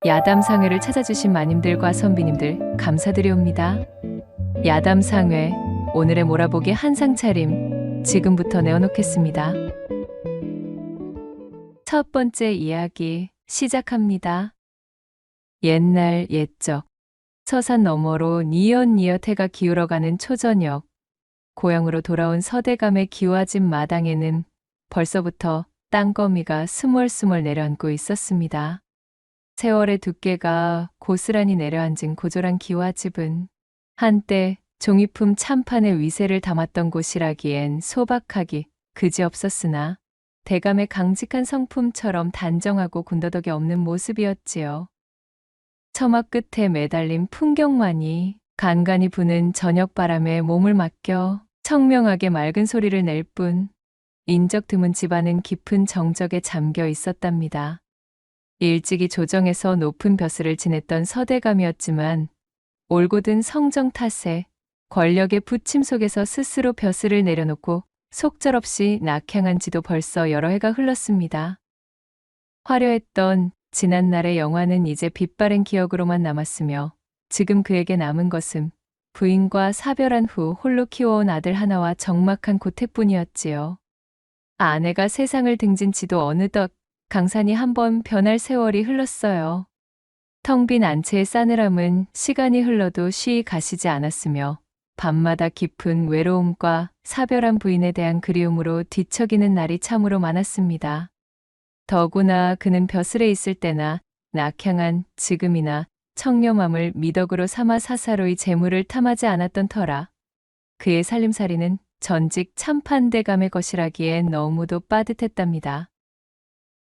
야담상회를 찾아주신 마님들과 선비님들 감사드리옵니다. 야담상회, 오늘의 몰아보기 한상 차림 지금부터 내어놓겠습니다. 첫 번째 이야기 시작합니다. 옛날 옛적 서산 너머로 니엇니엇 해가 기울어가는 초저녁, 고향으로 돌아온 서대감의 기와집 마당에는 벌써부터 땅거미가 스멀스멀 내려앉고 있었습니다. 세월의 두께가 고스란히 내려앉은 고졸한 기와집은 한때 종이품 참판의 위세를 담았던 곳이라기엔 소박하기 그지없었으나 대감의 강직한 성품처럼 단정하고 군더더기 없는 모습이었지요. 처마 끝에 매달린 풍경만이 간간히 부는 저녁바람에 몸을 맡겨 청명하게 맑은 소리를 낼 뿐 인적 드문 집안은 깊은 정적에 잠겨 있었답니다. 일찍이 조정에서 높은 벼슬을 지냈던 서대감이었지만 올곧은 성정 탓에 권력의 부침 속에서 스스로 벼슬을 내려놓고 속절없이 낙향한 지도 벌써 여러 해가 흘렀습니다. 화려했던 지난날의 영화는 이제 빛바랜 기억으로만 남았으며 지금 그에게 남은 것은 부인과 사별한 후 홀로 키워온 아들 하나와 적막한 고택뿐이었지요. 아내가 세상을 등진 지도 어느덧 강산이 한번 변할 세월이 흘렀어요. 텅 빈 안채의 싸늘함은 시간이 흘러도 쉬이 가시지 않았으며 밤마다 깊은 외로움과 사별한 부인에 대한 그리움으로 뒤척이는 날이 참으로 많았습니다. 더구나 그는 벼슬에 있을 때나 낙향한 지금이나 청렴함을 미덕으로 삼아 사사로이 재물을 탐하지 않았던 터라 그의 살림살이는 전직 참판대감의 것이라기엔 너무도 빠듯했답니다.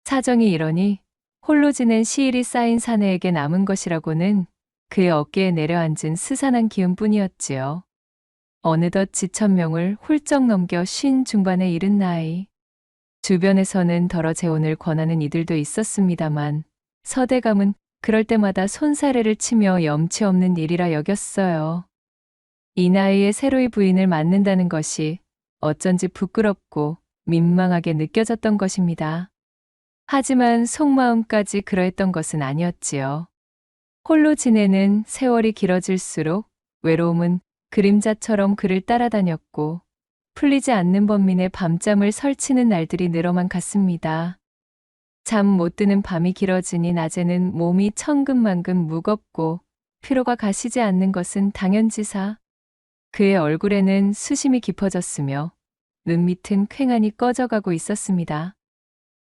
사정이 이러니 홀로 지낸 시일이 쌓인 사내에게 남은 것이라고는 그의 어깨에 내려앉은 스산한 기운뿐이었지요. 어느덧 지천명을 훌쩍 넘겨 50 중반에 이른 나이. 주변에서는 더러 재혼을 권하는 이들도 있었습니다만 서대감은 그럴 때마다 손사래를 치며 염치 없는 일이라 여겼어요. 이 나이에 새로이 부인을 맞는다는 것이 어쩐지 부끄럽고 민망하게 느껴졌던 것입니다. 하지만 속마음까지 그러했던 것은 아니었지요. 홀로 지내는 세월이 길어질수록 외로움은 그림자처럼 그를 따라다녔고 풀리지 않는 번민의 밤잠을 설치는 날들이 늘어만 갔습니다. 잠 못 드는 밤이 길어지니 낮에는 몸이 천근만근 무겁고 피로가 가시지 않는 것은 당연지사. 그의 얼굴에는 수심이 깊어졌으며 눈밑은 퀭하니 꺼져가고 있었습니다.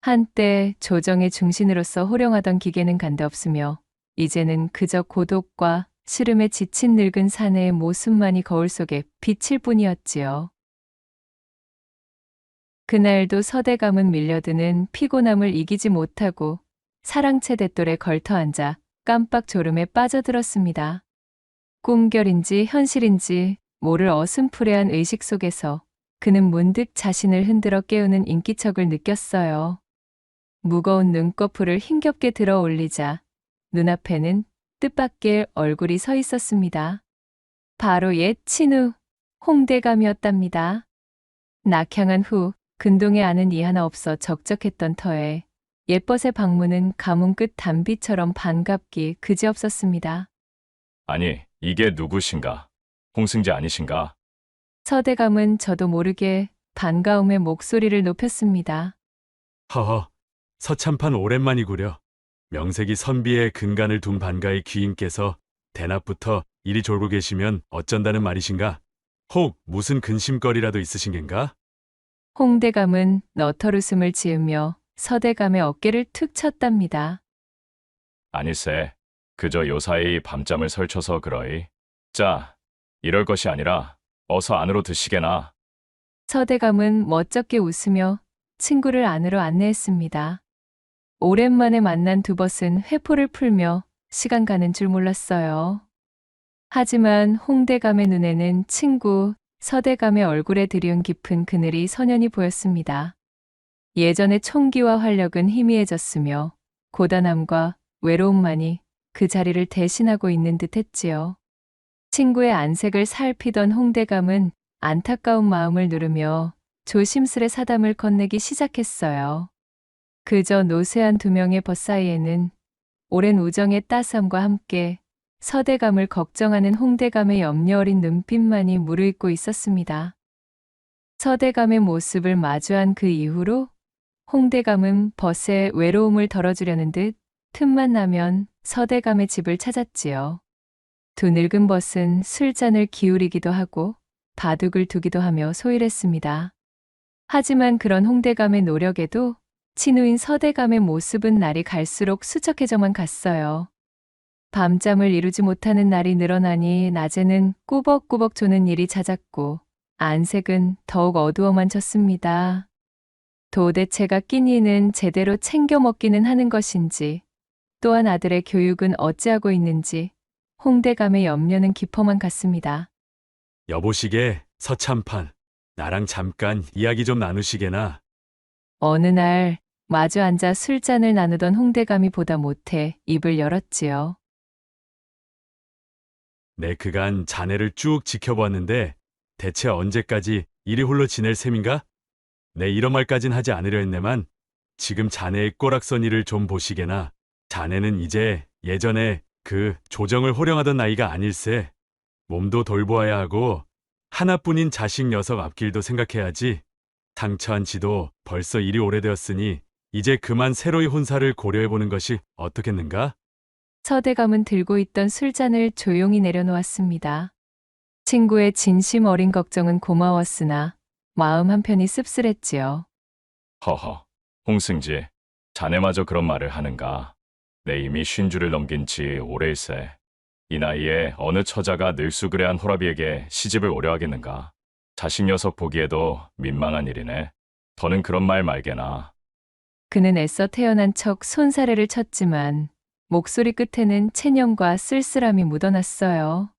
한때 조정의 중신으로서 호령하던 기계는 간데 없으며 이제는 그저 고독과 시름에 지친 늙은 사내의 모습만이 거울 속에 비칠 뿐이었지요. 그날도 서대감은 밀려드는 피곤함을 이기지 못하고 사랑채 돛돌에 걸터앉아 깜빡 졸음에 빠져들었습니다. 꿈결인지 현실인지 모를 어슴푸레한 의식 속에서 그는 문득 자신을 흔들어 깨우는 인기척을 느꼈어요. 무거운 눈꺼풀을 힘겹게 들어 올리자 눈앞에는 뜻밖의 얼굴이 서 있었습니다. 바로 옛 친우 홍대감이었답니다. 낙향한 후 근동에 아는 이 하나 없어 적적했던 터에 옛벗의 방문은 가문 끝 단비처럼 반갑기 그지없었습니다. 아니, 이게 누구신가? 홍승지 아니신가? 서대감은 저도 모르게 반가움의 목소리를 높였습니다. 허허, 서참판 오랜만이구려. 명색이 선비의 근간을 둔 반가의 귀인께서 대낮부터 이리 졸고 계시면 어쩐다는 말이신가? 혹 무슨 근심거리라도 있으신 겐가? 홍대감은 너털웃음을 지으며 서대감의 어깨를 툭 쳤답니다. 아니세, 그저 요사이 밤잠을 설쳐서 그러이. 자, 이럴 것이 아니라 어서 안으로 드시게나. 서대감은 멋쩍게 웃으며 친구를 안으로 안내했습니다. 오랜만에 만난 두 벗은 회포를 풀며 시간 가는 줄 몰랐어요. 하지만 홍대감의 눈에는 친구 서대감의 얼굴에 들이운 깊은 그늘이 선연히 보였습니다. 예전의 총기와 활력은 희미해졌으며 고단함과 외로움만이 그 자리를 대신하고 있는 듯 했지요. 친구의 안색을 살피던 홍대감은 안타까운 마음을 누르며 조심스레 사담을 건네기 시작했어요. 그저 노쇠한 두 명의 벗 사이에는 오랜 우정의 따스함과 함께 서대감을 걱정하는 홍대감의 염려 어린 눈빛만이 무르익고 있었습니다. 서대감의 모습을 마주한 그 이후로 홍대감은 벗의 외로움을 덜어주려는 듯 틈만 나면 서대감의 집을 찾았지요. 두 늙은 벗은 술잔을 기울이기도 하고 바둑을 두기도 하며 소일했습니다. 하지만 그런 홍대감의 노력에도 친우인 서대감의 모습은 날이 갈수록 수척해져만 갔어요. 밤잠을 이루지 못하는 날이 늘어나니 낮에는 꾸벅꾸벅 조는 일이 잦았고 안색은 더욱 어두워만 졌습니다. 도대체가 끼니는 제대로 챙겨 먹기는 하는 것인지 또한 아들의 교육은 어찌하고 있는지 홍대감의 염려는 깊어만 갔습니다. 여보시게 서참판, 나랑 잠깐 이야기 좀 나누시게나. 어느 날 마주 앉아 술잔을 나누던 홍대감이 보다 못해 입을 열었지요. 내 그간 자네를 쭉 지켜보았는데 대체 언제까지 이리 홀로 지낼 셈인가? 내 이런 말까진 하지 않으려 했네만 지금 자네의 꼬락서니를 좀 보시게나. 자네는 이제 예전에 그 조정을 호령하던 나이가 아닐세. 몸도 돌보아야 하고 하나뿐인 자식 녀석 앞길도 생각해야지. 상처한 지도 벌써 이리 오래되었으니 이제 그만 새로이 혼사를 고려해보는 것이 어떻겠는가? 서대감은 들고 있던 술잔을 조용히 내려놓았습니다. 친구의 진심 어린 걱정은 고마웠으나 마음 한편이 씁쓸했지요. 허허, 홍승지, 자네마저 그런 말을 하는가? 내 이미 50를 넘긴 지 오래일세. 이 나이에 어느 처자가 늙수그레한 호라비에게 시집을 오려 하겠는가? 자식 녀석 보기에도 민망한 일이네. 더는 그런 말 말게나. 그는 애써 태어난 척 손사래를 쳤지만 목소리 끝에는 체념과 쓸쓸함이 묻어났어요.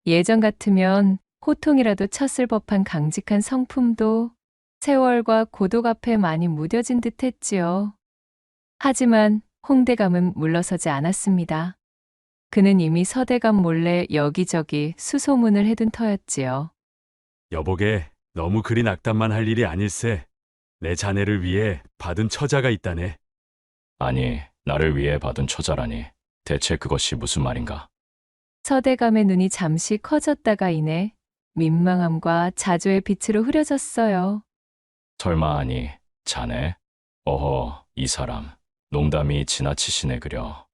예전 같으면 호통이라도 쳤을 법한 강직한 성품도 세월과 고독 앞에 많이 무뎌진 듯 했지요. 하지만 홍대감은 물러서지 않았습니다. 그는 이미 서대감 몰래 여기저기 수소문을 해둔 터였지요. 여보게 너무 그리 낙담만 할 일이 아닐세. 내 자네를 위해 받은 처자가 있다네. 아니, 나를 위해 받은 처자라니. 대체 그것이 무슨 말인가? 서대감의 눈이 잠시 커졌다가 이내 민망함과 자조의 빛으로 흐려졌어요. 설마 아니, 자네? 어허, 이 사람. 농담이 지나치시네 그려.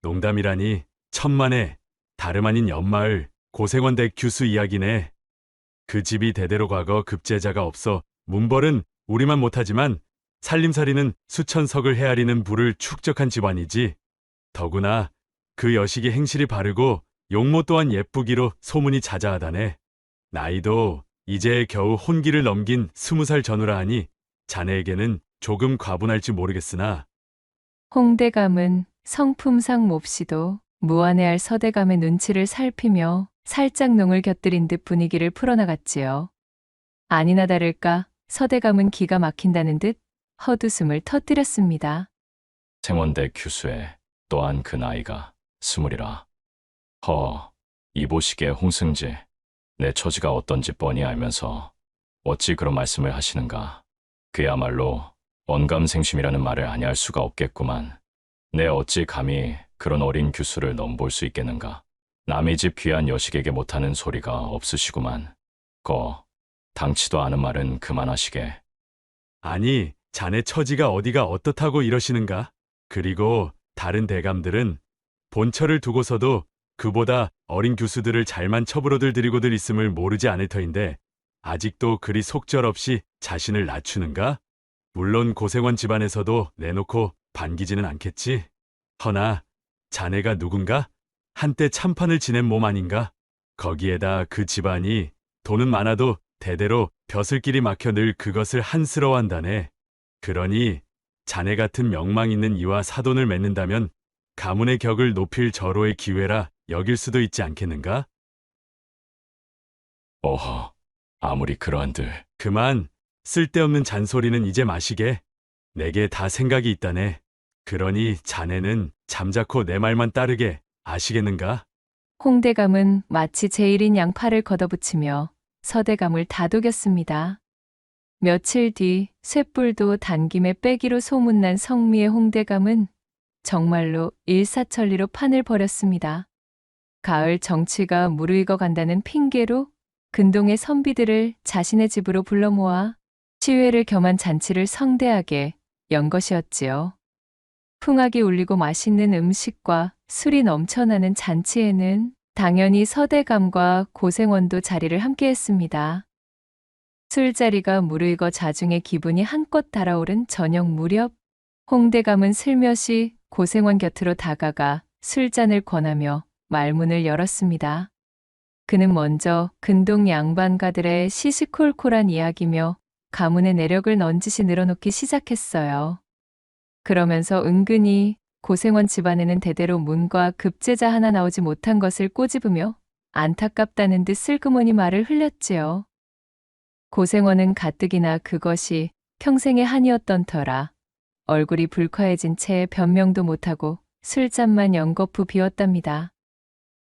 농담이라니 천만에 다름 아닌 연마을 고생원대 규수 이야기네. 그 집이 대대로 과거 급제자가 없어 문벌은 우리만 못하지만 살림살이는 수천석을 헤아리는 부를 축적한 집안이지. 더구나 그 여식이 행실이 바르고 용모 또한 예쁘기로 소문이 자자하다네. 나이도 이제 겨우 혼기를 넘긴 20살 전후라 하니 자네에게는 조금 과분할지 모르겠으나 홍대감은 성품상 몹시도 무안해할 서대감의 눈치를 살피며 살짝 농을 곁들인 듯 분위기를 풀어나갔지요. 아니나 다를까 서대감은 기가 막힌다는 듯 헛웃음을 터뜨렸습니다. 생원대 규수에 또한 그 나이가 20이라. 허, 이보시게 홍승지. 내 처지가 어떤지 뻔히 알면서 어찌 그런 말씀을 하시는가. 그야말로 언감생심이라는 말을 아니할 수가 없겠구만. 내 어찌 감히 그런 어린 규수를 넘볼 수 있겠는가. 남의 집 귀한 여식에게 못하는 소리가 없으시구만. 당치도 않은 말은 그만하시게. 아니 자네 처지가 어디가 어떻다고 이러시는가? 그리고 다른 대감들은 본처를 두고서도 그보다 어린 교수들을 잘만 첩으로들 들이고들 있음을 모르지 않을 터인데 아직도 그리 속절없이 자신을 낮추는가? 물론 고생원 집안에서도 내놓고 반기지는 않겠지. 허나 자네가 누군가? 한때 참판을 지낸 몸 아닌가? 거기에다 그 집안이 돈은 많아도 대대로 벼슬길이 막혀 늘 그것을 한스러워한다네. 그러니 자네 같은 명망 있는 이와 사돈을 맺는다면 가문의 격을 높일 절호의 기회라 여길 수도 있지 않겠는가? 어허, 아무리 그러한들. 그만 쓸데없는 잔소리는 이제 마시게. 내게 다 생각이 있다네. 그러니 자네는 잠자코 내 말만 따르게 아시겠는가? 홍대감은 마치 제일인 양 팔을 걷어붙이며 서대감을 다독였습니다. 며칠 뒤 쇳불도 단김에 빼기로 소문난 성미의 홍대감은 정말로 일사천리로 판을 벌였습니다. 가을 정취가 무르익어 간다는 핑계로 근동의 선비들을 자신의 집으로 불러 모아 시회를 겸한 잔치를 성대하게 연 것이었지요. 풍악이 울리고 맛있는 음식과 술이 넘쳐나는 잔치에는 당연히 서대감과 고생원도 자리를 함께했습니다. 술자리가 무르익어 자중의 기분이 한껏 달아오른 저녁 무렵, 홍대감은 슬며시 고생원 곁으로 다가가 술잔을 권하며 말문을 열었습니다. 그는 먼저 근동 양반가들의 시시콜콜한 이야기며 가문의 내력을 넌지시 늘어놓기 시작했어요. 그러면서 은근히 고생원 집안에는 대대로 문과 급제자 하나 나오지 못한 것을 꼬집으며 안타깝다는 듯 슬그머니 말을 흘렸지요. 고생원은 가뜩이나 그것이 평생의 한이었던 터라 얼굴이 불쾌해진 채 변명도 못하고 술잔만 연거푸 비웠답니다.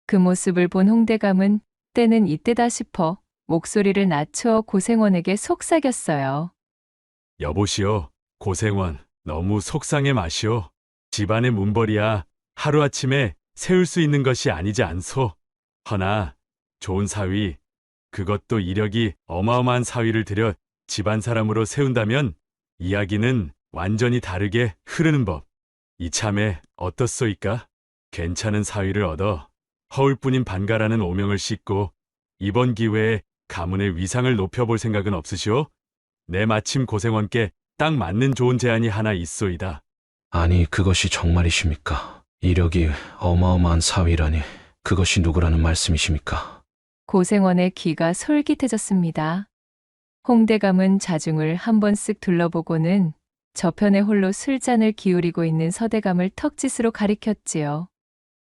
그 모습을 본 홍대감은 때는 이때다 싶어 목소리를 낮추어 고생원에게 속삭였어요. 여보시오, 고생원, 너무 속상해 마시오. 집안의 문벌이야 하루아침에 세울 수 있는 것이 아니지 않소. 허나 좋은 사위, 그것도 이력이 어마어마한 사위를 들여 집안 사람으로 세운다면 이야기는 완전히 다르게 흐르는 법. 이참에 어떻소이까? 괜찮은 사위를 얻어 허울뿐인 반가라는 오명을 싣고 이번 기회에 가문의 위상을 높여볼 생각은 없으시오? 내 마침 고생원께 딱 맞는 좋은 제안이 하나 있소이다. 아니, 그것이 정말이십니까? 이력이 어마어마한 사위라니, 그것이 누구라는 말씀이십니까? 고생원의 귀가 솔깃해졌습니다. 홍대감은 자중을 한번 쓱 둘러보고는 저편에 홀로 술잔을 기울이고 있는 서대감을 턱짓으로 가리켰지요.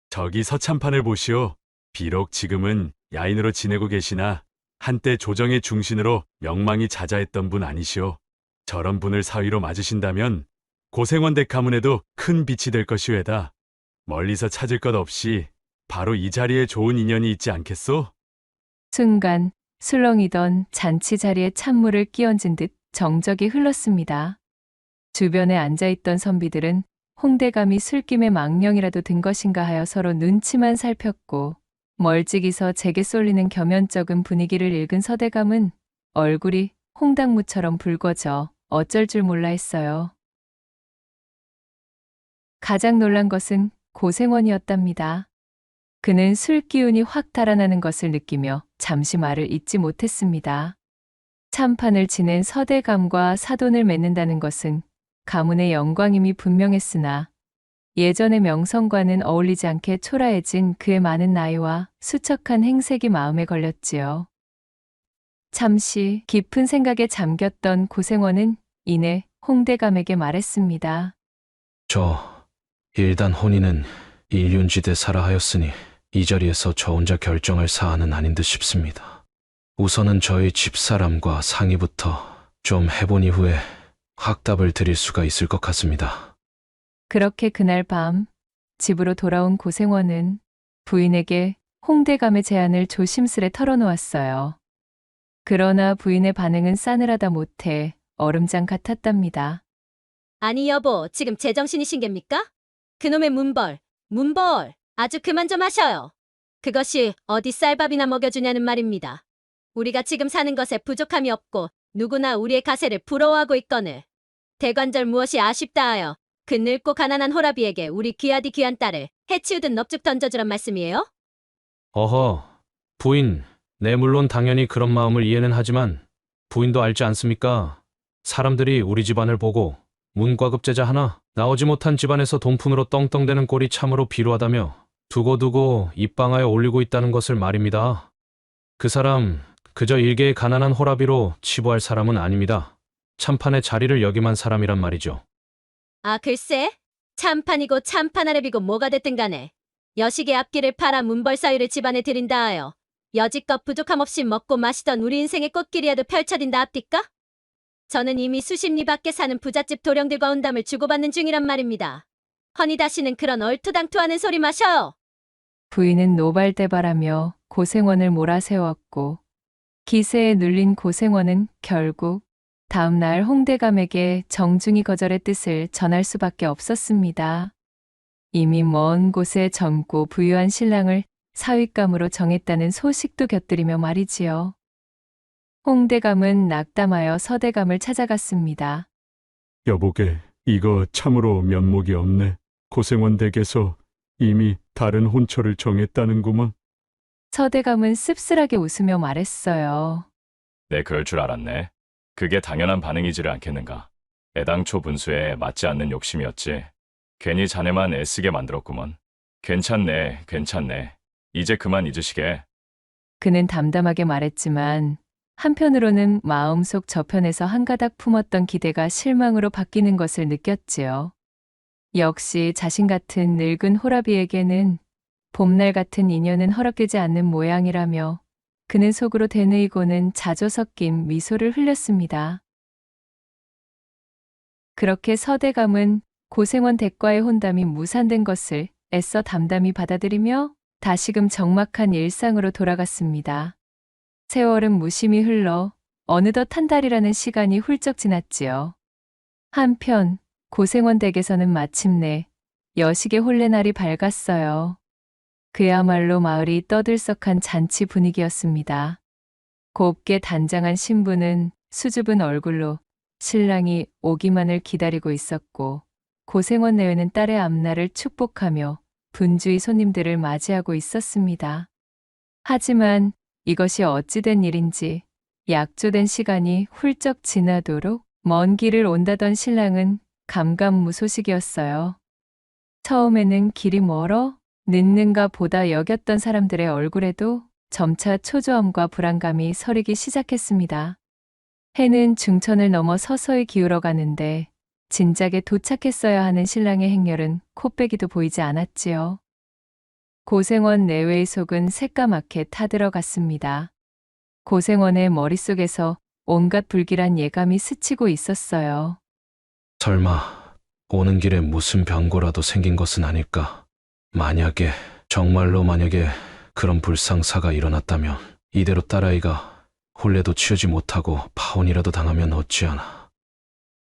저기 서참판을 보시오. 비록 지금은 야인으로 지내고 계시나 한때 조정의 중신으로 명망이 자자했던 분 아니시오. 저런 분을 사위로 맞으신다면 고생원 댁 가문에도 큰 빛이 될 것이외다. 멀리서 찾을 것 없이 바로 이 자리에 좋은 인연이 있지 않겠소? 순간 술렁이던 잔치 자리에 찬물을 끼얹은 듯 정적이 흘렀습니다. 주변에 앉아있던 선비들은 홍대감이 술김에 망령이라도 든 것인가 하여 서로 눈치만 살폈고 멀찍이서 제게 쏠리는 겸연쩍은 분위기를 읽은 서대감은 얼굴이 홍당무처럼 붉어져 어쩔 줄 몰라 했어요. 가장 놀란 것은 고생원이었답니다. 그는 술 기운이 확 달아나는 것을 느끼며 잠시 말을 잇지 못했습니다. 참판을 지낸 서대감과 사돈을 맺는다는 것은 가문의 영광임이 분명했으나 예전의 명성과는 어울리지 않게 초라해진 그의 많은 나이와 수척한 행색이 마음에 걸렸지요. 잠시 깊은 생각에 잠겼던 고생원은 이내 홍대감에게 말했습니다. 저 일단 혼인은 일륜지대 사라 하였으니 이 자리에서 저 혼자 결정할 사안은 아닌 듯 싶습니다. 우선은 저희 집사람과 상의부터 좀 해본 이후에 확답을 드릴 수가 있을 것 같습니다. 그렇게 그날 밤 집으로 돌아온 고생원은 부인에게 홍대감의 제안을 조심스레 털어놓았어요. 그러나 부인의 반응은 싸늘하다 못해 얼음장 같았답니다. 아니 여보, 지금 제정신이신 geb니까? 그놈의 문벌, 아주 그만 좀 하셔요. 그것이 어디 쌀밥이나 먹여주냐는 말입니다. 우리가 지금 사는 것에 부족함이 없고 누구나 우리의 가세를 부러워하고 있거늘 대관절 무엇이 아쉽다 하여 그 늙고 가난한 호라비에게 우리 귀하디 귀한 딸을 해치우듯 넙죽 던져주란 말씀이에요? 어허, 부인, 네 물론 당연히 그런 마음을 이해는 하지만 부인도 알지 않습니까? 사람들이 우리 집안을 보고 문과급제자 하나 나오지 못한 집안에서 돈푼으로 떵떵대는 꼴이 참으로 비루하다며 두고두고 입방하여 올리고 있다는 것을 말입니다. 그 사람 그저 일개의 가난한 호라비로 치부할 사람은 아닙니다. 참판의 자리를 역임한 사람이란 말이죠. 아 글쎄, 참판이고 참판아랩이고 뭐가 됐든 간에 여식의 앞길을 팔아 문벌 사유를 집안에 들인다 하여 여지껏 부족함 없이 먹고 마시던 우리 인생의 꽃길이라도 펼쳐진다 합디까? 저는 이미 수십 리 밖에 사는 부잣집 도령들과 온담을 주고받는 중이란 말입니다. 허니 다시는 그런 얼토당토하는 소리 마셔요. 부인은 노발대발하며 고생원을 몰아세웠고 기세에 눌린 고생원은 결국 다음 날 홍대감에게 정중히 거절의 뜻을 전할 수밖에 없었습니다. 이미 먼 곳에 젊고 부유한 신랑을 사윗감으로 정했다는 소식도 곁들이며 말이지요. 홍대감은 낙담하여 서대감을 찾아갔습니다. 여보게, 이거 참으로 면목이 없네. 고생원 댁에서 이미 다른 혼처를 정했다는구먼. 서대감은 씁쓸하게 웃으며 말했어요. 내 그럴 줄 알았네. 그게 당연한 반응이지를 않겠는가. 애당초 분수에 맞지 않는 욕심이었지. 괜히 자네만 애쓰게 만들었구먼. 괜찮네, 괜찮네. 이제 그만 잊으시게. 그는 담담하게 말했지만 한편으로는 마음속 저편에서 한가닥 품었던 기대가 실망으로 바뀌는 것을 느꼈지요. 역시 자신 같은 늙은 호라비에게는 봄날 같은 인연은 허락되지 않는 모양이라며 그는 속으로 되뇌이고는 자조 섞인 미소를 흘렸습니다. 그렇게 서대감은 고생원 댁과의 혼담이 무산된 것을 애써 담담히 받아들이며 다시금 적막한 일상으로 돌아갔습니다. 세월은 무심히 흘러 어느덧 한 달이라는 시간이 훌쩍 지났지요. 한편 고생원 댁에서는 마침내 여식의 혼례날이 밝았어요. 그야말로 마을이 떠들썩한 잔치 분위기였습니다. 곱게 단장한 신부는 수줍은 얼굴로 신랑이 오기만을 기다리고 있었고 고생원 내외는 딸의 앞날을 축복하며 분주히 손님들을 맞이하고 있었습니다. 하지만 이것이 어찌된 일인지 약조된 시간이 훌쩍 지나도록 먼 길을 온다던 신랑은 감감무소식이었어요. 처음에는 길이 멀어 늦는가 보다 여겼던 사람들의 얼굴에도 점차 초조함과 불안감이 서리기 시작했습니다. 해는 중천을 넘어 서서히 기울어 가는데 진작에 도착했어야 하는 신랑의 행렬은 코빼기도 보이지 않았지요. 고생원 내외의 속은 새까맣게 타들어갔습니다. 고생원의 머릿속에서 온갖 불길한 예감이 스치고 있었어요. 설마 오는 길에 무슨 변고라도 생긴 것은 아닐까? 정말로 만약에 그런 불상사가 일어났다면 이대로 딸아이가 혼례도 치르지 못하고 파혼이라도 당하면 어찌하나.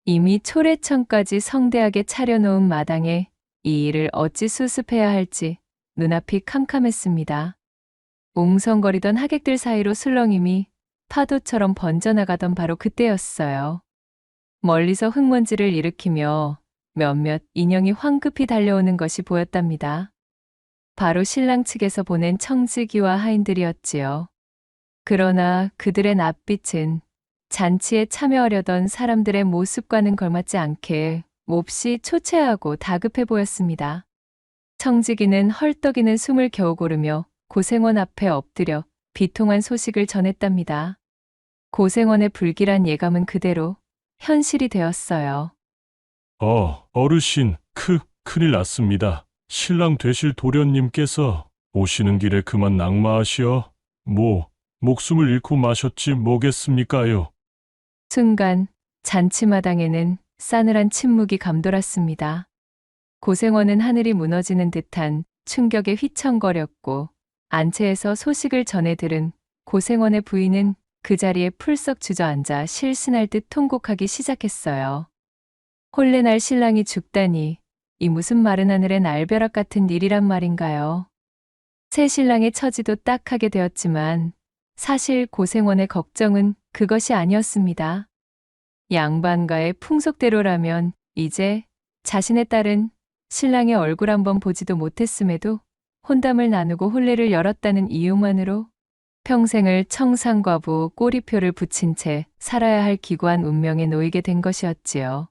이미 초래천까지 성대하게 차려놓은 마당에 이 일을 어찌 수습해야 할지 눈앞이 캄캄했습니다. 웅성거리던 하객들 사이로 술렁임이 파도처럼 번져나가던 바로 그때였어요. 멀리서 흙먼지를 일으키며 몇몇 인형이 황급히 달려오는 것이 보였답니다. 바로 신랑 측에서 보낸 청지기와 하인들이었지요. 그러나 그들의 낯빛은 잔치에 참여하려던 사람들의 모습과는 걸맞지 않게 몹시 초췌하고 다급해 보였습니다. 청지기는 헐떡이는 숨을 겨우 고르며 고생원 앞에 엎드려 비통한 소식을 전했답니다. 고생원의 불길한 예감은 그대로 현실이 되었어요. 어르신, 큰일 났습니다. 신랑 되실 도련님께서 오시는 길에 그만 낙마하시어 목숨을 잃고 마셨지 뭐겠습니까요? 순간 잔치마당에는 싸늘한 침묵이 감돌았습니다. 고생원은 하늘이 무너지는 듯한 충격에 휘청거렸고 안채에서 소식을 전해 들은 고생원의 부인은 그 자리에 풀썩 주저앉아 실신할 듯 통곡하기 시작했어요. 혼례날 신랑이 죽다니 이 무슨 마른 하늘의 날벼락 같은 일이란 말인가요? 새 신랑의 처지도 딱하게 되었지만 사실 고생원의 걱정은 그것이 아니었습니다. 양반가의 풍속대로라면 이제 자신의 딸은 신랑의 얼굴 한번 보지도 못했음에도 혼담을 나누고 혼례를 열었다는 이유만으로 평생을 청상과부 꼬리표를 붙인 채 살아야 할 기구한 운명에 놓이게 된 것이었지요.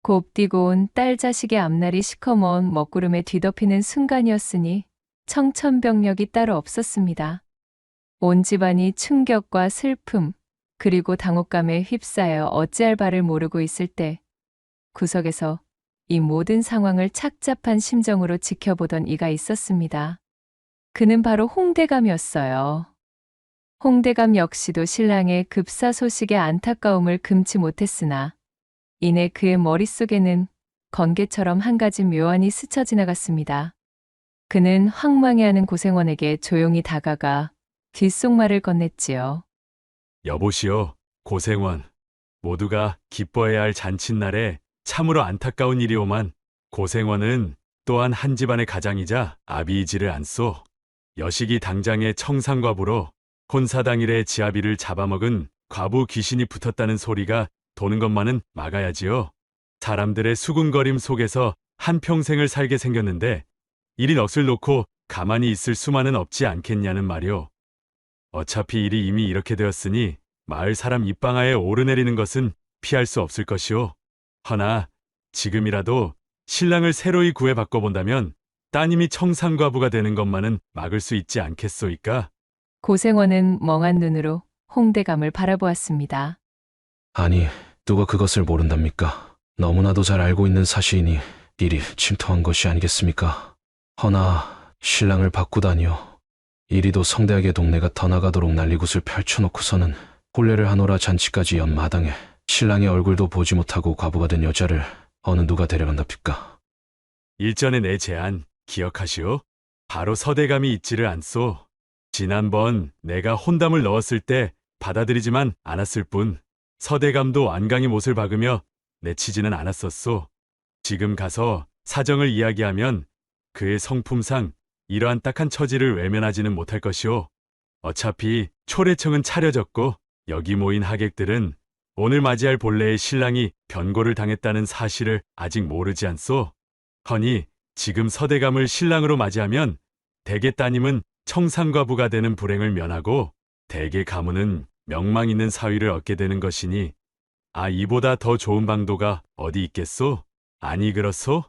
곱디고 온 딸 자식의 앞날이 시커먼 먹구름에 뒤덮이는 순간이었으니 청천벽력이 따로 없었습니다. 온 집안이 충격과 슬픔 그리고 당혹감에 휩싸여 어찌할 바를 모르고 있을 때 구석에서 이 모든 상황을 착잡한 심정으로 지켜보던 이가 있었습니다. 그는 바로 홍대감이었어요. 홍대감 역시도 신랑의 급사 소식에 안타까움을 금치 못했으나 이내 그의 머릿속에는 번개처럼 한 가지 묘안이 스쳐 지나갔습니다. 그는 황망해하는 고생원에게 조용히 다가가 뒷속말을 건넸지요. 여보시오, 고생원. 모두가 기뻐해야 할 잔칫날에 참으로 안타까운 일이오만 고생원은 또한 한 집안의 가장이자 아비이지를 않소. 여식이 당장의 청산과부로 혼사당일에 지아비를 잡아먹은 과부 귀신이 붙었다는 소리가 도는 것만은 막아야지요. 사람들의 수군거림 속에서 한평생을 살게 생겼는데 일이 넋을 놓고 가만히 있을 수만은 없지 않겠냐는 말이오. 어차피 일이 이미 이렇게 되었으니 마을 사람 입방아에 오르내리는 것은 피할 수 없을 것이오. 허나 지금이라도 신랑을 새로이 구해 바꿔본다면 따님이 청산과부가 되는 것만은 막을 수 있지 않겠소이까? 고생원은 멍한 눈으로 홍대감을 바라보았습니다. 아니, 누가 그것을 모른답니까? 너무나도 잘 알고 있는 사실이니 일이 침통한 것이 아니겠습니까? 허나 신랑을 바꾸다니요. 이리도 성대하게 동네가 더 나가도록 난리굿을 펼쳐놓고서는 혼례를 하노라 잔치까지 연마당에 신랑의 얼굴도 보지 못하고 과부가 된 여자를 어느 누가 데려간답니까? 일전에 내 제안 기억하시오? 바로 서대감이 있지를 않소. 지난번 내가 혼담을 넣었을 때 받아들이지만 않았을 뿐 서대감도 안강의 못을 박으며 내치지는 않았었소. 지금 가서 사정을 이야기하면 그의 성품상 이러한 딱한 처지를 외면하지는 못할 것이오. 어차피 초래청은 차려졌고 여기 모인 하객들은 오늘 맞이할 본래의 신랑이 변고를 당했다는 사실을 아직 모르지 않소. 허니 지금 서대감을 신랑으로 맞이하면 대개 따님은 청산과부가 되는 불행을 면하고 대개 가문은 명망 있는 사위를 얻게 되는 것이니 이보다 더 좋은 방도가 어디 있겠소? 아니 그렇소?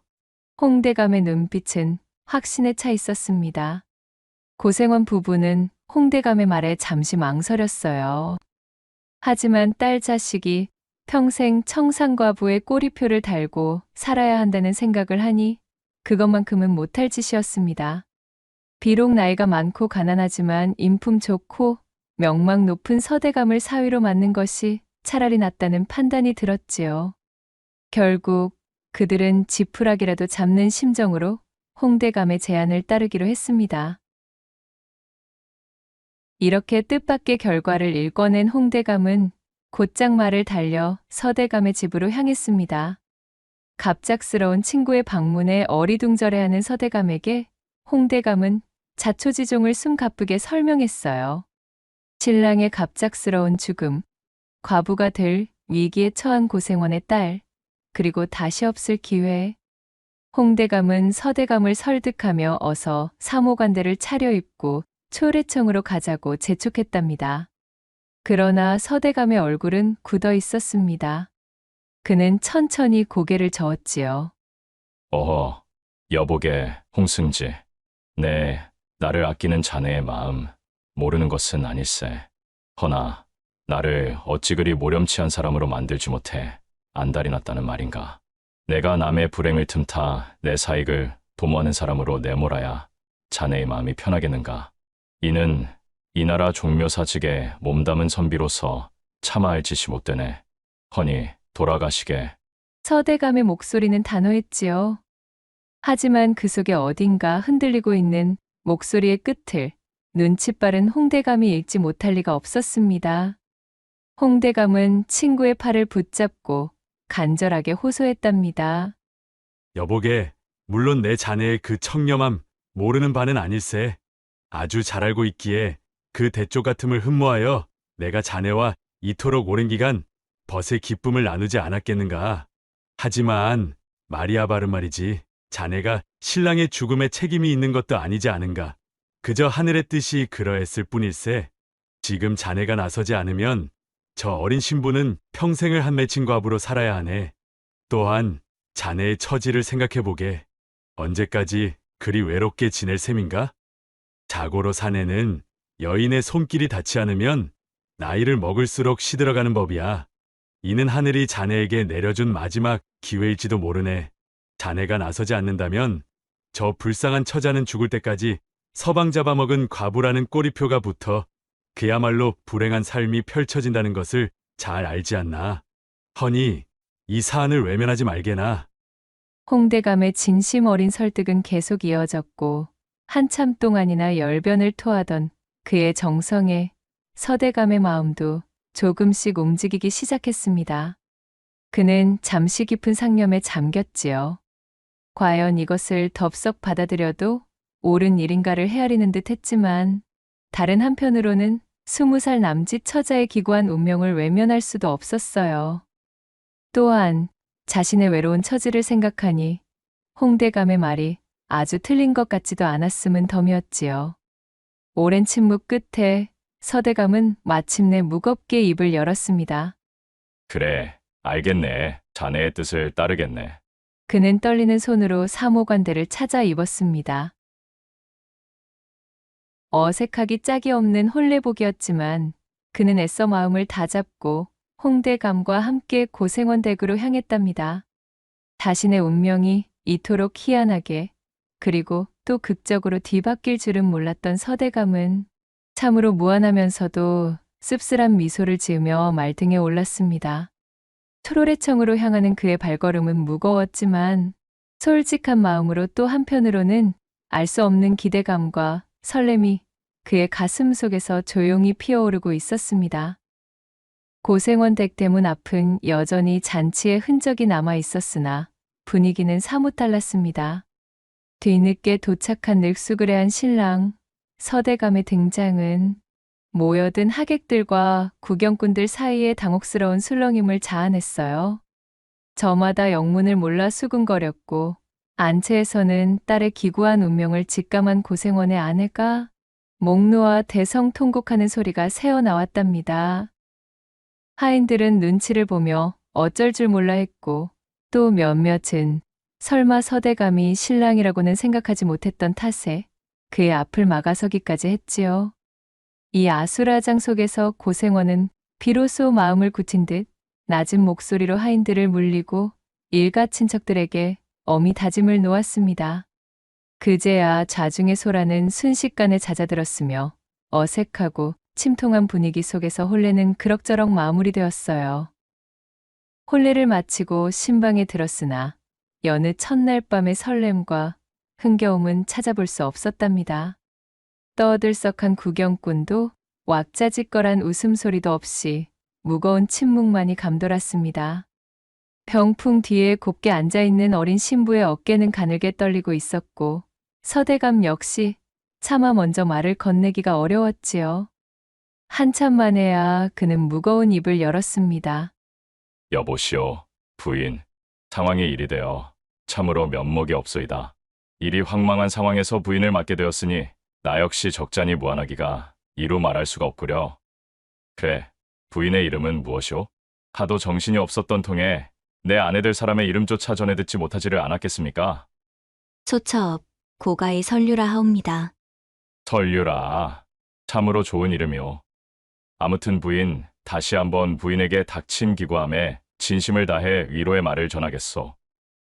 홍대감의 눈빛은 확신에 차 있었습니다. 고생원 부부는 홍대감의 말에 잠시 망설였어요. 하지만 딸 자식이 평생 청산과부의 꼬리표를 달고 살아야 한다는 생각을 하니 그것만큼은 못할 짓이었습니다. 비록 나이가 많고 가난하지만 인품 좋고 명망 높은 서대감을 사위로 맡는 것이 차라리 낫다는 판단이 들었지요. 결국 그들은 지푸라기라도 잡는 심정으로 홍대감의 제안을 따르기로 했습니다. 이렇게 뜻밖의 결과를 일궈낸 홍대감은 곧장 말을 달려 서대감의 집으로 향했습니다. 갑작스러운 친구의 방문에 어리둥절해하는 서대감에게 홍대감은 자초지종을 숨가쁘게 설명했어요. 신랑의 갑작스러운 죽음, 과부가 될 위기에 처한 고생원의 딸, 그리고 다시 없을 기회. 홍대감은 서대감을 설득하며 어서 사모관대를 차려입고 초래청으로 가자고 재촉했답니다. 그러나 서대감의 얼굴은 굳어 있었습니다. 그는 천천히 고개를 저었지요. 어허, 여보게 홍승지. 네, 나를 아끼는 자네의 마음 모르는 것은 아닐세. 허나 나를 어찌 그리 모렴치한 사람으로 만들지 못해 안달이 났다는 말인가. 내가 남의 불행을 틈타 내 사익을 도모하는 사람으로 내몰아야 자네의 마음이 편하겠는가. 이는 이 나라 종묘사직에 몸담은 선비로서 참아할 짓이 못되네. 허니 돌아가시게. 서대감의 목소리는 단호했지요. 하지만 그 속에 어딘가 흔들리고 있는 목소리의 끝을 눈치 빠른 홍대감이 읽지 못할 리가 없었습니다. 홍대감은 친구의 팔을 붙잡고 간절하게 호소했답니다. 여보게, 물론 내 자네의 그 청렴함 모르는 바는 아닐세. 아주 잘 알고 있기에 그 대쪽 같음을 흠모하여 내가 자네와 이토록 오랜 기간 벗의 기쁨을 나누지 않았겠는가. 하지만 말이야 바른 말이지. 자네가 신랑의 죽음에 책임이 있는 것도 아니지 않은가. 그저 하늘의 뜻이 그러했을 뿐일세. 지금 자네가 나서지 않으면 저 어린 신부는 평생을 한 맺힌 과부로 살아야 하네. 또한 자네의 처지를 생각해보게. 언제까지 그리 외롭게 지낼 셈인가? 자고로 사내는 여인의 손길이 닿지 않으면 나이를 먹을수록 시들어가는 법이야. 이는 하늘이 자네에게 내려준 마지막 기회일지도 모르네. 자네가 나서지 않는다면 저 불쌍한 처자는 죽을 때까지 서방 잡아먹은 과부라는 꼬리표가 붙어 그야말로 불행한 삶이 펼쳐진다는 것을 잘 알지 않나. 허니 이 사안을 외면하지 말게나. 홍대감의 진심 어린 설득은 계속 이어졌고 한참 동안이나 열변을 토하던 그의 정성에 서대감의 마음도 조금씩 움직이기 시작했습니다. 그는 잠시 깊은 상념에 잠겼지요. 과연 이것을 덥석 받아들여도 옳은 일인가를 헤아리는 듯 했지만 다른 한편으로는 20살 남짓 처자의 기구한 운명을 외면할 수도 없었어요. 또한 자신의 외로운 처지를 생각하니 홍대감의 말이 아주 틀린 것 같지도 않았음은 덤이었지요. 오랜 침묵 끝에 서대감은 마침내 무겁게 입을 열었습니다. 그래, 알겠네. 자네의 뜻을 따르겠네. 그는 떨리는 손으로 사모관대를 찾아 입었습니다. 어색하기 짝이 없는 혼례복이었지만 그는 애써 마음을 다잡고 홍대감과 함께 고생원 댁으로 향했답니다. 자신의 운명이 이토록 희한하게 그리고 또 극적으로 뒤바뀔 줄은 몰랐던 서대감은 참으로 무안하면서도 씁쓸한 미소를 지으며 말등에 올랐습니다. 초로래청으로 향하는 그의 발걸음은 무거웠지만 솔직한 마음으로 또 한편으로는 알 수 없는 기대감과 설렘이 그의 가슴 속에서 조용히 피어오르고 있었습니다. 고생원 댁대문 앞은 여전히 잔치의 흔적이 남아 있었으나 분위기는 사뭇 달랐습니다. 뒤늦게 도착한 늙수그레한 신랑 서대감의 등장은 모여든 하객들과 구경꾼들 사이에 당혹스러운 술렁임을 자아냈어요. 저마다 영문을 몰라 수군거렸고 안채에서는 딸의 기구한 운명을 직감한 고생원의 아내가 목 놓아 대성통곡하는 소리가 새어나왔답니다. 하인들은 눈치를 보며 어쩔 줄 몰라 했고 또 몇몇은 설마 서대감이 신랑이라고는 생각하지 못했던 탓에 그의 앞을 막아서기까지 했지요. 이 아수라장 속에서 고생원은 비로소 마음을 굳힌 듯 낮은 목소리로 하인들을 물리고 일가 친척들에게 엄히 다짐을 놓았습니다. 그제야 좌중의 소라는 순식간에 잦아들었으며 어색하고 침통한 분위기 속에서 혼례는 그럭저럭 마무리되었어요. 혼례를 마치고 신방에 들었으나 여느 첫날 밤의 설렘과 흥겨움은 찾아볼 수 없었답니다. 떠들썩한 구경꾼도 왁자지껄한 웃음소리도 없이 무거운 침묵만이 감돌았습니다. 병풍 뒤에 곱게 앉아있는 어린 신부의 어깨는 가늘게 떨리고 있었고 서대감 역시 차마 먼저 말을 건네기가 어려웠지요. 한참 만에야 그는 무거운 입을 열었습니다. 여보시오, 부인. 상황이 이리 되어 참으로 면목이 없소이다. 일이 황망한 상황에서 부인을 맡게 되었으니 나 역시 적잖이 무안하기가 이루 말할 수가 없구려. 그래, 부인의 이름은 무엇이오? 하도 정신이 없었던 통에 내 아내들 사람의 이름조차 전해 듣지 못하지를 않았겠습니까? 소첩, 고가의 설류라 하옵니다. 설유라. 참으로 좋은 이름이오. 아무튼 부인, 다시 한번 부인에게 닥친 기구함에 진심을 다해 위로의 말을 전하겠소.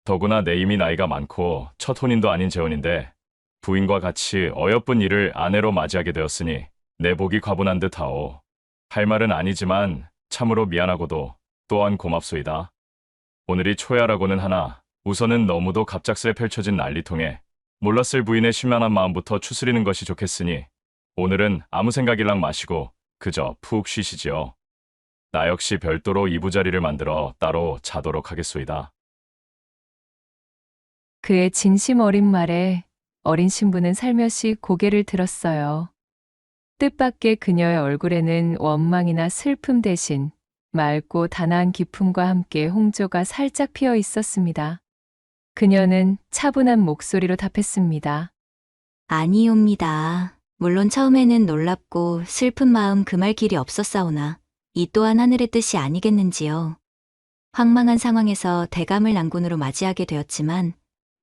더구나 내 이미 나이가 많고 첫 혼인도 아닌 재혼인데 부인과 같이 어여쁜 이를 아내로 맞이하게 되었으니 내 복이 과분한 듯하오. 할 말은 아니지만 참으로 미안하고도 또한 고맙소이다. 오늘이 초야라고는 하나 우선은 너무도 갑작스레 펼쳐진 난리통에 몰랐을 부인의 심란한 마음부터 추스리는 것이 좋겠으니 오늘은 아무 생각일랑 마시고 그저 푹 쉬시지요. 나 역시 별도로 이부자리를 만들어 따로 자도록 하겠소이다. 그의 진심 어린 말에 어린 신부는 살며시 고개를 들었어요. 뜻밖의 그녀의 얼굴에는 원망이나 슬픔 대신 맑고 단아한 기품과 함께 홍조가 살짝 피어 있었습니다. 그녀는 차분한 목소리로 답했습니다. 아니옵니다. 물론 처음에는 놀랍고 슬픈 마음 금할 길이 없었사오나 이 또한 하늘의 뜻이 아니겠는지요. 황망한 상황에서 대감을 난군으로 맞이하게 되었지만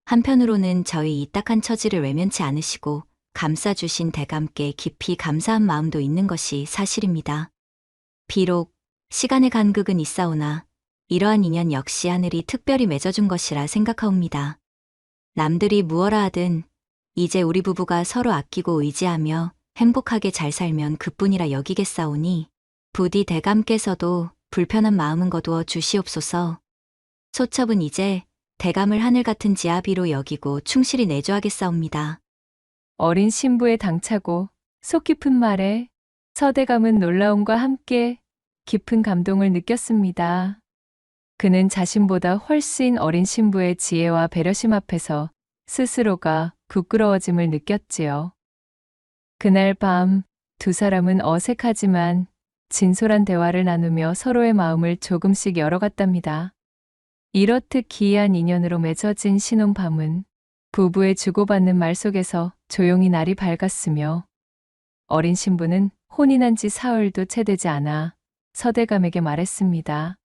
한편으로는 저희 이 딱한 처지를 외면치 않으시고 감싸주신 대감께 깊이 감사한 마음도 있는 것이 사실입니다. 비록 시간의 간극은 있사오나 이러한 인연 역시 하늘이 특별히 맺어준 것이라 생각하옵니다. 남들이 무엇라 하든 이제 우리 부부가 서로 아끼고 의지하며 행복하게 잘 살면 그뿐이라 여기겠사오니 부디 대감께서도 불편한 마음은 거두어 주시옵소서. 소첩은 이제 대감을 하늘 같은 지아비로 여기고 충실히 내조하겠사옵니다. 어린 신부의 당차고 속 깊은 말에 서대감은 놀라움과 함께 깊은 감동을 느꼈습니다. 그는 자신보다 훨씬 어린 신부의 지혜와 배려심 앞에서 스스로가 부끄러워짐을 느꼈지요. 그날 밤 두 사람은 어색하지만 진솔한 대화를 나누며 서로의 마음을 조금씩 열어갔답니다. 이렇듯 기이한 인연으로 맺어진 신혼밤은 부부의 주고받는 말 속에서 조용히 날이 밝았으며 어린 신부는 혼인한 지 사흘도 채 되지 않아 서대감에게 말했습니다.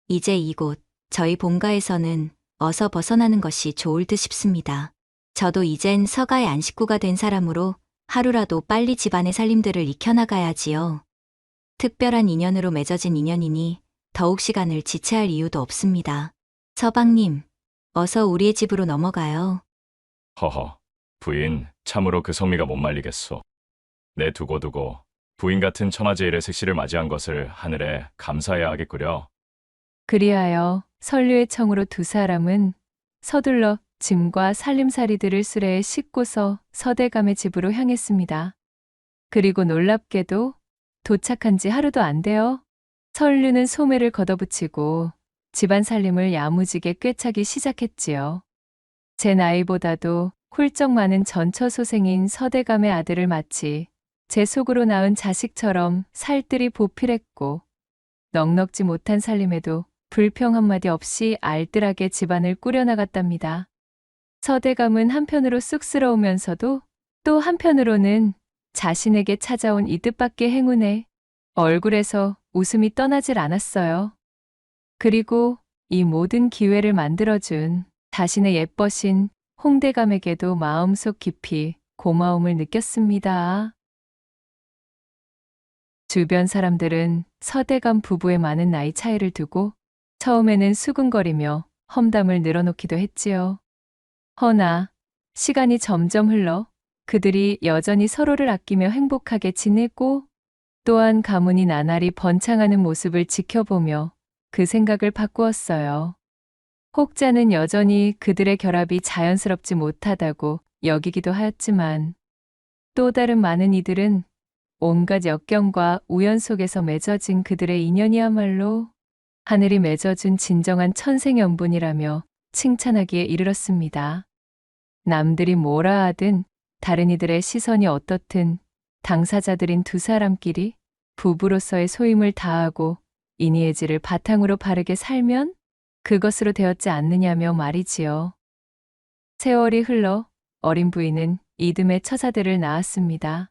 이제 이곳, 저희 본가에서는 어서 벗어나는 것이 좋을 듯 싶습니다. 저도 이젠 서가의 안식구가 된 사람으로 하루라도 빨리 집안의 살림들을 익혀나가야지요. 특별한 인연으로 맺어진 인연이니 더욱 시간을 지체할 이유도 없습니다. 서방님, 어서 우리의 집으로 넘어가요. 허허, 부인, 참으로 그 성미가 못 말리겠소. 내 두고두고 부인 같은 천하제일의 색시를 맞이한 것을 하늘에 감사해야 하겠구려. 그리하여 설류의 청으로 두 사람은 서둘러 짐과 살림살이들을 수레에 싣고서 서대감의 집으로 향했습니다. 그리고 놀랍게도 도착한 지 하루도 안 되어 설류는 소매를 걷어붙이고 집안 살림을 야무지게 꿰차기 시작했지요. 제 나이보다도 훌쩍 많은 전처소생인 서대감의 아들을 마치 제 속으로 낳은 자식처럼 살뜰히 보필했고 넉넉지 못한 살림에도 불평 한마디 없이 알뜰하게 집안을 꾸려나갔답니다. 서대감은 한편으로 쑥스러우면서도 또 한편으로는 자신에게 찾아온 이 뜻밖의 행운에 얼굴에서 웃음이 떠나질 않았어요. 그리고 이 모든 기회를 만들어준 자신의 예뻐신 홍대감에게도 마음속 깊이 고마움을 느꼈습니다. 주변 사람들은 서대감 부부의 많은 나이 차이를 두고 처음에는 수군거리며 험담을 늘어놓기도 했지요. 허나 시간이 점점 흘러 그들이 여전히 서로를 아끼며 행복하게 지내고 또한 가문이 나날이 번창하는 모습을 지켜보며 그 생각을 바꾸었어요. 혹자는 여전히 그들의 결합이 자연스럽지 못하다고 여기기도 하였지만 또 다른 많은 이들은 온갖 역경과 우연 속에서 맺어진 그들의 인연이야말로 하늘이 맺어준 진정한 천생연분이라며 칭찬하기에 이르렀습니다. 남들이 뭐라 하든 다른 이들의 시선이 어떻든 당사자들인 두 사람끼리 부부로서의 소임을 다하고 인의의 질을 바탕으로 바르게 살면 그것으로 되었지 않느냐며 말이지요. 세월이 흘러 어린 부인은 이듬해 처자들을 낳았습니다.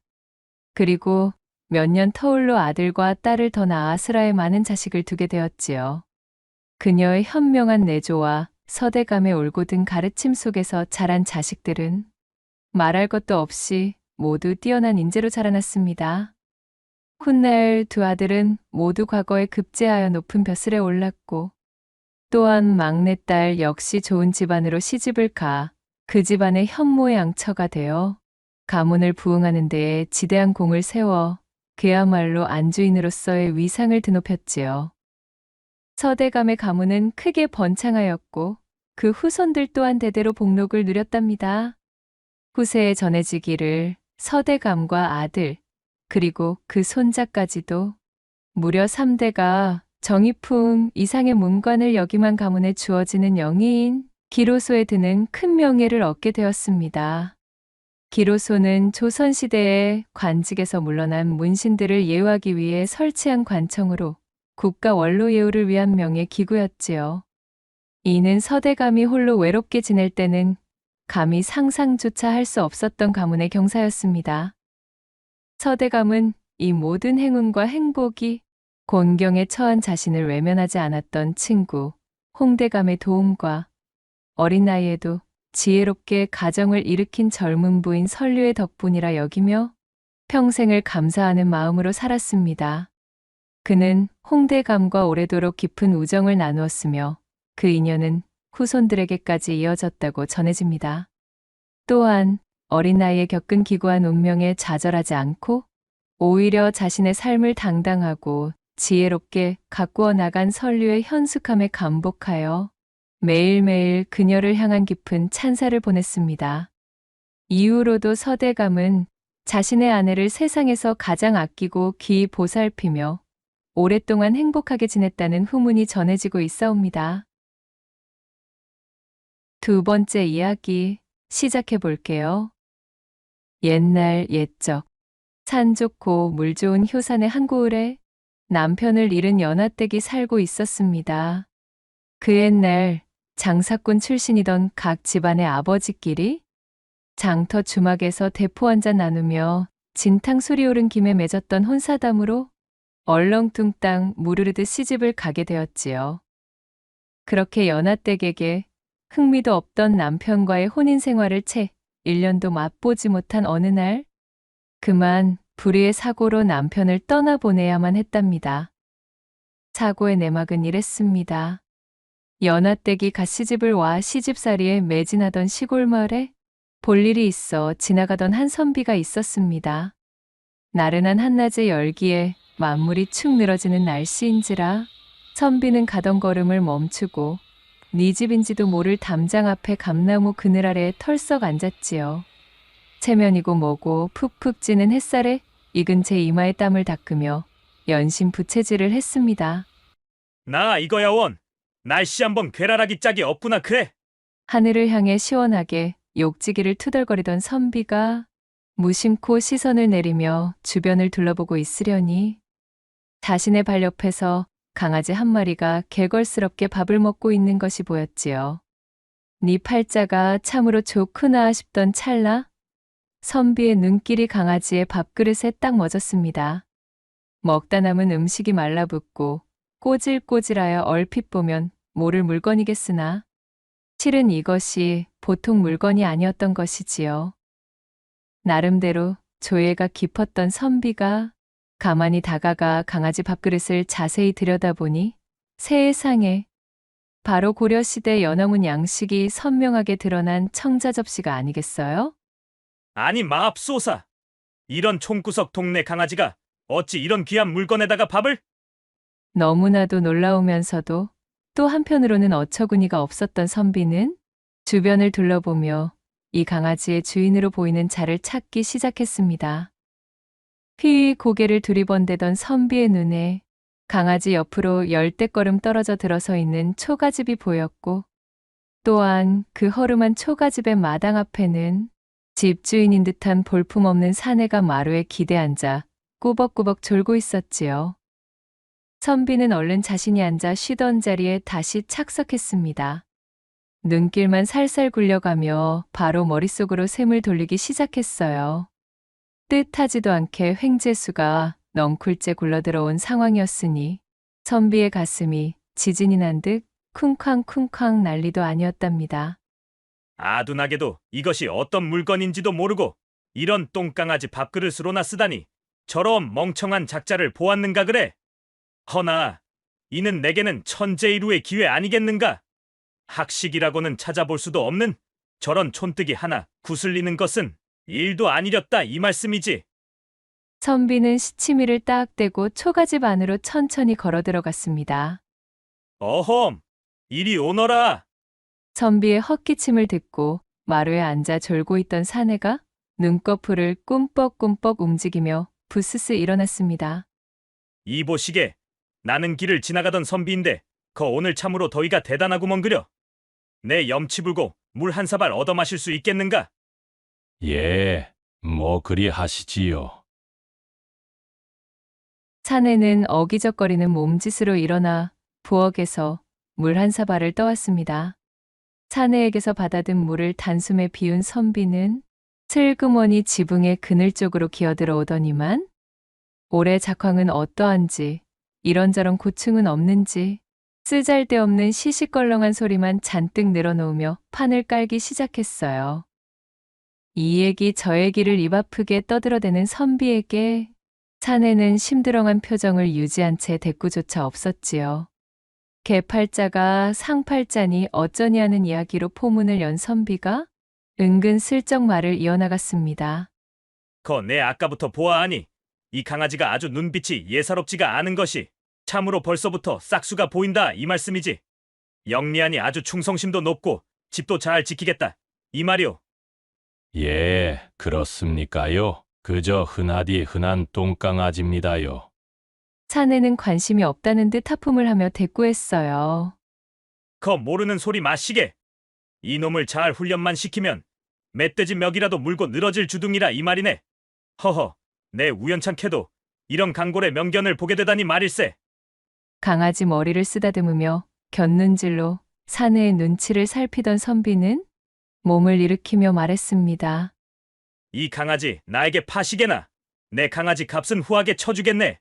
그리고 몇 년 터울로 아들과 딸을 더 낳아 스라에 많은 자식을 두게 되었지요. 그녀의 현명한 내조와 서대감의 올곧은 가르침 속에서 자란 자식들은 말할 것도 없이 모두 뛰어난 인재로 자라났습니다. 훗날 두 아들은 모두 과거에 급제하여 높은 벼슬에 올랐고 또한 막내딸 역시 좋은 집안으로 시집을 가 그 집안의 현모의 앙처가 되어 가문을 부흥하는 데에 지대한 공을 세워 그야말로 안주인으로서의 위상을 드높였지요. 서대감의 가문은 크게 번창하였고 그 후손들 또한 대대로 복록을 누렸답니다. 후세에 전해지기를 서대감과 아들 그리고 그 손자까지도 무려 3대가 정의품 이상의 문관을 역임한 가문에 주어지는 영예인 기로소에 드는 큰 명예를 얻게 되었습니다. 기로소는 조선시대에 관직에서 물러난 문신들을 예우하기 위해 설치한 관청으로 국가 원로 예우를 위한 명예 기구였지요. 이는 서대감이 홀로 외롭게 지낼 때는 감히 상상조차 할 수 없었던 가문의 경사였습니다. 서대감은 이 모든 행운과 행복이 곤경에 처한 자신을 외면하지 않았던 친구 홍대감의 도움과 어린 나이에도 지혜롭게 가정을 일으킨 젊은 부인 설류의 덕분이라 여기며 평생을 감사하는 마음으로 살았습니다. 그는 홍대감과 오래도록 깊은 우정을 나누었으며 그 인연은 후손들에게까지 이어졌다고 전해집니다. 또한 어린 나이에 겪은 기구한 운명에 좌절하지 않고 오히려 자신의 삶을 당당하고 지혜롭게 가꾸어 나간 설류의 현숙함에 감복하여 매일매일 그녀를 향한 깊은 찬사를 보냈습니다. 이후로도 서대감은 자신의 아내를 세상에서 가장 아끼고 귀히 보살피며 오랫동안 행복하게 지냈다는 후문이 전해지고 있어옵니다. 두 번째 이야기 시작해 볼게요. 옛날 옛적 산 좋고 물 좋은 효산의 한 고을에 남편을 잃은 연하댁이 살고 있었습니다. 그 옛날 장사꾼 출신이던 각 집안의 아버지끼리 장터 주막에서 대포 한 잔 나누며 진탕 소리 오른 김에 맺었던 혼사담으로 얼렁뚱땅 무르르듯 시집을 가게 되었지요. 그렇게 연하댁에게 흥미도 없던 남편과의 혼인 생활을 채 1년도 맛보지 못한 어느 날 그만 불의의 사고로 남편을 떠나보내야만 했답니다. 사고의 내막은 이랬습니다. 연하댁이 갓 시집을 와 시집살이에 매진하던 시골 마을에 볼일이 있어 지나가던 한 선비가 있었습니다. 나른한 한낮의 열기에 만물이 축 늘어지는 날씨인지라 선비는 가던 걸음을 멈추고 네 집인지도 모를 담장 앞에 감나무 그늘 아래에 털썩 앉았지요. 체면이고 뭐고 푹푹 찌는 햇살에 익은 제 이마에 땀을 닦으며 연신 부채질을 했습니다. 나 이거야 원. 날씨 한번 괴랄하기 짝이 없구나 그래. 하늘을 향해 시원하게 욕지기를 투덜거리던 선비가 무심코 시선을 내리며 주변을 둘러보고 있으려니 자신의 발 옆에서 강아지 한 마리가 개걸스럽게 밥을 먹고 있는 것이 보였지요. 네 팔자가 참으로 좋구나 싶던 찰나 선비의 눈길이 강아지의 밥그릇에 딱 멎었습니다. 먹다 남은 음식이 말라붙고 꼬질꼬질하여 얼핏 보면 모를 물건이겠으나 실은 이것이 보통 물건이 아니었던 것이지요. 나름대로 조예가 깊었던 선비가 가만히 다가가 강아지 밥그릇을 자세히 들여다보니 세상에 바로 고려시대 연어문 양식이 선명하게 드러난 청자 접시가 아니겠어요? 아니 마압소사. 이런 총구석 동네 강아지가 어찌 이런 귀한 물건에다가 밥을? 너무나도 놀라우면서도 또 한편으로는 어처구니가 없었던 선비는 주변을 둘러보며 이 강아지의 주인으로 보이는 자를 찾기 시작했습니다. 휘휘 고개를 두리번대던 선비의 눈에 강아지 옆으로 열댓걸음 떨어져 들어서 있는 초가집이 보였고 또한 그 허름한 초가집의 마당 앞에는 집주인인 듯한 볼품없는 사내가 마루에 기대 앉아 꾸벅꾸벅 졸고 있었지요. 선비는 얼른 자신이 앉아 쉬던 자리에 다시 착석했습니다. 눈길만 살살 굴려가며 바로 머릿속으로 셈을 돌리기 시작했어요. 뜻하지도 않게 횡재수가 넝쿨째 굴러들어온 상황이었으니 선비의 가슴이 지진이 난 듯 쿵쾅쿵쾅 난리도 아니었답니다. 아둔하게도 이것이 어떤 물건인지도 모르고 이런 똥강아지 밥그릇으로나 쓰다니 저런 멍청한 작자를 보았는가 그래? 허나 이는 내게는 천재일우의 기회 아니겠는가? 학식이라고는 찾아볼 수도 없는 저런 촌뜨기 하나 구슬리는 것은 일도 아니렸다 이 말씀이지. 선비는 시치미를 딱 대고 초가집 안으로 천천히 걸어 들어갔습니다. 어험, 이리 오너라. 선비의 헛기침을 듣고 마루에 앉아 졸고 있던 사내가 눈꺼풀을 꿈뻑꿈뻑 움직이며 부스스 일어났습니다. 이보시게, 나는 길을 지나가던 선비인데 거 오늘 참으로 더위가 대단하구먼 그려. 내 염치 불고 물 한 사발 얻어 마실 수 있겠는가? 예, 뭐 그리 하시지요. 사내는 어기적거리는 몸짓으로 일어나 부엌에서 물 한 사발을 떠왔습니다. 사내에게서 받아든 물을 단숨에 비운 선비는 슬그머니 지붕의 그늘 쪽으로 기어들어오더니만 올해 작황은 어떠한지 이런저런 고충은 없는지 쓰잘데없는 시시껄렁한 소리만 잔뜩 늘어놓으며 판을 깔기 시작했어요. 이 얘기 저 얘기를 입 아프게 떠들어대는 선비에게 사내는 심드렁한 표정을 유지한 채 대꾸조차 없었지요. 개팔자가 상팔자니 어쩌니 하는 이야기로 포문을 연 선비가 은근 슬쩍 말을 이어나갔습니다. 거 내 아까부터 보아하니 이 강아지가 아주 눈빛이 예사롭지가 않은 것이 참으로 벌써부터 싹수가 보인다 이 말씀이지. 영리하니 아주 충성심도 높고 집도 잘 지키겠다 이 말이오. 예, 그렇습니까요? 그저 흔하디 흔한 똥강아지입니다요. 사내는 관심이 없다는 듯 하품을 하며 대꾸했어요. 거 모르는 소리 마시게. 이놈을 잘 훈련만 시키면 멧돼지 멱이라도 물고 늘어질 주둥이라 이 말이네. 허허, 내 우연찮게도 이런 강골의 명견을 보게 되다니 말일세. 강아지 머리를 쓰다듬으며 곁눈질로 사내의 눈치를 살피던 선비는 몸을 일으키며 말했습니다. 이 강아지 나에게 파시게나. 내 강아지 값은 후하게 쳐주겠네.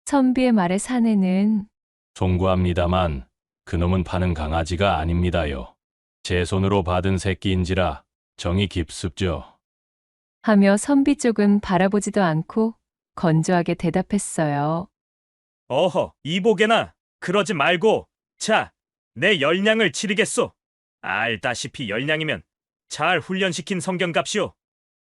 선비의 말에 사내는 송구합니다만 그놈은 파는 강아지가 아닙니다요. 제 손으로 받은 새끼인지라 정이 깊습죠. 하며 선비 쪽은 바라보지도 않고 건조하게 대답했어요. 어허, 이보게나. 그러지 말고. 자, 내 열냥을 치르겠소. 알다시피 열냥이면 잘 훈련시킨 성경값이오.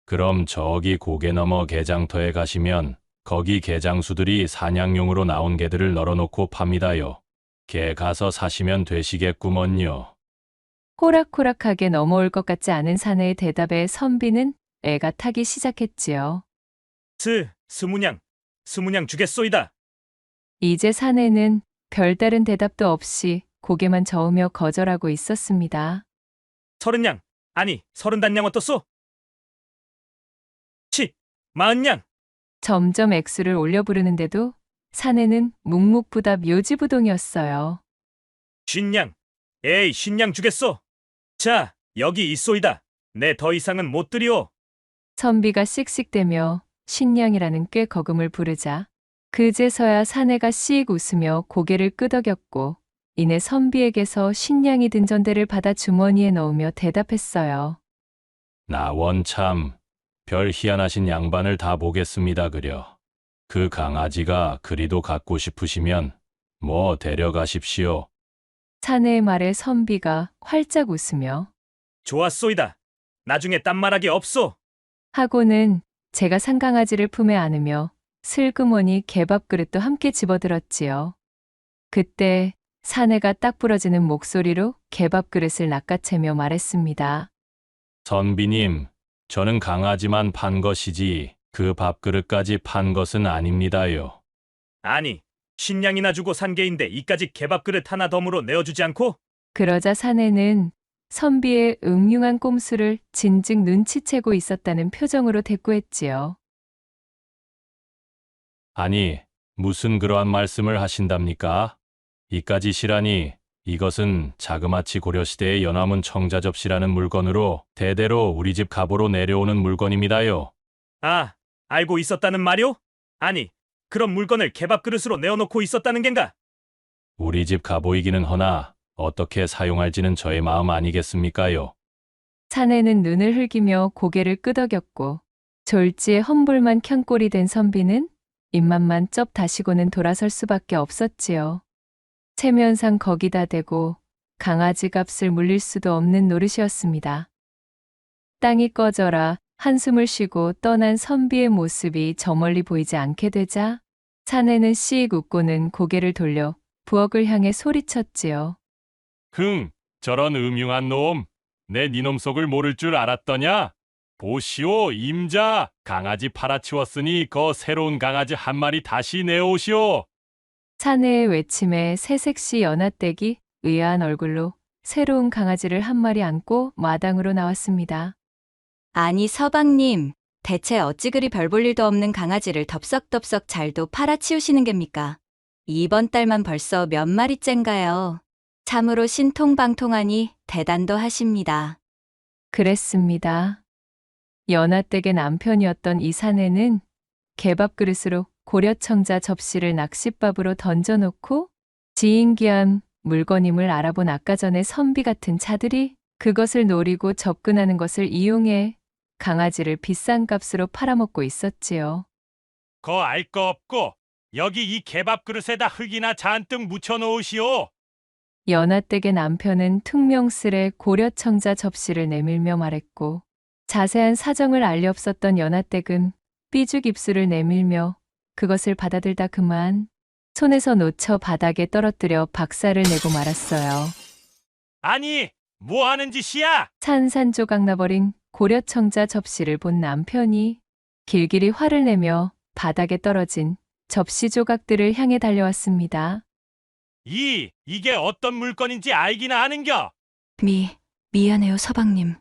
그럼 저기 고개 넘어 개장터에 가시면 거기 개장수들이 사냥용으로 나온 개들을 널어놓고 팝니다요. 개 가서 사시면 되시겠구먼요. 호락호락하게 넘어올 것 같지 않은 사내의 대답에 선비는 애가 타기 시작했지요. 스무냥 주겠소이다. 이제 사내는 별다른 대답도 없이 고개만 저으며 거절하고 있었습니다. 30냥, 아니 30단냥 어떻소? 40냥. 점점 액수를 올려 부르는데도 사내는 묵묵부답 요지부동이었어요. 50냥, 에이 50냥 주겠소. 자, 여기 있소이다. 내 더 이상은 못 드리오. 선비가 씩씩대며 신냥이라는 꾀거금을 부르자 그제서야 사내가 씩 웃으며 고개를 끄덕였고 이내 선비에게서 신냥이 든 전대를 받아 주머니에 넣으며 대답했어요. 나 원참 별 희한하신 양반을 다 보겠습니다 그려. 그 강아지가 그리도 갖고 싶으시면 뭐 데려가십시오. 사내의 말에 선비가 활짝 웃으며 좋았소이다. 나중에 딴말하기 없소. 하고는 제가 산 강아지를 품에 안으며 슬그머니 개밥 그릇도 함께 집어들었지요. 그때 사내가 딱 부러지는 목소리로 개밥 그릇을 낚아채며 말했습니다. 선비님, 저는 강아지만 판 것이지 그 밥그릇까지 판 것은 아닙니다요. 아니, 50냥이나 주고 산 개인데 이까지 개밥그릇 하나 덤으로 내어주지 않고? 그러자 사내는 선비의 음흉한 꼼수를 진즉 눈치채고 있었다는 표정으로 대꾸했지요. 아니, 무슨 그러한 말씀을 하신답니까? 이까지 시라니 이것은 자그마치 고려시대의 연화문 청자접시라는 물건으로 대대로 우리 집 가보로 내려오는 물건입니다요. 아, 알고 있었다는 말이오? 아니, 그런 물건을 개밥그릇으로 내어놓고 있었다는 겐가? 우리 집 가보이기는 허나 어떻게 사용할지는 저의 마음 아니겠습니까요? 사내는 눈을 흘기며 고개를 끄덕였고 졸지에 험불만 켠 꼴이 된 선비는 입맛만 쩝 다시고는 돌아설 수밖에 없었지요. 체면상 거기다 대고 강아지 값을 물릴 수도 없는 노릇이었습니다. 땅이 꺼져라 한숨을 쉬고 떠난 선비의 모습이 저 멀리 보이지 않게 되자 사내는 씩 웃고는 고개를 돌려 부엌을 향해 소리쳤지요. 흥, 저런 음흉한 놈, 내 니놈 속을 모를 줄 알았더냐? 보시오, 임자, 강아지 팔아치웠으니 거 새로운 강아지 한 마리 다시 내오시오. 사내의 외침에 새색시 연하떼기 의아한 얼굴로 새로운 강아지를 한 마리 안고 마당으로 나왔습니다. 아니 서방님, 대체 어찌 그리 별 볼 일도 없는 강아지를 덥석덥석 잘도 팔아치우시는 geb니까? 이번 달만 벌써 몇 마리째인가요? 참으로 신통방통하니 대단도 하십니다. 그랬습니다. 연하댁의 남편이었던 이 사내는 개밥 그릇으로 고려청자 접시를 낚싯밥으로 던져놓고 지인귀한 물건임을 알아본 아까 전에 선비 같은 자들이 그것을 노리고 접근하는 것을 이용해 강아지를 비싼 값으로 팔아먹고 있었지요. 거 알 거 없고 여기 이 개밥 그릇에다 흙이나 잔뜩 묻혀 놓으시오. 연하댁의 남편은 퉁명스레 고려청자 접시를 내밀며 말했고 자세한 사정을 알리 없었던 연하댁은 삐죽 입술을 내밀며 그것을 받아들다 그만 손에서 놓쳐 바닥에 떨어뜨려 박살을 내고 말았어요. 아니, 뭐 하는 짓이야? 산산조각 나버린 고려청자 접시를 본 남편이 길길이 화를 내며 바닥에 떨어진 접시 조각들을 향해 달려왔습니다. 이게 어떤 물건인지 알기나 아는겨? 미안해요, 서방님.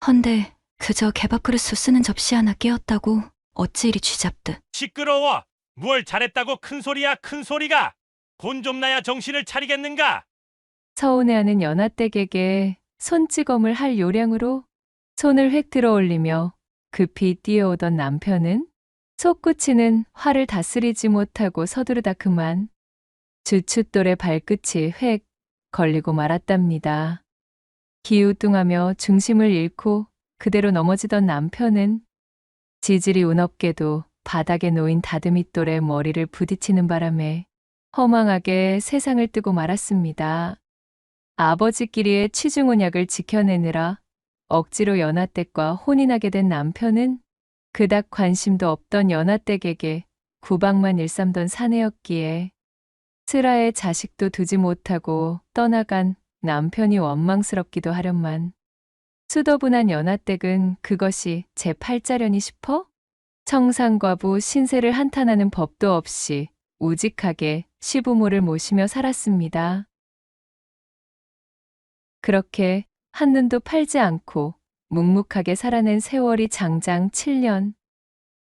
헌데 그저 개밥그릇수 쓰는 접시 하나 깨었다고 어찌 이리 쥐잡듯. 시끄러워. 뭘 잘했다고 큰 소리야, 큰 소리가. 돈 좀 나야 정신을 차리겠는가? 서운해하는 연하댁에게 손찌검을 할 요량으로 손을 획 들어 올리며 급히 뛰어오던 남편은 솟구치는 화를 다스리지 못하고 서두르다 그만 주춧돌의 발끝이 획 걸리고 말았답니다. 기우뚱하며 중심을 잃고 그대로 넘어지던 남편은 지질이 운없게도 바닥에 놓인 다듬이돌에 머리를 부딪히는 바람에 허망하게 세상을 뜨고 말았습니다. 아버지끼리의 취중언약을 지켜내느라 억지로 연하댁과 혼인하게 된 남편은 그닥 관심도 없던 연하댁에게 구박만 일삼던 사내였기에 슬하에 자식도 두지 못하고 떠나간 남편이 원망스럽기도 하련만 수더분한 연하댁은 그것이 제 팔자려니 싶어 청산과부 신세를 한탄하는 법도 없이 우직하게 시부모를 모시며 살았습니다. 그렇게 한눈도 팔지 않고 묵묵하게 살아낸 세월이 장장 7년.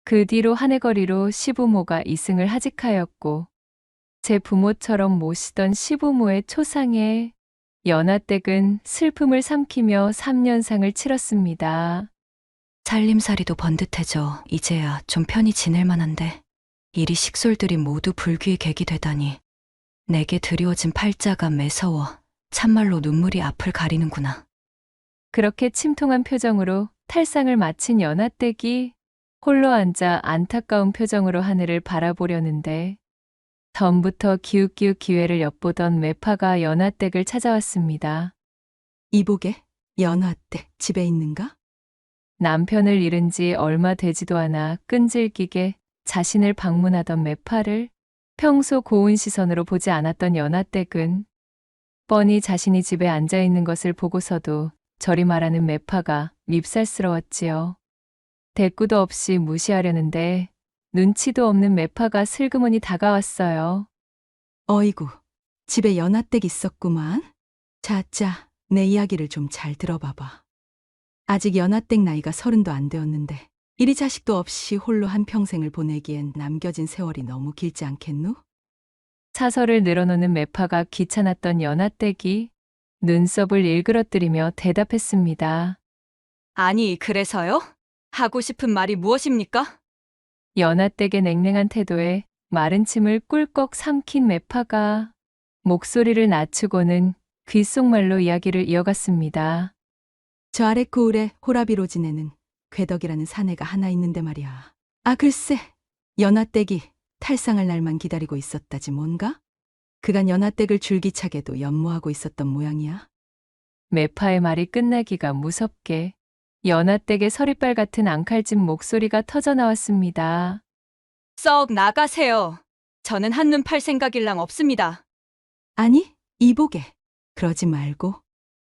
그 뒤로 한해거리로 시부모가 이승을 하직하였고 제 부모처럼 모시던 시부모의 초상에 연하댁은 슬픔을 삼키며 3년상을 치렀습니다. 살림살이도 번듯해져 이제야 좀 편히 지낼 만한데 이리 식솔들이 모두 불귀의 객이 되다니 내게 드리워진 팔자가 매서워 참말로 눈물이 앞을 가리는구나. 그렇게 침통한 표정으로 탈상을 마친 연하댁이 홀로 앉아 안타까운 표정으로 하늘을 바라보려는데 전부터 기웃기웃 기회를 엿보던 매파가 연하댁을 찾아왔습니다. 이보게, 연하댁 집에 있는가? 남편을 잃은 지 얼마 되지도 않아 끈질기게 자신을 방문하던 매파를 평소 고운 시선으로 보지 않았던 연하댁은 뻔히 자신이 집에 앉아 있는 것을 보고서도 저리 말하는 매파가 밉살스러웠지요. 대꾸도 없이 무시하려는데 눈치도 없는 매파가 슬그머니 다가왔어요. 어이구, 집에 연하댁 있었구만. 자자, 내 이야기를 좀 잘 들어봐봐. 아직 연하댁 나이가 30도 안 되었는데 이리 자식도 없이 홀로 한평생을 보내기엔 남겨진 세월이 너무 길지 않겠누? 사설을 늘어놓는 매파가 귀찮았던 연하댁이 눈썹을 일그러뜨리며 대답했습니다. 아니, 그래서요? 하고 싶은 말이 무엇입니까? 연하댁의 냉랭한 태도에 마른 침을 꿀꺽 삼킨 매파가 목소리를 낮추고는 귓속말로 이야기를 이어갔습니다. 저 아래 고을에 호라비로 지내는 괴덕이라는 사내가 하나 있는데 말이야. 아, 글쎄, 연하댁이 탈상할 날만 기다리고 있었다지 뭔가? 그간 연하댁을 줄기차게도 연모하고 있었던 모양이야. 매파의 말이 끝나기가 무섭게 연하댁의 서리빨 같은 앙칼진 목소리가 터져 나왔습니다. 썩 나가세요. 저는 한눈 팔 생각일랑 없습니다. 아니, 이보게. 그러지 말고.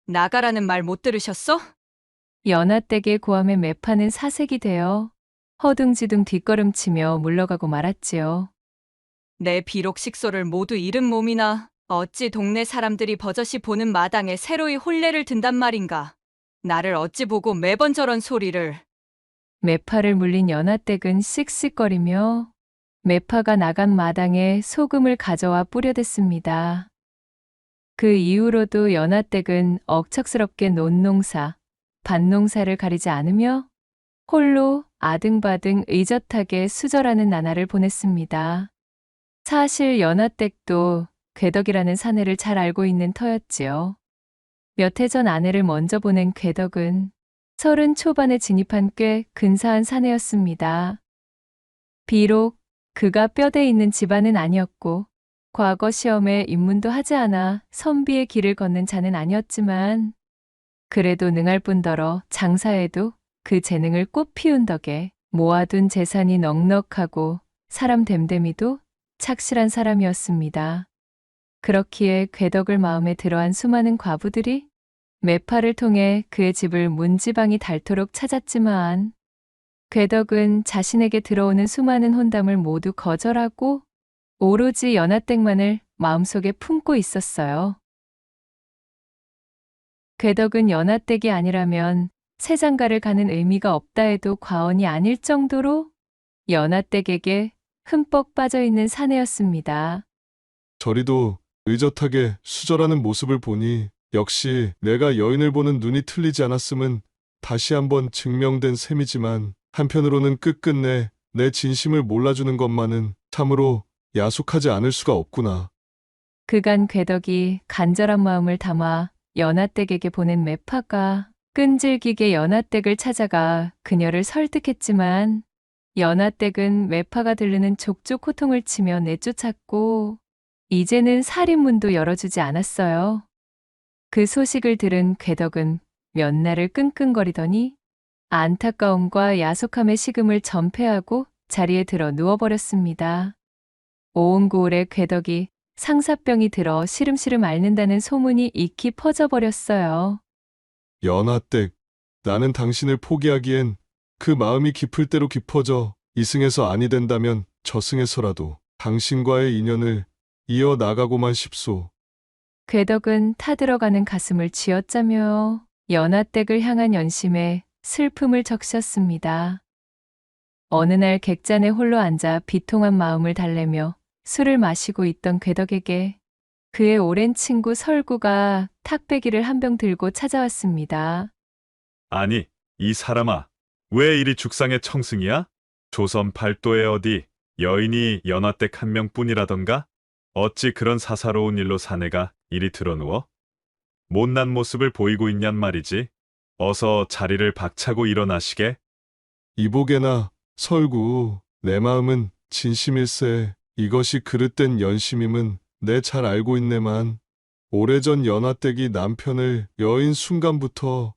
나가라는 말 못 들으셨어? 연하댁의 고함에 매파는 사색이 되어 허둥지둥 뒷걸음치며 물러가고 말았지요. 내 비록 식소를 모두 잃은 몸이나 어찌 동네 사람들이 버젓이 보는 마당에 새로이 혼례를 든단 말인가. 나를 어찌 보고 매번 저런 소리를. 매파를 물린 연하댁은 씩씩거리며 매파가 나간 마당에 소금을 가져와 뿌려댔습니다. 그 이후로도 연하댁은 억척스럽게 논농사, 밭농사를 가리지 않으며 홀로 아등바등 의젓하게 수절하는 나날을 보냈습니다. 사실 연하댁도 괴덕이라는 사내를 잘 알고 있는 터였지요. 몇 해 전 아내를 먼저 보낸 괴덕은 30 초반에 진입한 꽤 근사한 사내였습니다. 비록 그가 뼈대 있는 집안은 아니었고 과거 시험에 입문도 하지 않아 선비의 길을 걷는 자는 아니었지만 그래도 능할 뿐더러 장사에도 그 재능을 꽃 피운 덕에 모아둔 재산이 넉넉하고 사람 됨됨이도 착실한 사람이었습니다. 그렇기에 괴덕을 마음에 들어한 수많은 과부들이 매파를 통해 그의 집을 문지방이 닳도록 찾았지만 괴덕은 자신에게 들어오는 수많은 혼담을 모두 거절하고 오로지 연하댁만을 마음속에 품고 있었어요. 괴덕은 연하댁이 아니라면 세장가를 가는 의미가 없다 해도 과언이 아닐 정도로 연하댁에게 흠뻑 빠져있는 사내였습니다. 저리도 의젓하게 수절하는 모습을 보니 역시 내가 여인을 보는 눈이 틀리지 않았음은 다시 한번 증명된 셈이지만 한편으로는 끝끝내 내 진심을 몰라주는 것만은 참으로 야속하지 않을 수가 없구나. 그간 괴덕이 간절한 마음을 담아 연하댁에게 보낸 매파가 끈질기게 연하댁을 찾아가 그녀를 설득했지만 연하댁은 매파가 들르는 족족 호통을 치며 내쫓았고 이제는 살인문도 열어주지 않았어요. 그 소식을 들은 괴덕은 몇 날을 끙끙거리더니 안타까움과 야속함의 식음을 전폐하고 자리에 들어 누워버렸습니다. 온 고을에 괴덕이 상사병이 들어 시름시름 앓는다는 소문이 익히 퍼져버렸어요. 연하댁, 나는 당신을 포기하기엔 그 마음이 깊을 대로 깊어져 이승에서 아니 된다면 저승에서라도 당신과의 인연을 이어나가고만 싶소. 괴덕은 타들어가는 가슴을 쥐어짜며 연하댁을 향한 연심에 슬픔을 적셨습니다. 어느 날 객잔에 홀로 앉아 비통한 마음을 달래며 술을 마시고 있던 괴덕에게 그의 오랜 친구 설구가 탁배기를 한 병 들고 찾아왔습니다. 아니, 이 사람아, 왜 이리 죽상의 청승이야? 조선 팔도에 어디 여인이 연하댁 한 명뿐이라던가? 어찌 그런 사사로운 일로 사내가 이리 드러누워? 못난 모습을 보이고 있냔 말이지. 어서 자리를 박차고 일어나시게. 이보게나 설구, 내 마음은 진심일세. 이것이 그릇된 연심임은 내 잘 알고 있네만 오래전 연하댁이 남편을 여인 순간부터,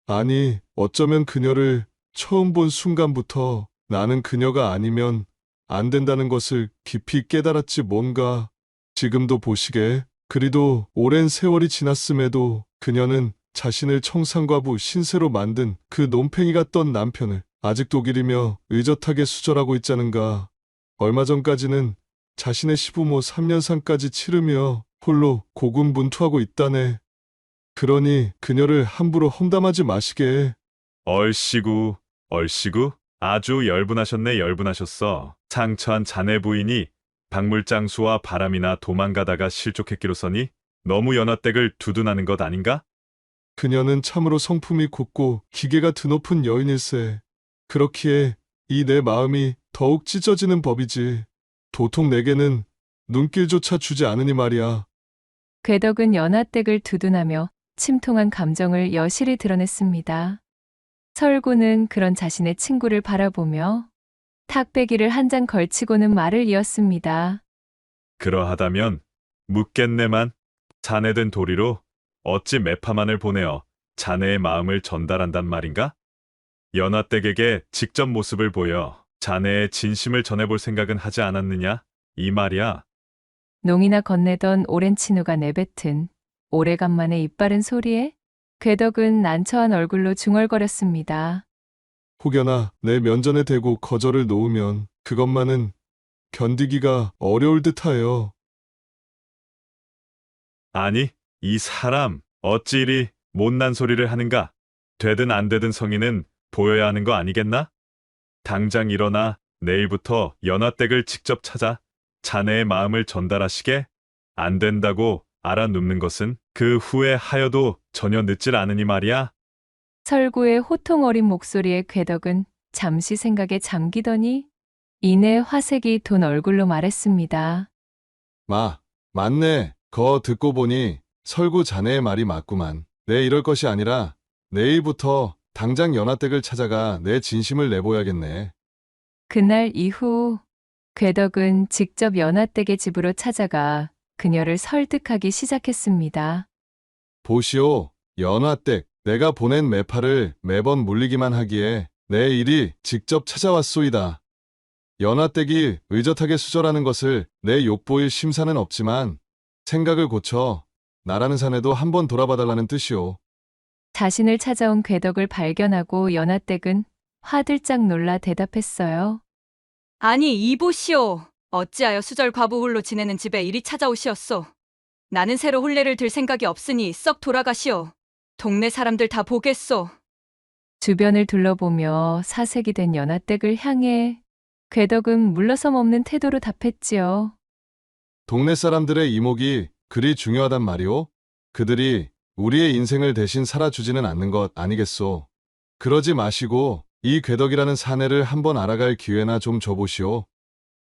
아니 어쩌면 그녀를 처음 본 순간부터 나는 그녀가 아니면 안 된다는 것을 깊이 깨달았지 뭔가. 지금도 보시게 그리도 오랜 세월이 지났음에도 그녀는 자신을 청산과부 신세로 만든 그 논팽이 같던 남편을 아직도 기리며 의젓하게 수절하고 있자는가. 얼마 전까지는 자신의 시부모 3년상까지 치르며 홀로 고군분투하고 있다네. 그러니 그녀를 함부로 험담하지 마시게. 얼씨구, 얼씨구? 아주 열분하셨네, 열분하셨어. 상처한 자네 부인이 박물장수와 바람이나 도망가다가 실족했기로서니 너무 연하댁을 두둔하는 것 아닌가? 그녀는 참으로 성품이 곱고 기계가 드높은 여인일세. 그렇기에 이 내 마음이 더욱 찢어지는 법이지. 도통 내게는 눈길조차 주지 않으니 말이야. 괴덕은 연하댁을 두둔하며 침통한 감정을 여실히 드러냈습니다. 설구는 그런 자신의 친구를 바라보며 탁배기를 한 잔 걸치고는 말을 이었습니다. 그러하다면 묻겠네만, 자네된 도리로 어찌 매파만을 보내어 자네의 마음을 전달한단 말인가? 연하댁에게 직접 모습을 보여 자네의 진심을 전해볼 생각은 하지 않았느냐? 이 말이야. 농이나 건네던 오랜 친우가 내뱉은 오래간만에 입바른 소리에 괴덕은 난처한 얼굴로 중얼거렸습니다. 혹여나 내 면전에 대고 거절을 놓으면 그것만은 견디기가 어려울 듯하여. 아니, 이 사람 어찌 이리 못난 소리를 하는가? 되든 안 되든 성의는 보여야 하는 거 아니겠나? 당장 일어나 내일부터 연하댁을 직접 찾아 자네의 마음을 전달하시게. 안 된다고 알아눕는 것은 그 후에 하여도 전혀 늦질 않으니 말이야. 설구의 호통 어린 목소리에 괴덕은 잠시 생각에 잠기더니 이내 화색이 돈 얼굴로 말했습니다. 맞네. 거 듣고 보니 설구 자네의 말이 맞구만. 내 이럴 것이 아니라 내일부터 당장 연하댁을 찾아가 내 진심을 내보야겠네. 그날 이후 괴덕은 직접 연하댁의 집으로 찾아가 그녀를 설득하기 시작했습니다. 보시오, 연하댁. 내가 보낸 매파를 매번 물리기만 하기에 내 일이 직접 찾아왔소이다. 연하댁이 의젓하게 수절하는 것을 내 욕보일 심사는 없지만 생각을 고쳐 나라는 사내도 한번 돌아봐달라는 뜻이오. 자신을 찾아온 괴덕을 발견하고 연하댁은 화들짝 놀라 대답했어요. 아니, 이보시오. 어찌하여 수절 과부 홀로 지내는 집에 이리 찾아오시었소? 나는 새로 혼례를 들 생각이 없으니 썩 돌아가시오. 동네 사람들 다 보겠소. 주변을 둘러보며 사색이 된 연하댁을 향해 괴덕은 물러섬 없는 태도로 답했지요. 동네 사람들의 이목이 그리 중요하단 말이오? 그들이 우리의 인생을 대신 살아주지는 않는 것 아니겠소? 그러지 마시고 이 괴덕이라는 사내를 한번 알아갈 기회나 좀 줘보시오.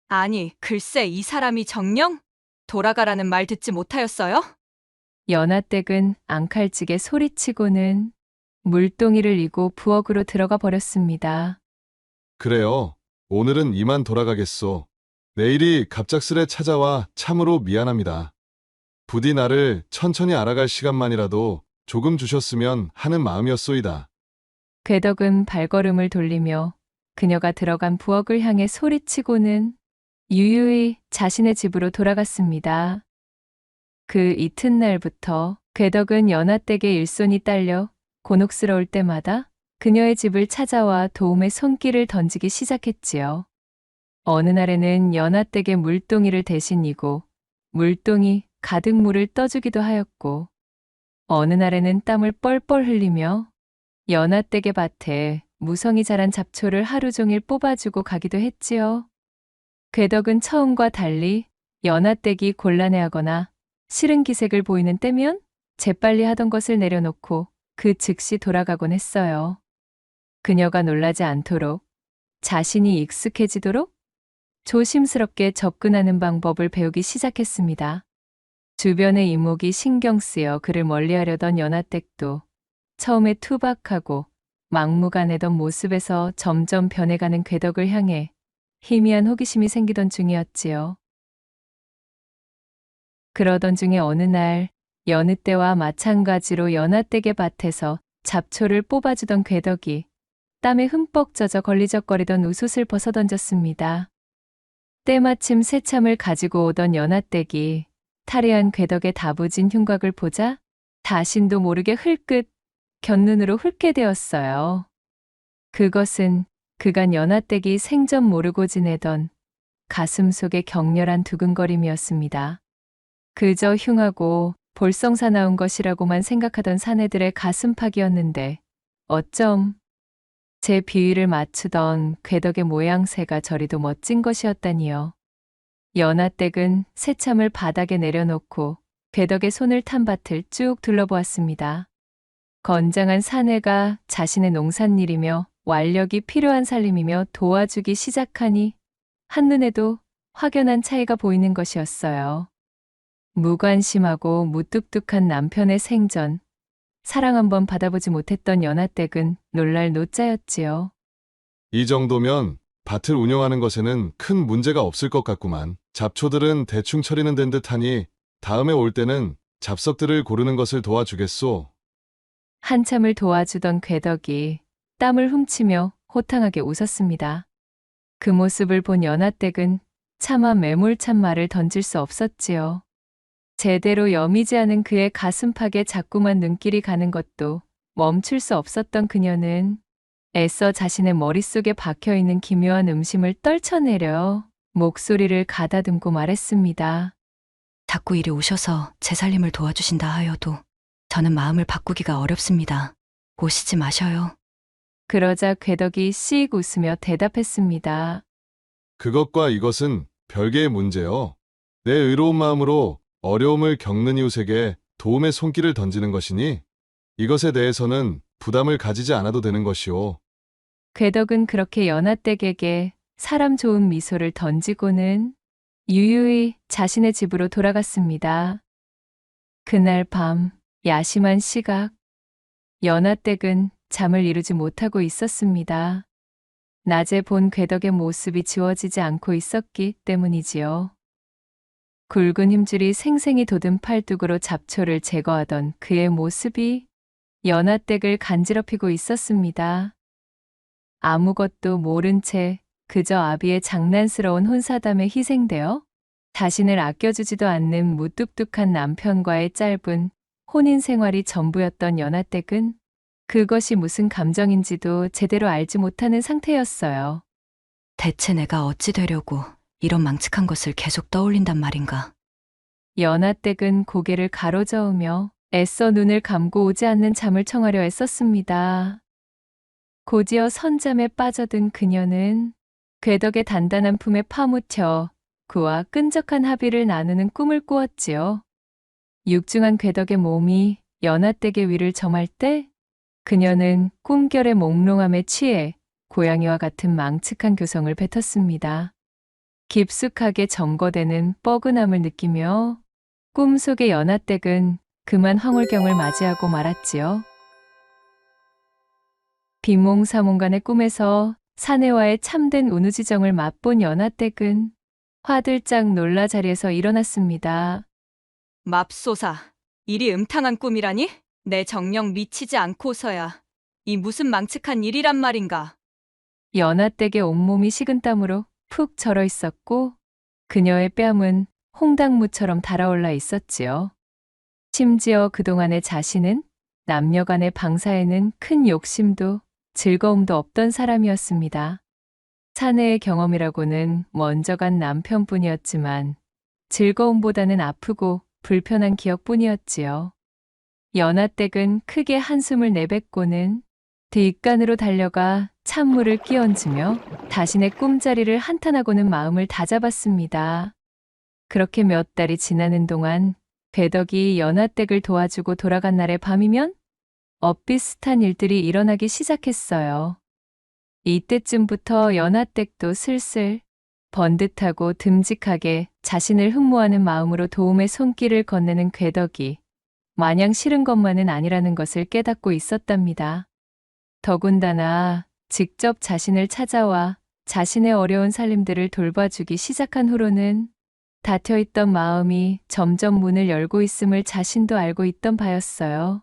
아니, 글쎄 이 사람이 정녕? 돌아가라는 말 듣지 못하였어요? 연하댁은 앙칼지게 소리치고는 물동이를 이고 부엌으로 들어가 버렸습니다. 그래요. 오늘은 이만 돌아가겠소. 내일이 갑작스레 찾아와 참으로 미안합니다. 부디 나를 천천히 알아갈 시간만이라도 조금 주셨으면 하는 마음이었소이다. 괴덕은 발걸음을 돌리며 그녀가 들어간 부엌을 향해 소리치고는 유유히 자신의 집으로 돌아갔습니다. 그 이튿날부터 괴덕은 연하댁의 일손이 딸려 곤혹스러울 때마다 그녀의 집을 찾아와 도움의 손길을 던지기 시작했지요. 어느 날에는 연하댁의 물동이를 대신 이고 물동이 가득 물을 떠주기도 하였고 어느 날에는 땀을 뻘뻘 흘리며 연하댁의 밭에 무성히 자란 잡초를 하루 종일 뽑아주고 가기도 했지요. 괴덕은 처음과 달리 연하댁이 곤란해하거나 싫은 기색을 보이는 때면 재빨리 하던 것을 내려놓고 그 즉시 돌아가곤 했어요. 그녀가 놀라지 않도록 자신이 익숙해지도록 조심스럽게 접근하는 방법을 배우기 시작했습니다. 주변의 이목이 신경 쓰여 그를 멀리하려던 연하댁도 처음에 투박하고 막무가내던 모습에서 점점 변해가는 괴덕을 향해 희미한 호기심이 생기던 중이었지요. 그러던 중에 어느 날 여느 때와 마찬가지로 연하댁의 밭에서 잡초를 뽑아주던 괴덕이 땀에 흠뻑 젖어 걸리적거리던 우솥을 벗어던졌습니다. 때마침 새참을 가지고 오던 연하댁이 탈의한 괴덕의 다부진 흉곽을 보자 자신도 모르게 흘끗 곁눈으로 훑게 되었어요. 그것은 그간 연하댁이 생전 모르고 지내던 가슴 속의 격렬한 두근거림이었습니다. 그저 흉하고 볼썽사나운 것이라고만 생각하던 사내들의 가슴팍이었는데 어쩜 제 비위를 맞추던 괴덕의 모양새가 저리도 멋진 것이었다니요. 연하댁은 새참을 바닥에 내려놓고 괴덕의 손을 탄 밭을 쭉 둘러보았습니다. 건장한 사내가 자신의 농산일이며 완력이 필요한 살림이며 도와주기 시작하니 한눈에도 확연한 차이가 보이는 것이었어요. 무관심하고 무뚝뚝한 남편의 생전, 사랑 한번 받아보지 못했던 연하댁은 놀랄 노자였지요. 이 정도면 밭을 운영하는 것에는 큰 문제가 없을 것 같구만. 잡초들은 대충 처리는 된 듯하니 다음에 올 때는 잡석들을 고르는 것을 도와주겠소. 한참을 도와주던 괴덕이 땀을 훔치며 호탕하게 웃었습니다. 그 모습을 본 연하댁은 차마 매몰찬 말을 던질 수 없었지요. 제대로 여미지 않은 그의 가슴팍에 자꾸만 눈길이 가는 것도 멈출 수 없었던 그녀는 애써 자신의 머릿속에 박혀있는 기묘한 음심을 떨쳐내려 목소리를 가다듬고 말했습니다. 자꾸 이리 오셔서 제 살림을 도와주신다 하여도 저는 마음을 바꾸기가 어렵습니다. 오시지 마셔요. 그러자 괴덕이 씩 웃으며 대답했습니다. 그것과 이것은 별개의 문제요. 내 의로운 마음으로 어려움을 겪는 이웃에게 도움의 손길을 던지는 것이니 이것에 대해서는 부담을 가지지 않아도 되는 것이오. 괴덕은 그렇게 연하댁에게 사람 좋은 미소를 던지고는 유유히 자신의 집으로 돌아갔습니다. 그날 밤 야심한 시각, 연하댁은 잠을 이루지 못하고 있었습니다. 낮에 본 괴덕의 모습이 지워지지 않고 있었기 때문이지요. 굵은 힘줄이 생생히 돋은 팔뚝으로 잡초를 제거하던 그의 모습이 연하댁을 간지럽히고 있었습니다. 아무것도 모른 채 그저 아비의 장난스러운 혼사담에 희생되어 자신을 아껴주지도 않는 무뚝뚝한 남편과의 짧은 혼인 생활이 전부였던 연하댁은 그것이 무슨 감정인지도 제대로 알지 못하는 상태였어요. 대체 내가 어찌 되려고 이런 망측한 것을 계속 떠올린단 말인가. 연하댁은 고개를 가로저으며 애써 눈을 감고 오지 않는 잠을 청하려 애썼습니다. 곧이어 선잠에 빠져든 그녀는 궤덕의 단단한 품에 파묻혀 그와 끈적한 합의를 나누는 꿈을 꾸었지요. 육중한 궤덕의 몸이 연하댁의 위를 점할 때 그녀는 꿈결의 몽롱함에 취해 고양이와 같은 망측한 교성을 뱉었습니다. 깊숙하게 점거되는 뻐근함을 느끼며 꿈속의 연하댁은 그만 황홀경을 맞이하고 말았지요. 비몽사몽간의 꿈에서 사내와의 참된 운우지정을 맛본 연하댁은 화들짝 놀라 자리에서 일어났습니다. 맙소사, 일이 음탕한 꿈이라니? 내 정령 미치지 않고서야 이 무슨 망측한 일이란 말인가? 연하댁의 온몸이 식은땀으로 푹 절어 있었고 그녀의 뺨은 홍당무처럼 달아올라 있었지요. 심지어 그동안의 자신은 남녀간의 방사에는 큰 욕심도 즐거움도 없던 사람이었습니다. 사내의 경험이라고는 먼저 간 남편뿐이었지만 즐거움보다는 아프고 불편한 기억뿐이었지요. 연하댁은 크게 한숨을 내뱉고는 뒷간으로 달려가 찬물을 끼얹으며 자신의 꿈자리를 한탄하고는 마음을 다잡았습니다. 그렇게 몇 달이 지나는 동안 궤덕이 연하댁을 도와주고 돌아간 날의 밤이면 엇비슷한 일들이 일어나기 시작했어요. 이때쯤부터 연하댁도 슬슬 번듯하고 듬직하게 자신을 흠모하는 마음으로 도움의 손길을 건네는 궤덕이 마냥 싫은 것만은 아니라는 것을 깨닫고 있었답니다. 더군다나 직접 자신을 찾아와 자신의 어려운 살림들을 돌봐주기 시작한 후로는 닫혀있던 마음이 점점 문을 열고 있음을 자신도 알고 있던 바였어요.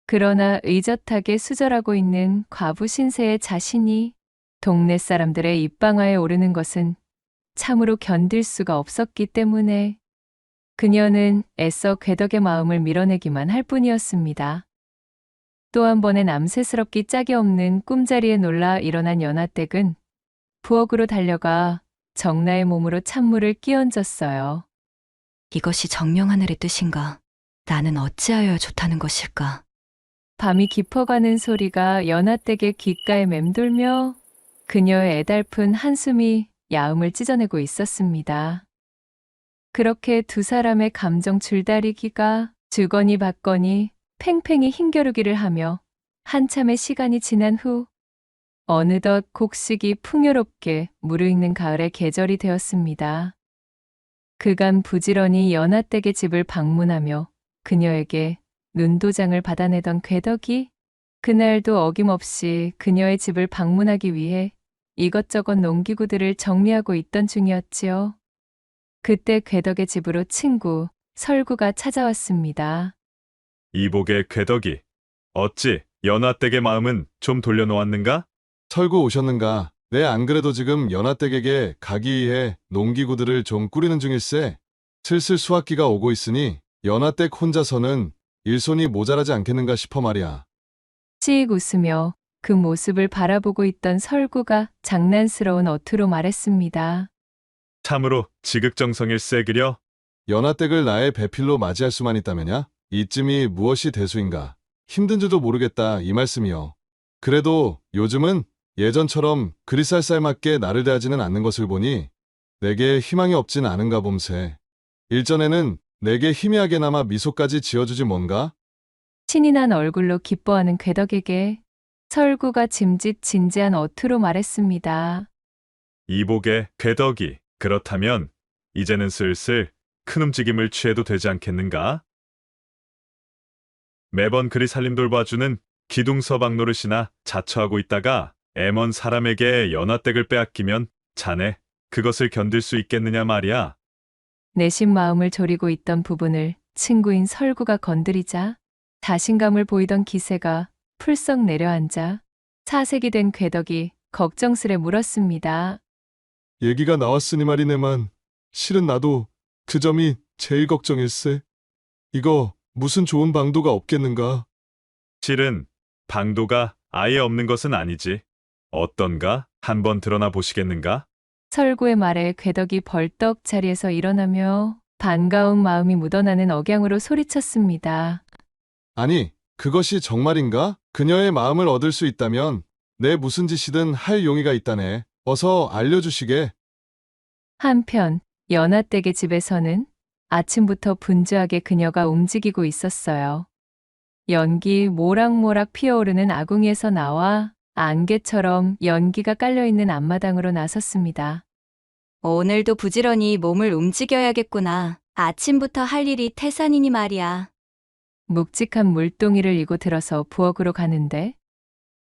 그러나 의젓하게 수절하고 있는 과부 신세의 자신이 동네 사람들의 입방아에 오르는 것은 참으로 견딜 수가 없었기 때문에 그녀는 애써 궤덕의 마음을 밀어내기만 할 뿐이었습니다. 또 한 번의 남새스럽기 짝이 없는 꿈자리에 놀라 일어난 연하댁은 부엌으로 달려가 정나의 몸으로 찬물을 끼얹었어요. 이것이 정령하늘의 뜻인가? 나는 어찌하여야 좋다는 것일까? 밤이 깊어가는 소리가 연하댁의 귓가에 맴돌며 그녀의 애달픈 한숨이 야음을 찢어내고 있었습니다. 그렇게 두 사람의 감정 줄다리기가 주거니 받거니 팽팽히 힘겨루기를 하며 한참의 시간이 지난 후 어느덧 곡식이 풍요롭게 무르익는 가을의 계절이 되었습니다. 그간 부지런히 연하댁의 집을 방문하며 그녀에게 눈도장을 받아내던 궤덕이 그날도 어김없이 그녀의 집을 방문하기 위해 이것저것 농기구들을 정리하고 있던 중이었지요. 그때 궤덕의 집으로 친구 설구가 찾아왔습니다. 이복의 궤덕이 어찌 연하댁의 마음은 좀 돌려놓았는가? 설구 오셨는가? 네, 안 그래도 지금 연하댁에게 가기 위해 농기구들을 좀 꾸리는 중일세. 슬슬 수확기가 오고 있으니 연하댁 혼자서는 일손이 모자라지 않겠는가 싶어 말이야. 씩 웃으며 그 모습을 바라보고 있던 설구가 장난스러운 어투로 말했습니다. 참으로 지극정성일세 그려. 연하댁을 나의 배필로 맞이할 수만 있다면야? 이쯤이 무엇이 대수인가? 힘든 줄도 모르겠다 이 말씀이요. 그래도 요즘은 예전처럼 그리 쌀쌀맞게 나를 대하지는 않는 것을 보니 내게 희망이 없진 않은가 봄새. 일전에는 내게 희미하게나마 미소까지 지어주지 뭔가? 신이 난 얼굴로 기뻐하는 궤덕에게 설구가 짐짓 진지한 어투로 말했습니다. 이복의 궤덕이 그렇다면 이제는 슬슬 큰 움직임을 취해도 되지 않겠는가? 매번 그리 살림 돌봐주는 기둥서방 노릇이나 자처하고 있다가 애먼 사람에게 연하댁을 빼앗기면 자네 그것을 견딜 수 있겠느냐 말이야. 내심 마음을 졸이고 있던 부분을 친구인 설구가 건드리자 자신감을 보이던 기세가 풀썩 내려앉아 사색이 된 궤덕이 걱정스레 물었습니다. 얘기가 나왔으니 말이네만 실은 나도 그 점이 제일 걱정일세. 이거 무슨 좋은 방도가 없겠는가? 실은 방도가 아예 없는 것은 아니지. 어떤가? 한번 드러나 보시겠는가? 설구의 말에 궤덕이 벌떡 자리에서 일어나며 반가운 마음이 묻어나는 억양으로 소리쳤습니다. 아니, 그것이 정말인가? 그녀의 마음을 얻을 수 있다면 내 무슨 짓이든 할 용의가 있다네. 어서 알려주시게. 한편 연하댁의 집에서는 아침부터 분주하게 그녀가 움직이고 있었어요. 연기 모락모락 피어오르는 아궁이에서 나와 안개처럼 연기가 깔려있는 앞마당으로 나섰습니다. 오늘도 부지런히 몸을 움직여야겠구나. 아침부터 할 일이 태산이니 말이야. 묵직한 물동이를 이고 들어서 부엌으로 가는데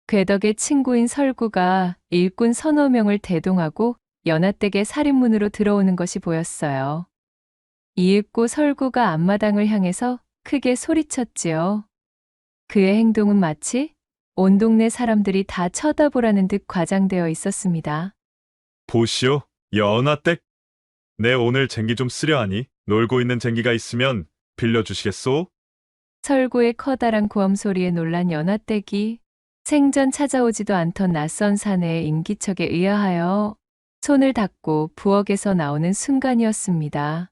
궤덕의 친구인 설구가 일꾼 서너 명을 대동하고 연하댁의 살인문으로 들어오는 것이 보였어요. 이윽고 설구가 앞마당을 향해서 크게 소리쳤지요. 그의 행동은 마치 온 동네 사람들이 다 쳐다보라는 듯 과장되어 있었습니다. 보시오, 연화댁. 내 오늘 쟁기 좀 쓰려 하니 놀고 있는 쟁기가 있으면 빌려주시겠소? 설구의 커다란 고함 소리에 놀란 연하댁이 생전 찾아오지도 않던 낯선 사내의 인기척에 의아하여 손을 닫고 부엌에서 나오는 순간이었습니다.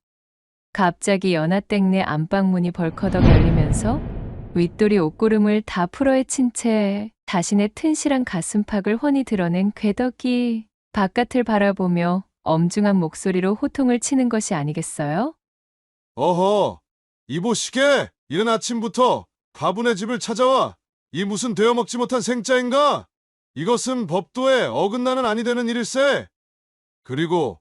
갑자기 연하댁 내 안방문이 벌커덕 열리면서 윗돌이 옷고름을 다 풀어헤친 채 자신의 튼실한 가슴팍을 훤히 드러낸 궤덕이 바깥을 바라보며 엄중한 목소리로 호통을 치는 것이 아니겠어요? 어허, 이보시게! 이른 아침부터 과분의 집을 찾아와 이 무슨 되어먹지 못한 생짜인가? 이것은 법도에 어긋나는 아니 되는 일일세. 그리고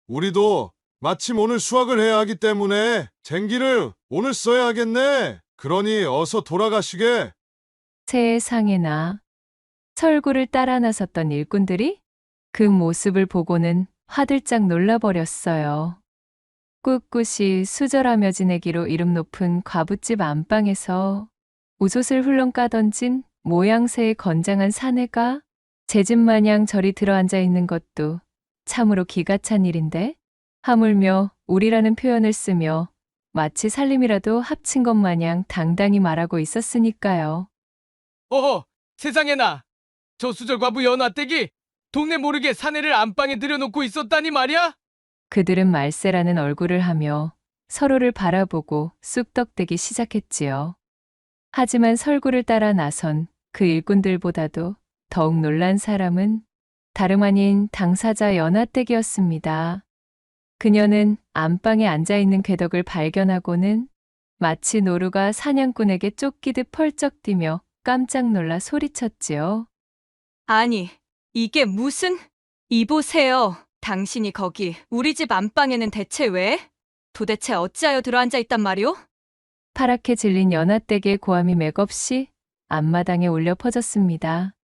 우리도 마침 오늘 수확을 해야 하기 때문에 쟁기를 오늘 써야 하겠네. 그러니 어서 돌아가시게. 세상에나. 설구를 따라 나섰던 일꾼들이 그 모습을 보고는 화들짝 놀라버렸어요. 꿋꿋이 수절하며 지내기로 이름 높은 과부집 안방에서 우솥을 훌렁 까던진 모양새의 건장한 사내가 제 집 마냥 저리 들어앉아 있는 것도 참으로 기가 찬 일인데 하물며 우리라는 표현을 쓰며 마치 살림이라도 합친 것 마냥 당당히 말하고 있었으니까요. 어허, 세상에나! 저 수절과부 연화댁이 동네 모르게 사내를 안방에 들여놓고 있었다니 말이야? 그들은 말세라는 얼굴을 하며 서로를 바라보고 쑥덕대기 시작했지요. 하지만 설구를 따라 나선 그 일꾼들보다도 더욱 놀란 사람은 다름 아닌 당사자 연하댁이었습니다. 그녀는 안방에 앉아있는 궤덕을 발견하고는 마치 노루가 사냥꾼에게 쫓기듯 펄쩍 뛰며 깜짝 놀라 소리쳤지요. 아니, 이게 무슨... 이보세요. 당신이 거기 우리 집 안방에는 대체 왜? 도대체 어찌하여 들어앉아 있단 말이오? 파랗게 질린 연하댁의 고함이 맥없이 앞마당에 울려 퍼졌습니다.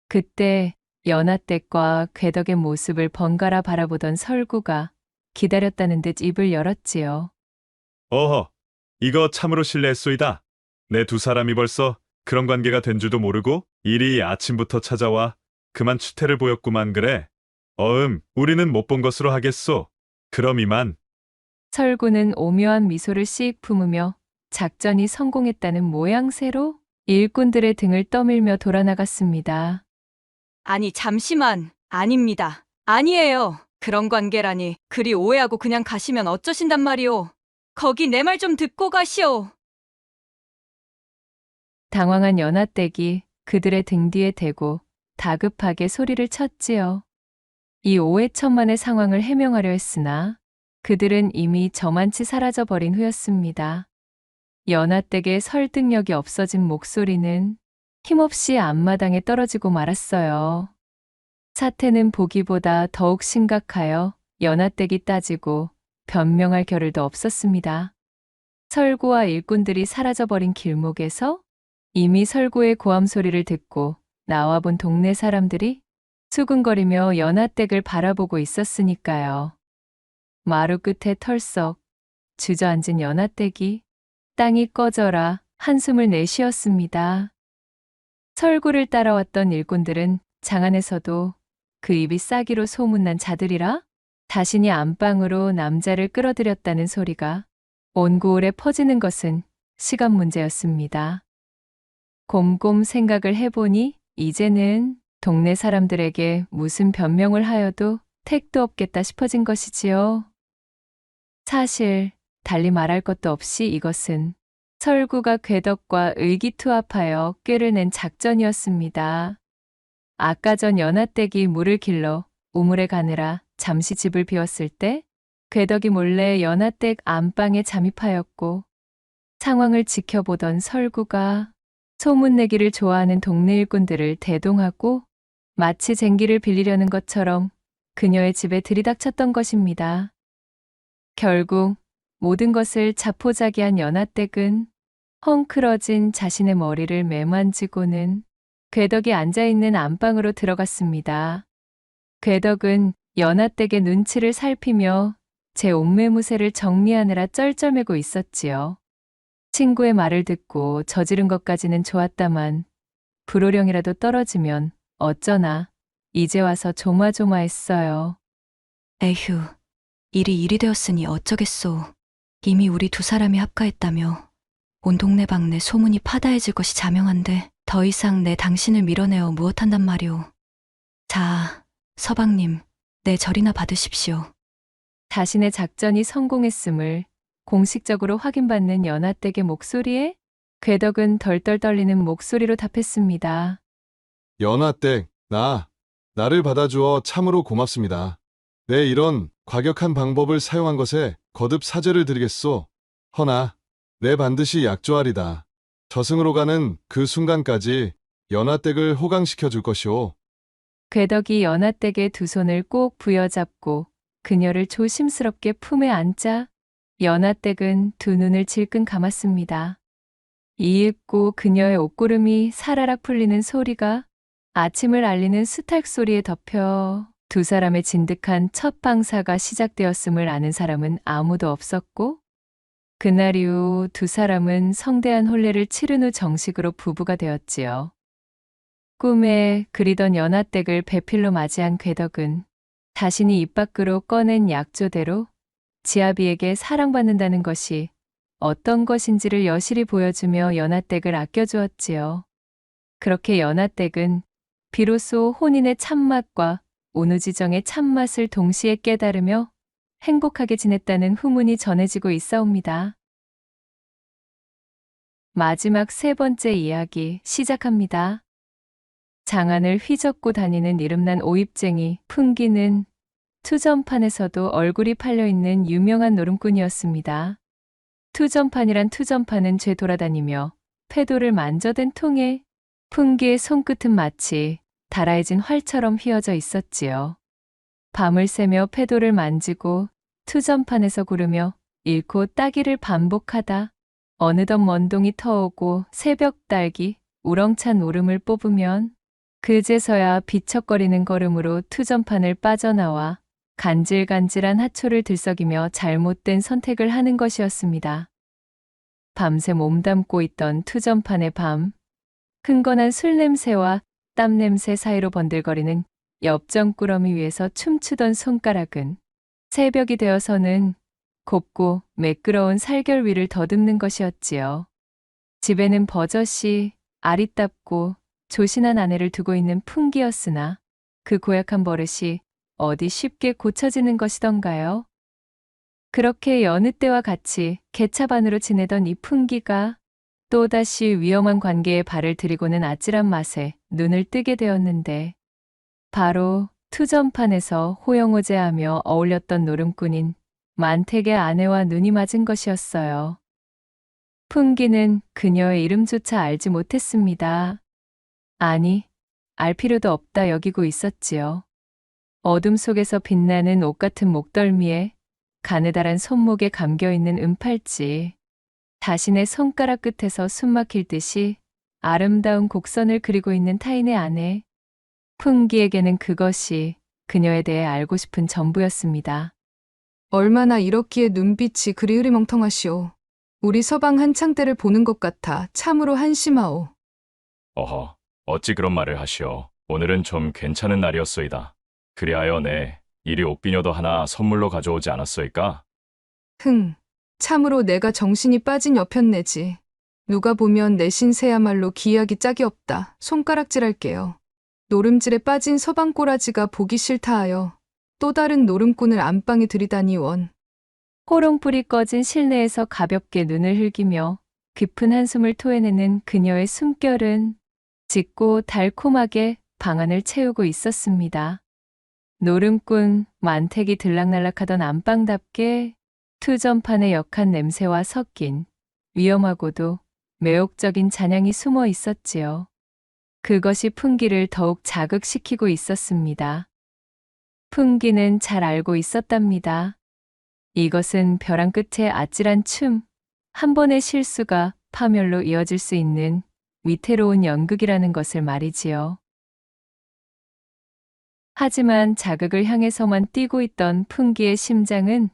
그때 연하댁과 궤덕의 모습을 번갈아 바라보던 설구가 기다렸다는 듯 입을 열었지요. 어허, 이거 참으로 실례했소이다. 내 두 사람이 벌써 그런 관계가 된 줄도 모르고 일이 아침부터 찾아와 그만 추태를 보였구만 그래. 우리는 못 본 것으로 하겠소. 그럼 이만. 설구는 오묘한 미소를 씩 품으며 작전이 성공했다는 모양새로 일꾼들의 등을 떠밀며 돌아나갔습니다. 아니, 잠시만. 아닙니다. 아니에요. 그런 관계라니. 그리 오해하고 그냥 가시면 어쩌신단 말이오. 거기 내 말 좀 듣고 가시오. 당황한 연하댁이 그들의 등 뒤에 대고 다급하게 소리를 쳤지요. 이 오해천만의 상황을 해명하려 했으나 그들은 이미 저만치 사라져버린 후였습니다. 연하댁의 설득력이 없어진 목소리는 힘없이 앞마당에 떨어지고 말았어요. 사태는 보기보다 더욱 심각하여 연하댁이 따지고 변명할 겨를도 없었습니다. 설구와 일꾼들이 사라져버린 길목에서 이미 설구의 고함 소리를 듣고 나와본 동네 사람들이 수근거리며 연하댁을 바라보고 있었으니까요. 마루 끝에 털썩 주저앉은 연하댁이 땅이 꺼져라 한숨을 내쉬었습니다. 설구를 따라왔던 일꾼들은 장안에서도 그 입이 싸기로 소문난 자들이라 자신이 안방으로 남자를 끌어들였다는 소리가 온 고을에 퍼지는 것은 시간 문제였습니다. 곰곰 생각을 해보니 이제는 동네 사람들에게 무슨 변명을 하여도 택도 없겠다 싶어진 것이지요. 사실 달리 말할 것도 없이 이것은 설구가 궤덕과 의기투합하여 꾀를 낸 작전이었습니다. 아까 전 연하댁이 물을 길러 우물에 가느라 잠시 집을 비웠을 때 궤덕이 몰래 연하댁 안방에 잠입하였고 상황을 지켜보던 설구가 소문내기를 좋아하는 동네 일꾼들을 대동하고 마치 쟁기를 빌리려는 것처럼 그녀의 집에 들이닥쳤던 것입니다. 결국 모든 것을 자포자기한 연하댁은 헝클어진 자신의 머리를 매만지고는 궤덕이 앉아있는 안방으로 들어갔습니다. 궤덕은 연하댁의 눈치를 살피며 제 옷매무새를 정리하느라 쩔쩔매고 있었지요. 친구의 말을 듣고 저지른 것까지는 좋았다만 불호령이라도 떨어지면 어쩌나 이제 와서 조마조마했어요. 에휴, 일이 일이 되었으니 어쩌겠소. 이미 우리 두 사람이 합가했다며 온 동네방네 소문이 파다해질 것이 자명한데 더 이상 내 당신을 밀어내어 무엇한단 말이오. 자, 서방님, 내 절이나 받으십시오. 자신의 작전이 성공했음을 공식적으로 확인받는 연하댁의 목소리에 궤덕은 덜덜 떨리는 목소리로 답했습니다. 연하댁, 나를 받아주어 참으로 고맙습니다. 내 이런 과격한 방법을 사용한 것에 거듭 사죄를 드리겠소. 허나 내 반드시 약조하리다. 저승으로 가는 그 순간까지 연하댁을 호강시켜 줄 것이오. 궤덕이 연하댁의 두 손을 꼭 부여잡고 그녀를 조심스럽게 품에 안자 연하댁은 두 눈을 질끈 감았습니다. 이윽고 그녀의 옷구름이 사라락 풀리는 소리가 아침을 알리는 수탉 소리에 덮여 두 사람의 진득한 첫 방사가 시작되었음을 아는 사람은 아무도 없었고 그날 이후 두 사람은 성대한 혼례를 치른 후 정식으로 부부가 되었지요. 꿈에 그리던 연하댁을 배필로 맞이한 궤덕은 자신이 입 밖으로 꺼낸 약조대로 지아비에게 사랑받는다는 것이 어떤 것인지를 여실히 보여주며 연하댁을 아껴주었지요. 그렇게 연하댁은 비로소 혼인의 참맛과 온우지정의 참맛을 동시에 깨달으며 행복하게 지냈다는 후문이 전해지고 있사옵니다. 마지막 세 번째 이야기 시작합니다. 장안을 휘젓고 다니는 이름난 오입쟁이 풍기는 투전판에서도 얼굴이 팔려있는 유명한 노름꾼이었습니다. 투전판이란 투전판은 죄 돌아다니며 패도를 만져댄 통에 풍기의 손끝은 마치 달아해진 활처럼 휘어져 있었지요. 밤을 새며 패도를 만지고 투전판에서 구르며 잃고 따기를 반복하다 어느덧 먼동이 터오고 새벽 딸기 우렁찬 울음을 뽑으면 그제서야 비척거리는 걸음으로 투전판을 빠져나와 간질간질한 하초를 들썩이며 잘못된 선택을 하는 것이었습니다. 밤새 몸담고 있던 투전판의 밤, 흥건한 술 냄새와 땀 냄새 사이로 번들거리는 엽전꾸러미 위에서 춤추던 손가락은 새벽이 되어서는 곱고 매끄러운 살결 위를 더듬는 것이었지요. 집에는 버젓이 아리따고 조신한 아내를 두고 있는 풍기였으나 그 고약한 버릇이 어디 쉽게 고쳐지는 것이던가요? 그렇게 여느 때와 같이 개차반으로 지내던 이 풍기가 또다시 위험한 관계에 발을 들이고는 아찔한 맛에 눈을 뜨게 되었는데 바로 투전판에서 호영호재하며 어울렸던 노름꾼인 만택의 아내와 눈이 맞은 것이었어요. 풍기는 그녀의 이름조차 알지 못했습니다. 아니, 알 필요도 없다 여기고 있었지요. 어둠 속에서 빛나는 옷 같은 목덜미에 가느다란 손목에 감겨있는 은팔찌, 자신의 손가락 끝에서 숨막힐 듯이 아름다운 곡선을 그리고 있는 타인의 아내, 풍기에게는 그것이 그녀에 대해 알고 싶은 전부였습니다. 얼마나 이렇기에 눈빛이 그리 흐리멍텅하시오. 우리 서방 한창 때를 보는 것 같아 참으로 한심하오. 어허, 어찌 그런 말을 하시오. 오늘은 좀 괜찮은 날이었소이다. 그리하여 이리 옷비녀도 하나 선물로 가져오지 않았소이까? 참으로 내가 정신이 빠진 여편네지. 누가 보면 내 신세야말로 기이하기 짝이 없다. 손가락질할게요. 노름질에 빠진 서방 꼬라지가 보기 싫다 하여 또 다른 노름꾼을 안방에 들이다니 원. 호롱불이 꺼진 실내에서 가볍게 눈을 흘기며 깊은 한숨을 토해내는 그녀의 숨결은 짙고 달콤하게 방안을 채우고 있었습니다. 노름꾼 만택이 들락날락하던 안방답게 투전판의 역한 냄새와 섞인 위험하고도 매혹적인 잔향이 숨어 있었지요. 그것이 풍기를 더욱 자극시키고 있었습니다. 풍기는 잘 알고 있었답니다. 이것은 벼랑 끝의 아찔한 춤, 한 번의 실수가 파멸로 이어질 수 있는 위태로운 연극이라는 것을 말이지요. 하지만 자극을 향해서만 뛰고 있던 풍기의 심장은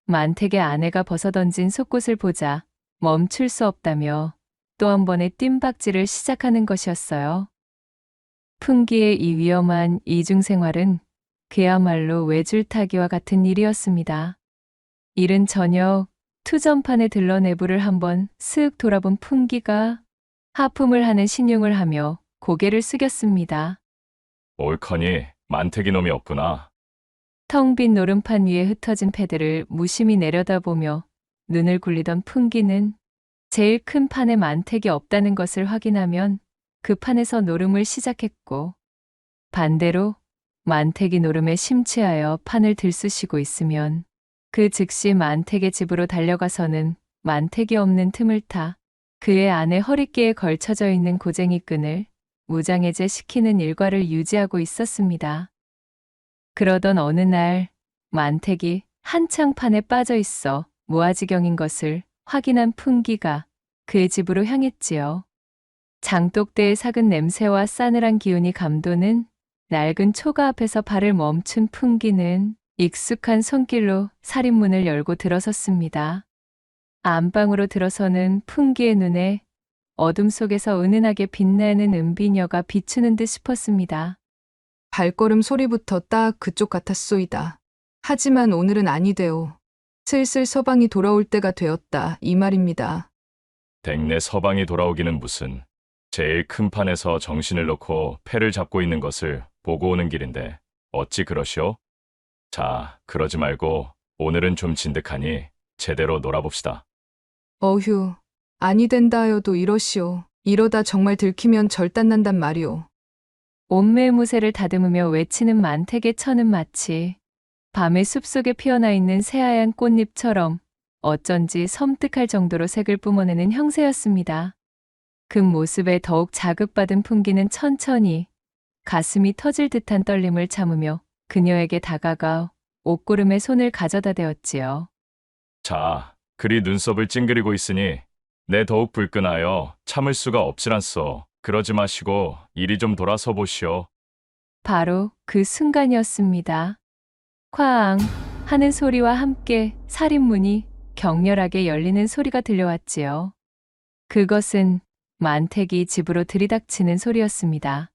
만택의 아내가 벗어던진 속옷을 보자 멈출 수 없다며 또 한 번의 뜀박질을 시작하는 것이었어요. 풍기의 이 위험한 이중생활은 그야말로 외줄타기와 같은 일이었습니다. 이른 저녁 투전판에 들러 내부를 한번 쓱 돌아본 풍기가 하품을 하는 신용을 하며 고개를 숙였습니다. 옳거니 만택이 놈이 없구나. 텅 빈 노름판 위에 흩어진 패드를 무심히 내려다보며 눈을 굴리던 풍기는 제일 큰 판에 만택이 없다는 것을 확인하면 그 판에서 노름을 시작했고, 반대로 만택이 노름에 심취하여 판을 들쑤시고 있으면 그 즉시 만택의 집으로 달려가서는 만택이 없는 틈을 타 그의 아내 허리띠에 걸쳐져 있는 고쟁이 끈을 무장해제시키는 일과를 유지하고 있었습니다. 그러던 어느 날 만택이 한창 판에 빠져 있어 무아지경인 것을 확인한 풍기가 그의 집으로 향했지요. 장독대의 삭은 냄새와 싸늘한 기운이 감도는 낡은 초가 앞에서 발을 멈춘 풍기는 익숙한 손길로 살인문을 열고 들어섰습니다. 안방으로 들어서는 풍기의 눈에 어둠 속에서 은은하게 빛나는 은비녀가 비추는 듯 싶었습니다. 발걸음 소리부터 딱 그쪽 같았소이다. 하지만 오늘은 아니되오. 슬슬 서방이 돌아올 때가 되었다. 이 말입니다. 댁내 서방이 돌아오기는 무슨. 제일 큰 판에서 정신을 놓고 패를 잡고 있는 것을 보고 오는 길인데 어찌 그러시오? 자, 그러지 말고 오늘은 좀 진득하니 제대로 놀아봅시다. 어휴, 아니 된다 하여도 이러시오. 이러다 정말 들키면 절단난단 말이오. 온매무새를 다듬으며 외치는 만택의 천은 마치 밤의 숲속에 피어나 있는 새하얀 꽃잎처럼 어쩐지 섬뜩할 정도로 색을 뿜어내는 형세였습니다. 그 모습에 더욱 자극받은 풍기는 천천히 가슴이 터질 듯한 떨림을 참으며 그녀에게 다가가 옷고름에 손을 가져다 대었지요. 자, 그리 눈썹을 찡그리고 있으니 내 더욱 불끈하여 참을 수가 없지란소. 그러지 마시고 이리 좀 돌아서 보시오. 바로 그 순간이었습니다. 쾅 하는 소리와 함께 살인문이 격렬하게 열리는 소리가 들려왔지요. 그것은 만택이 집으로 들이닥치는 소리였습니다.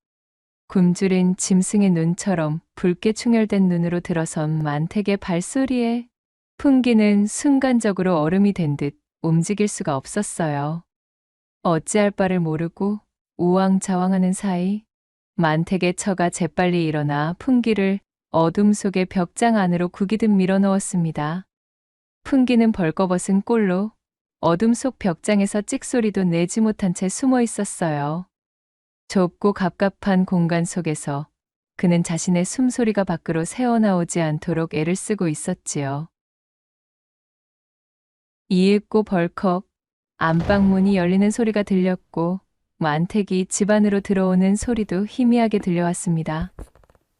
굶주린 짐승의 눈처럼 붉게 충혈된 눈으로 들어선 만택의 발소리에 풍기는 순간적으로 얼음이 된 듯 움직일 수가 없었어요. 어찌할 바를 모르고 우왕좌왕하는 사이 만택의 처가 재빨리 일어나 풍기를 어둠 속의 벽장 안으로 구기듯 밀어넣었습니다. 풍기는 벌거벗은 꼴로 어둠 속 벽장에서 찍소리도 내지 못한 채 숨어 있었어요. 좁고 갑갑한 공간 속에서 그는 자신의 숨소리가 밖으로 새어나오지 않도록 애를 쓰고 있었지요. 이윽고 벌컥 안방문이 열리는 소리가 들렸고 만택이 집 안으로 들어오는 소리도 희미하게 들려왔습니다.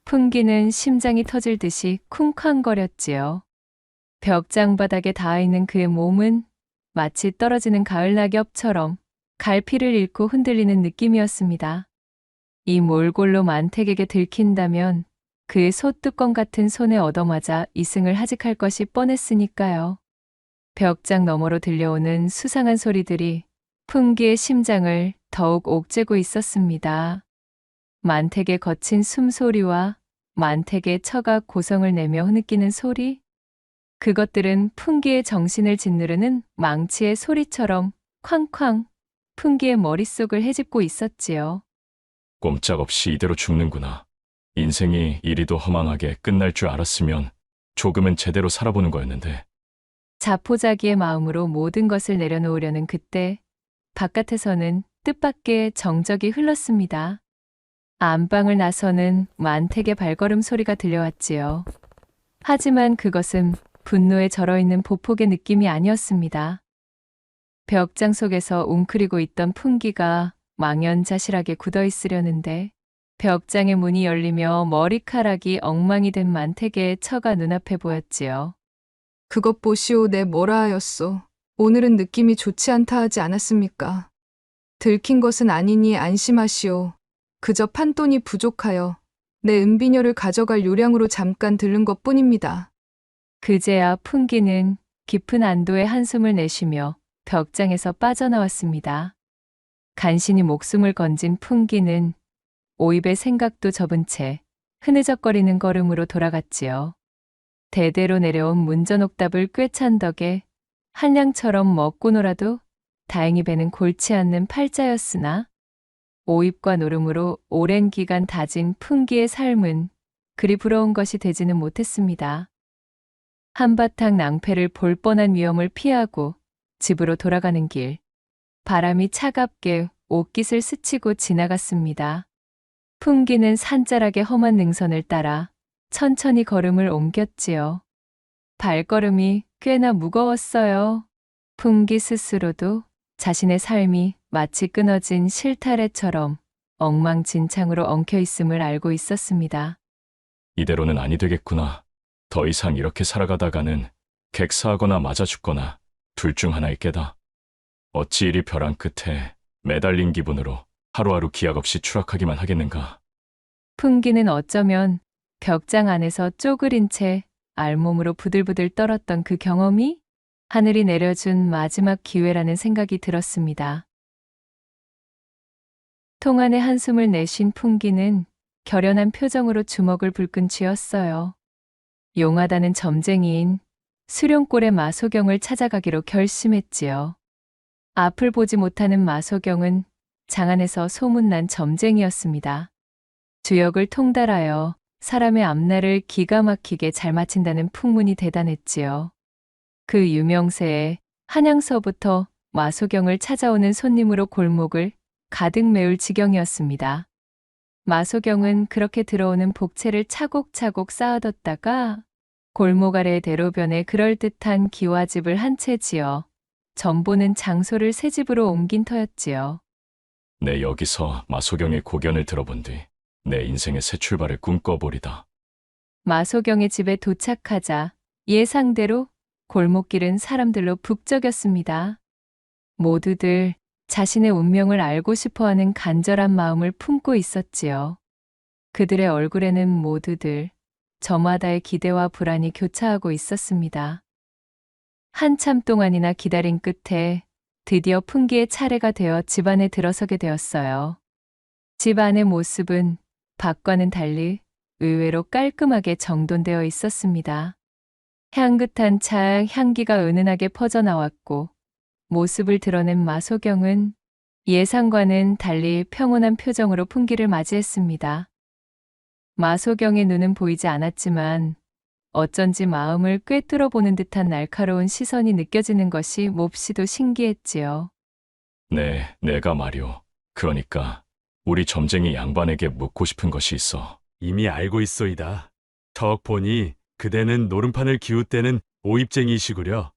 풍기는 심장이 터질 듯이 쿵쾅거렸지요. 벽장 바닥에 닿아있는 그의 몸은 마치 떨어지는 가을 낙엽처럼 갈피를 잃고 흔들리는 느낌이었습니다. 이 몰골로 만택에게 들킨다면 그의 소뚜껑 같은 손에 얻어맞아 이승을 하직할 것이 뻔했으니까요. 벽장 너머로 들려오는 수상한 소리들이 풍기의 심장을 더욱 옥죄고 있었습니다. 만택의 거친 숨소리와 만택의 처가 고성을 내며 흐느끼는 소리, 그것들은 풍기의 정신을 짓누르는 망치의 소리처럼 쾅쾅 풍기의 머릿속을 헤집고 있었지요. 꼼짝없이 이대로 죽는구나. 인생이 이리도 허망하게 끝날 줄 알았으면 조금은 제대로 살아보는 거였는데. 자포자기의 마음으로 모든 것을 내려놓으려는 그때 바깥에서는 뜻밖의 정적이 흘렀습니다. 안방을 나서는 만택의 발걸음 소리가 들려왔지요. 하지만 그것은 분노에 절어있는 보폭의 느낌이 아니었습니다. 벽장 속에서 웅크리고 있던 풍기가 망연자실하게 굳어있으려는데 벽장의 문이 열리며 머리카락이 엉망이 된 만택의 처가 눈앞에 보였지요. 그것 보시오, 내 뭐라 하였소. 오늘은 느낌이 좋지 않다 하지 않았습니까? 들킨 것은 아니니 안심하시오. 그저 판돈이 부족하여 내 은비녀를 가져갈 요량으로 잠깐 들른 것뿐입니다. 그제야 풍기는 깊은 안도의 한숨을 내쉬며 벽장에서 빠져나왔습니다. 간신히 목숨을 건진 풍기는 오입의 생각도 접은 채 흐느적거리는 걸음으로 돌아갔지요. 대대로 내려온 문전옥답을 꿰찬 덕에 한량처럼 먹고 놀아도 다행히 배는 골치 않는 팔자였으나 오입과 노름으로 오랜 기간 다진 풍기의 삶은 그리 부러운 것이 되지는 못했습니다. 한바탕 낭패를 볼 뻔한 위험을 피하고 집으로 돌아가는 길, 바람이 차갑게 옷깃을 스치고 지나갔습니다. 풍기는 산자락의 험한 능선을 따라 천천히 걸음을 옮겼지요. 발걸음이 꽤나 무거웠어요. 풍기 스스로도 자신의 삶이 마치 끊어진 실타래처럼 엉망진창으로 엉켜 있음을 알고 있었습니다. 이대로는 아니 되겠구나. 더 이상 이렇게 살아가다가는 객사하거나 맞아 죽거나 둘 중 하나일 게다. 어찌 이리 벼랑 끝에 매달린 기분으로 하루하루 기약 없이 추락하기만 하겠는가. 풍기는 어쩌면 벽장 안에서 쪼그린 채 알몸으로 부들부들 떨었던 그 경험이 하늘이 내려준 마지막 기회라는 생각이 들었습니다. 통안에 한숨을 내쉰 풍기는 결연한 표정으로 주먹을 불끈 쥐었어요. 용하다는 점쟁이인 수룡골의 마소경을 찾아가기로 결심했지요. 앞을 보지 못하는 마소경은 장안에서 소문난 점쟁이였습니다. 주역을 통달하여 사람의 앞날을 기가 막히게 잘 맞힌다는 풍문이 대단했지요. 그 유명세에 한양서부터 마소경을 찾아오는 손님으로 골목을 가득 메울 지경이었습니다. 마소경은 그렇게 들어오는 복채를 차곡차곡 쌓아뒀다가 골목 아래 대로변에 그럴듯한 기와집을 한 채 지어 전보는 장소를 새 집으로 옮긴 터였지요. 내 여기서 마소경의 고견을 들어본 뒤 내 인생의 새 출발을 꿈꿔보리다. 마소경의 집에 도착하자 예상대로 골목길은 사람들로 북적였습니다. 모두들 자신의 운명을 알고 싶어하는 간절한 마음을 품고 있었지요. 그들의 얼굴에는 모두들 저마다의 기대와 불안이 교차하고 있었습니다. 한참 동안이나 기다린 끝에 드디어 풍기의 차례가 되어 집 안에 들어서게 되었어요. 집 안의 모습은 밖과는 달리 의외로 깔끔하게 정돈되어 있었습니다. 향긋한 차 향기가 은은하게 퍼져나왔고 모습을 드러낸 마소경은 예상과는 달리 평온한 표정으로 풍기를 맞이했습니다. 마소경의 눈은 보이지 않았지만 어쩐지 마음을 꿰뚫어 보는 듯한 날카로운 시선이 느껴지는 것이 몹시도 신기했지요. 네, 내가 말이오. 그러니까 우리 점쟁이 양반에게 묻고 싶은 것이 있어. 이미 알고 있소이다. 턱 보니 그대는 노름판을 기웃대는 오입쟁이시구려.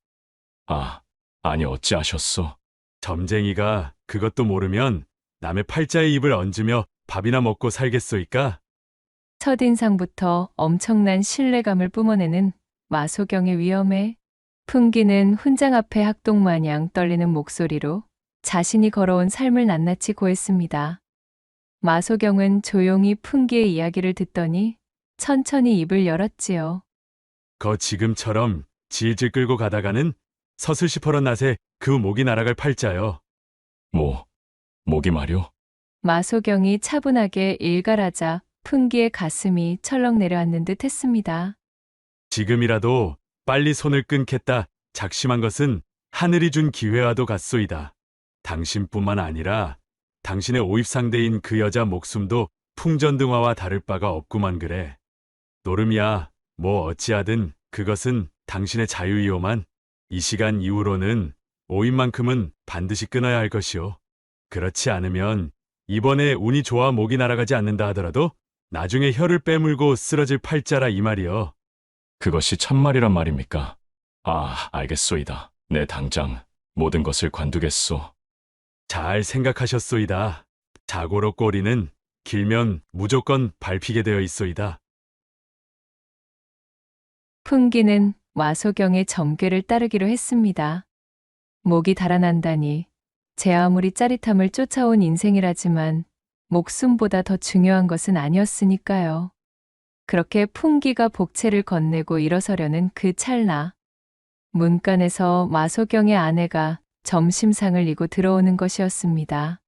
아, 아니 어찌 아셨소? 점쟁이가 그것도 모르면 남의 팔자에 입을 얹으며 밥이나 먹고 살겠소이까? 첫인상부터 엄청난 신뢰감을 뿜어내는 마소경의 위엄에 풍기는 훈장 앞에 학동마냥 떨리는 목소리로 자신이 걸어온 삶을 낱낱이 고했습니다. 마소경은 조용히 풍기의 이야기를 듣더니 천천히 입을 열었지요. 거 지금처럼 질질 끌고 가다가는 서슬 시퍼런 낫에 그 목이 날아갈 팔자요. 목이 말이오? 마소경이 차분하게 일갈하자 풍기의 가슴이 철렁 내려앉는 듯 했습니다. 지금이라도 빨리 손을 끊겠다 작심한 것은 하늘이 준 기회와도 같소이다. 당신뿐만 아니라 당신의 오입 상대인 그 여자 목숨도 풍전등화와 다를 바가 없구만 그래. 노름이야, 뭐 어찌하든 그것은 당신의 자유이오만 이 시간 이후로는 오인만큼은 반드시 끊어야 할 것이오. 그렇지 않으면 이번에 운이 좋아 목이 날아가지 않는다 하더라도 나중에 혀를 빼물고 쓰러질 팔자라 이 말이여. 그것이 참말이란 말입니까? 아, 알겠소이다. 내 당장 모든 것을 관두겠소. 잘 생각하셨소이다. 자고로 꼬리는 길면 무조건 밟히게 되어 있소이다. 풍기는 마소경의 점괘를 따르기로 했습니다. 목이 달아난다니 제 아무리 짜릿함을 쫓아온 인생이라지만 목숨보다 더 중요한 것은 아니었으니까요. 그렇게 풍기가 복채를 건네고 일어서려는 그 찰나 문간에서 마소경의 아내가 점심상을 이고 들어오는 것이었습니다.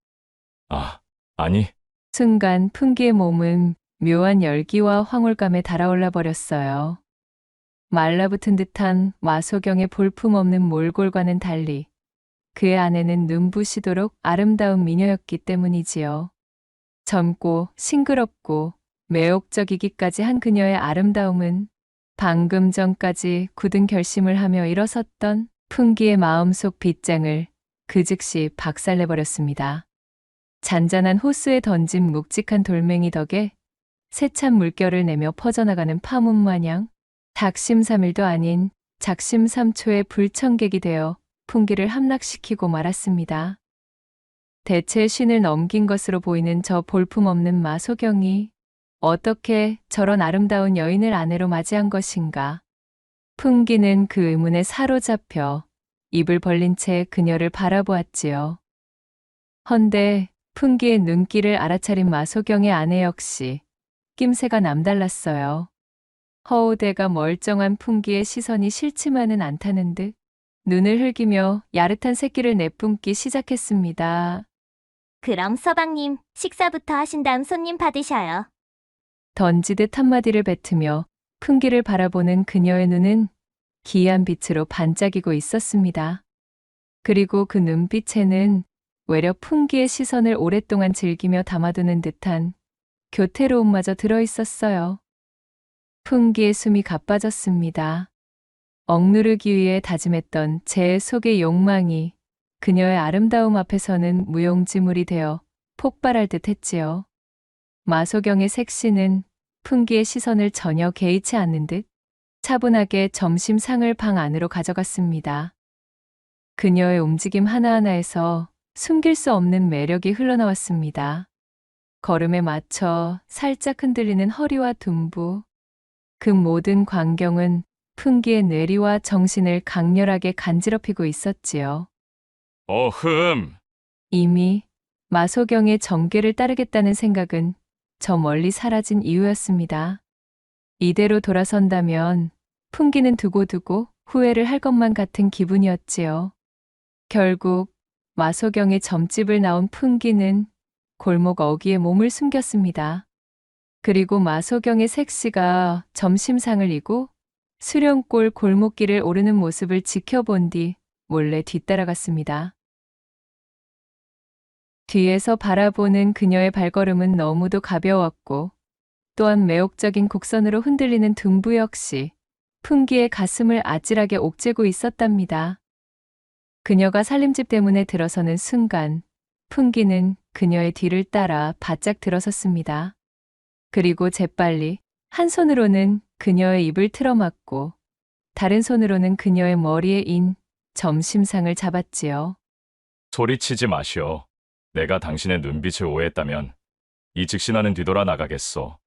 아, 아니, 순간 풍기의 몸은 묘한 열기와 황홀감에 달아올라 버렸어요. 말라붙은 듯한 마소경의 볼품없는 몰골과는 달리 그의 아내는 눈부시도록 아름다운 미녀였기 때문이지요. 젊고 싱그럽고 매혹적이기까지 한 그녀의 아름다움은 방금 전까지 굳은 결심을 하며 일어섰던 풍기의 마음속 빗장을 그 즉시 박살내버렸습니다. 잔잔한 호수에 던진 묵직한 돌멩이 덕에 세찬 물결을 내며 퍼져나가는 파문 마냥 작심삼일도 아닌 작심삼초의 불청객이 되어 풍기를 함락시키고 말았습니다. 대체 신을 넘긴 것으로 보이는 저 볼품없는 마소경이 어떻게 저런 아름다운 여인을 아내로 맞이한 것인가? 풍기는 그 의문에 사로잡혀 입을 벌린 채 그녀를 바라보았지요. 헌데 풍기의 눈길을 알아차린 마소경의 아내 역시 낌새가 남달랐어요. 허우대가 멀쩡한 풍기의 시선이 싫지만은 않다는 듯 눈을 흘기며 야릇한 새끼를 내뿜기 시작했습니다. 그럼 서방님, 식사부터 하신 다음 손님 받으셔요. 던지듯 한마디를 뱉으며 풍기를 바라보는 그녀의 눈은 기이한 빛으로 반짝이고 있었습니다. 그리고 그 눈빛에는 외려 풍기의 시선을 오랫동안 즐기며 담아두는 듯한 교태로움마저 들어있었어요. 풍기의 숨이 가빠졌습니다. 억누르기 위해 다짐했던 제 속의 욕망이 그녀의 아름다움 앞에서는 무용지물이 되어 폭발할 듯 했지요. 마소경의 색시는 풍기의 시선을 전혀 개의치 않는 듯 차분하게 점심상을 방 안으로 가져갔습니다. 그녀의 움직임 하나하나에서 숨길 수 없는 매력이 흘러나왔습니다. 걸음에 맞춰 살짝 흔들리는 허리와 둔부, 그 모든 광경은 풍기의 뇌리와 정신을 강렬하게 간지럽히고 있었지요. 이미 마소경의 점괘를 따르겠다는 생각은 저 멀리 사라진 이유였습니다. 이대로 돌아선다면 풍기는 두고두고 후회를 할 것만 같은 기분이었지요. 결국 마소경의 점집을 나온 풍기는 골목 어귀에 몸을 숨겼습니다. 그리고 마소경의 색시가 점심상을 이고 수령골 골목길을 오르는 모습을 지켜본 뒤 몰래 뒤따라갔습니다. 뒤에서 바라보는 그녀의 발걸음은 너무도 가벼웠고 또한 매혹적인 곡선으로 흔들리는 둔부 역시 풍기의 가슴을 아찔하게 옥죄고 있었답니다. 그녀가 살림집 때문에 들어서는 순간 풍기는 그녀의 뒤를 따라 바짝 들어섰습니다. 그리고 재빨리 한 손으로는 그녀의 입을 틀어막고 다른 손으로는 그녀의 머리에 인 점심상을 잡았지요. 소리치지 마시오. 내가 당신의 눈빛을 오해했다면 이 즉시 나는 뒤돌아 나가겠소.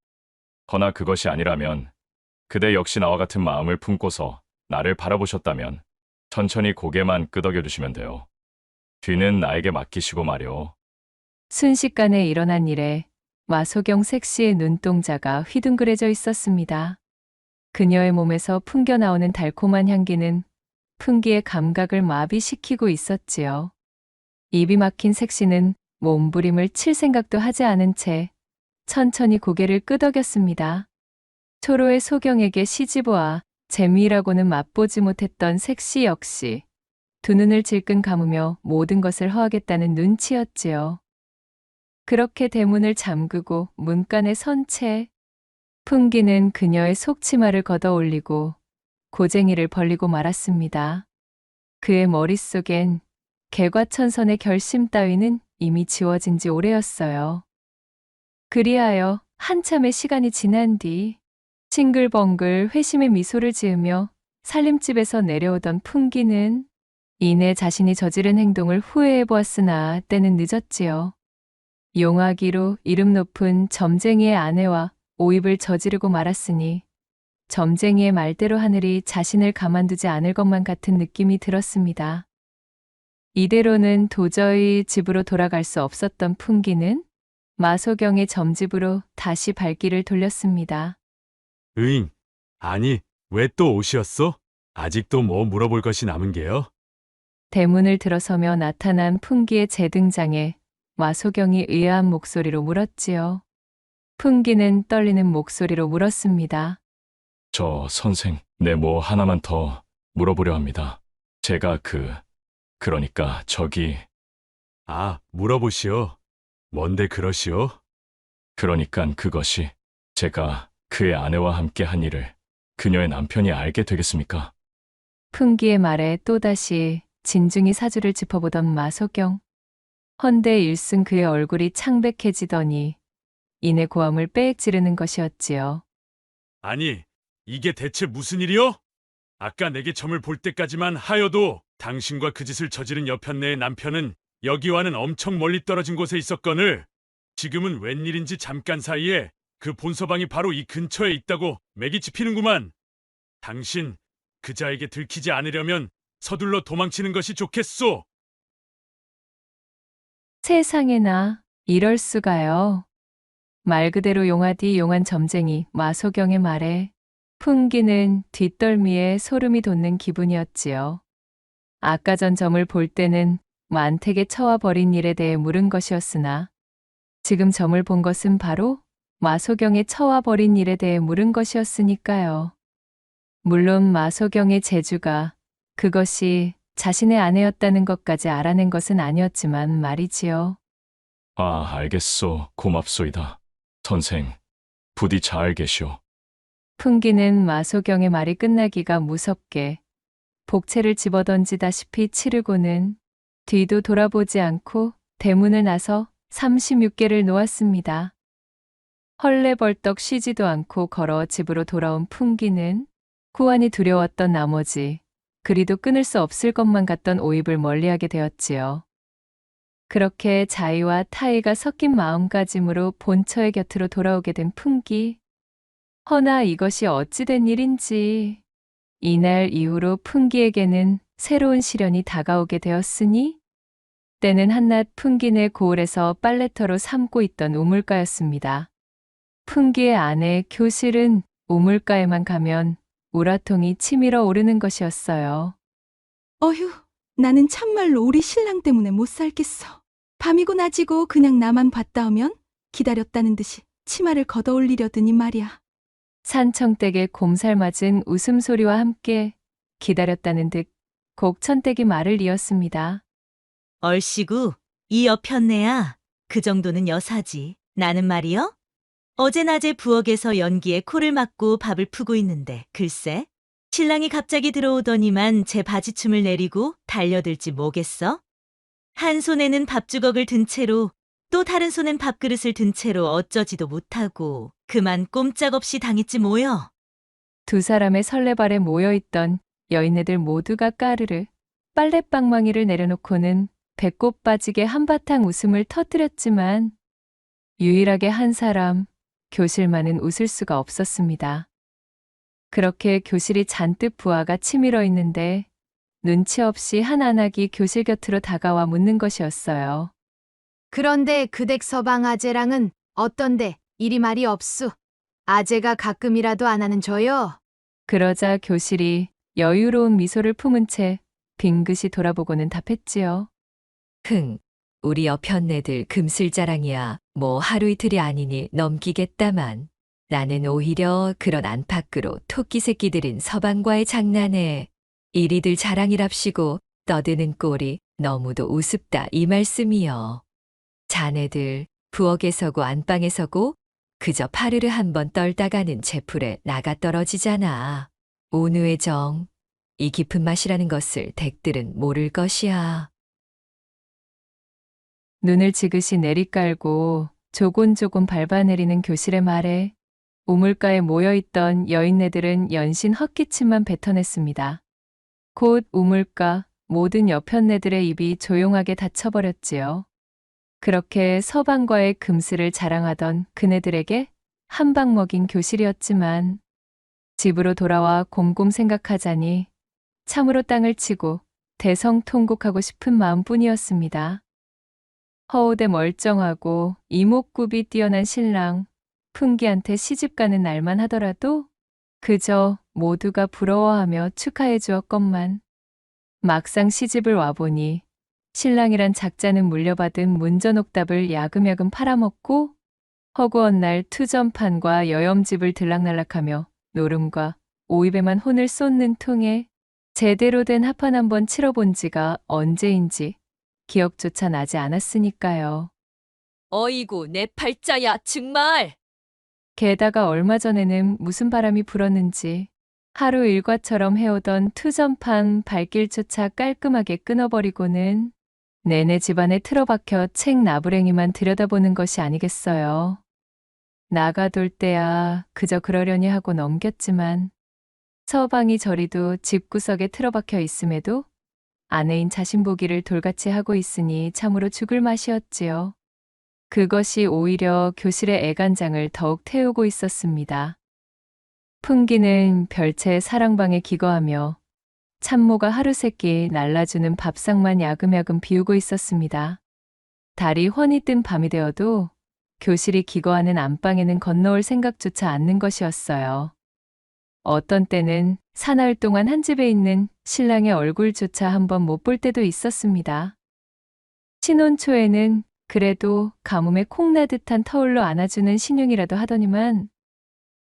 허나 그것이 아니라면 그대 역시 나와 같은 마음을 품고서 나를 바라보셨다면 천천히 고개만 끄덕여 주시면 돼요. 뒤는 나에게 맡기시고 말이오. 순식간에 일어난 일에 마소경 색시의 눈동자가 휘둥그레져 있었습니다. 그녀의 몸에서 풍겨나오는 달콤한 향기는 풍기의 감각을 마비시키고 있었지요. 입이 막힌 색시는 몸부림을 칠 생각도 하지 않은 채 천천히 고개를 끄덕였습니다. 초로의 소경에게 시집와 재미라고는 맛보지 못했던 색시 역시 두 눈을 질끈 감으며 모든 것을 허하겠다는 눈치였지요. 그렇게 대문을 잠그고 문간에 선 채 풍기는 그녀의 속치마를 걷어 올리고 고쟁이를 벌리고 말았습니다. 그의 머릿속엔 개과천선의 결심 따위는 이미 지워진 지 오래였어요. 그리하여 한참의 시간이 지난 뒤 싱글벙글 회심의 미소를 지으며 살림집에서 내려오던 풍기는 이내 자신이 저지른 행동을 후회해 보았으나 때는 늦었지요. 용하기로 이름 높은 점쟁이의 아내와 오입을 저지르고 말았으니 점쟁이의 말대로 하늘이 자신을 가만두지 않을 것만 같은 느낌이 들었습니다. 이대로는 도저히 집으로 돌아갈 수 없었던 풍기는 마소경의 점집으로 다시 발길을 돌렸습니다. 으잉, 아니, 왜 또 오시었소? 아직도 뭐 물어볼 것이 남은 게요? 대문을 들어서며 나타난 풍기의 재등장에 마소경이 의아한 목소리로 물었지요. 풍기는 떨리는 목소리로 물었습니다. 저 선생, 네 뭐 하나만 더 물어보려 합니다. 제가 그러니까 저기, 아, 물어보시오. 뭔데 그러시오? 그러니깐 그것이 제가 그의 아내와 함께 한 일을 그녀의 남편이 알게 되겠습니까? 풍기의 말에 또다시 진중히 사주를 짚어보던 마소경. 헌데 일승 그의 얼굴이 창백해지더니 이내 고함을 빽 지르는 것이었지요. 아니, 이게 대체 무슨 일이요? 아까 내게 점을 볼 때까지만 하여도 당신과 그 짓을 저지른 여편네의 남편은 여기와는 엄청 멀리 떨어진 곳에 있었거늘 지금은 웬일인지 잠깐 사이에 그 본서방이 바로 이 근처에 있다고 맥이 짚히는구만. 당신, 그자에게 들키지 않으려면 서둘러 도망치는 것이 좋겠소. 세상에나 이럴 수가요. 말 그대로 용하디 용한 점쟁이 마소경의 말에 풍기는 뒷덜미에 소름이 돋는 기분이었지요. 아까 전 점을 볼 때는 만택에 처와 버린 일에 대해 물은 것이었으나 지금 점을 본 것은 바로 마소경의 처와 버린 일에 대해 물은 것이었으니까요. 물론 마소경의 재주가 그것이 자신의 아내였다는 것까지 알아낸 것은 아니었지만 말이지요. 아, 알겠소. 고맙소이다. 선생, 부디 잘 계시오. 풍기는 마소경의 말이 끝나기가 무섭게 복채를 집어던지다시피 치르고는 뒤도 돌아보지 않고 대문을 나서 36개를 놓았습니다. 헐레벌떡 쉬지도 않고 걸어 집으로 돌아온 풍기는 구안이 두려웠던 나머지 그리도 끊을 수 없을 것만 같던 오입을 멀리하게 되었지요. 그렇게 자의와 타의가 섞인 마음가짐으로 본처의 곁으로 돌아오게 된 풍기. 허나 이것이 어찌된 일인지 이날 이후로 풍기에게는 새로운 시련이 다가오게 되었으니 때는 한낮 풍기네 고을에서 빨래터로 삶고 있던 우물가였습니다. 풍기의 아내 교실은 우물가에만 가면 우라통이 치밀어 오르는 것이었어요. 어휴, 나는 참말로 우리 신랑 때문에 못 살겠어. 밤이고 낮이고 그냥 나만 봤다 오면 기다렸다는 듯이 치마를 걷어 올리려더니 말이야. 산청댁의 곰살 맞은 웃음소리와 함께 기다렸다는 듯 곡천댁이 말을 이었습니다. 얼씨구, 이 여편네야. 그 정도는 여사지. 나는 말이요? 어제 낮에 부엌에서 연기에 코를 막고 밥을 푸고 있는데 글쎄, 신랑이 갑자기 들어오더니만 제 바지춤을 내리고 달려들지 뭐겠어? 한 손에는 밥주걱을 든 채로 또 다른 손엔 밥그릇을 든 채로 어쩌지도 못하고 그만 꼼짝없이 당했지 뭐여. 두 사람의 설레발에 모여있던 여인네들 모두가 까르르 빨랫방망이를 내려놓고는 배꼽 빠지게 한바탕 웃음을 터뜨렸지만 유일하게 한 사람, 교실만은 웃을 수가 없었습니다. 그렇게 교실이 잔뜩 부하가 치밀어 있는데 눈치 없이 한 안악이 교실 곁으로 다가와 묻는 것이었어요. 그런데 그댁 서방 아재랑은 어떤데 이리 말이 없수. 아재가 가끔이라도 안 하는 저요. 그러자 교실이 여유로운 미소를 품은 채 빙긋이 돌아보고는 답했지요. 우리 여편네들 금슬자랑이야 뭐 하루 이틀이 아니니 넘기겠다만 나는 오히려 그런 안팎으로 토끼 새끼들인 서방과의 장난에 이리들 자랑이랍시고 떠드는 꼴이 너무도 우습다 이 말씀이여. 자네들 부엌에 서고 안방에 서고 그저 파르르 한번 떨다가는 제풀에 나가 떨어지잖아. 온우의 정, 이 깊은 맛이라는 것을 댁들은 모를 것이야. 눈을 지그시 내리깔고 조곤조곤 밟아내리는 교실의 말에 우물가에 모여있던 여인네들은 연신 헛기침만 뱉어냈습니다. 곧 우물가 모든 여편네들의 입이 조용하게 닫혀버렸지요. 그렇게 서방과의 금슬을 자랑하던 그네들에게 한 방 먹인 교실이었지만 집으로 돌아와 곰곰 생각하자니 참으로 땅을 치고 대성통곡하고 싶은 마음뿐이었습니다. 허우대 멀쩡하고 이목구비 뛰어난 신랑 풍기한테 시집가는 날만 하더라도 그저 모두가 부러워하며 축하해 주었건만 막상 시집을 와보니 신랑이란 작자는 물려받은 문전옥답을 야금야금 팔아먹고 허구한 날 투전판과 여염집을 들락날락하며 노름과 오입에만 혼을 쏟는 통에 제대로 된 합판 한번 치러본 지가 언제인지 기억조차 나지 않았으니까요. 어이구, 내 팔자야, 정말! 게다가 얼마 전에는 무슨 바람이 불었는지 하루 일과처럼 해오던 투전판 발길조차 깔끔하게 끊어버리고는 내내 집안에 틀어박혀 책 나부랭이만 들여다보는 것이 아니겠어요. 나가돌 때야 그저 그러려니 하고 넘겼지만 서방이 저리도 집구석에 틀어박혀 있음에도 아내인 자신 보기를 돌같이 하고 있으니 참으로 죽을 맛이었지요. 그것이 오히려 교실의 애간장을 더욱 태우고 있었습니다. 풍기는 별채의 사랑방에 기거하며 참모가 하루세끼 날라주는 밥상만 야금야금 비우고 있었습니다. 달이 훤히 뜬 밤이 되어도 교실이 기거하는 안방에는 건너올 생각조차 않는 것이었어요. 어떤 때는 사나흘 동안 한 집에 있는 신랑의 얼굴조차 한번 못 볼 때도 있었습니다. 신혼 초에는 그래도 가뭄에 콩나듯한 터울로 안아주는 신용이라도 하더니만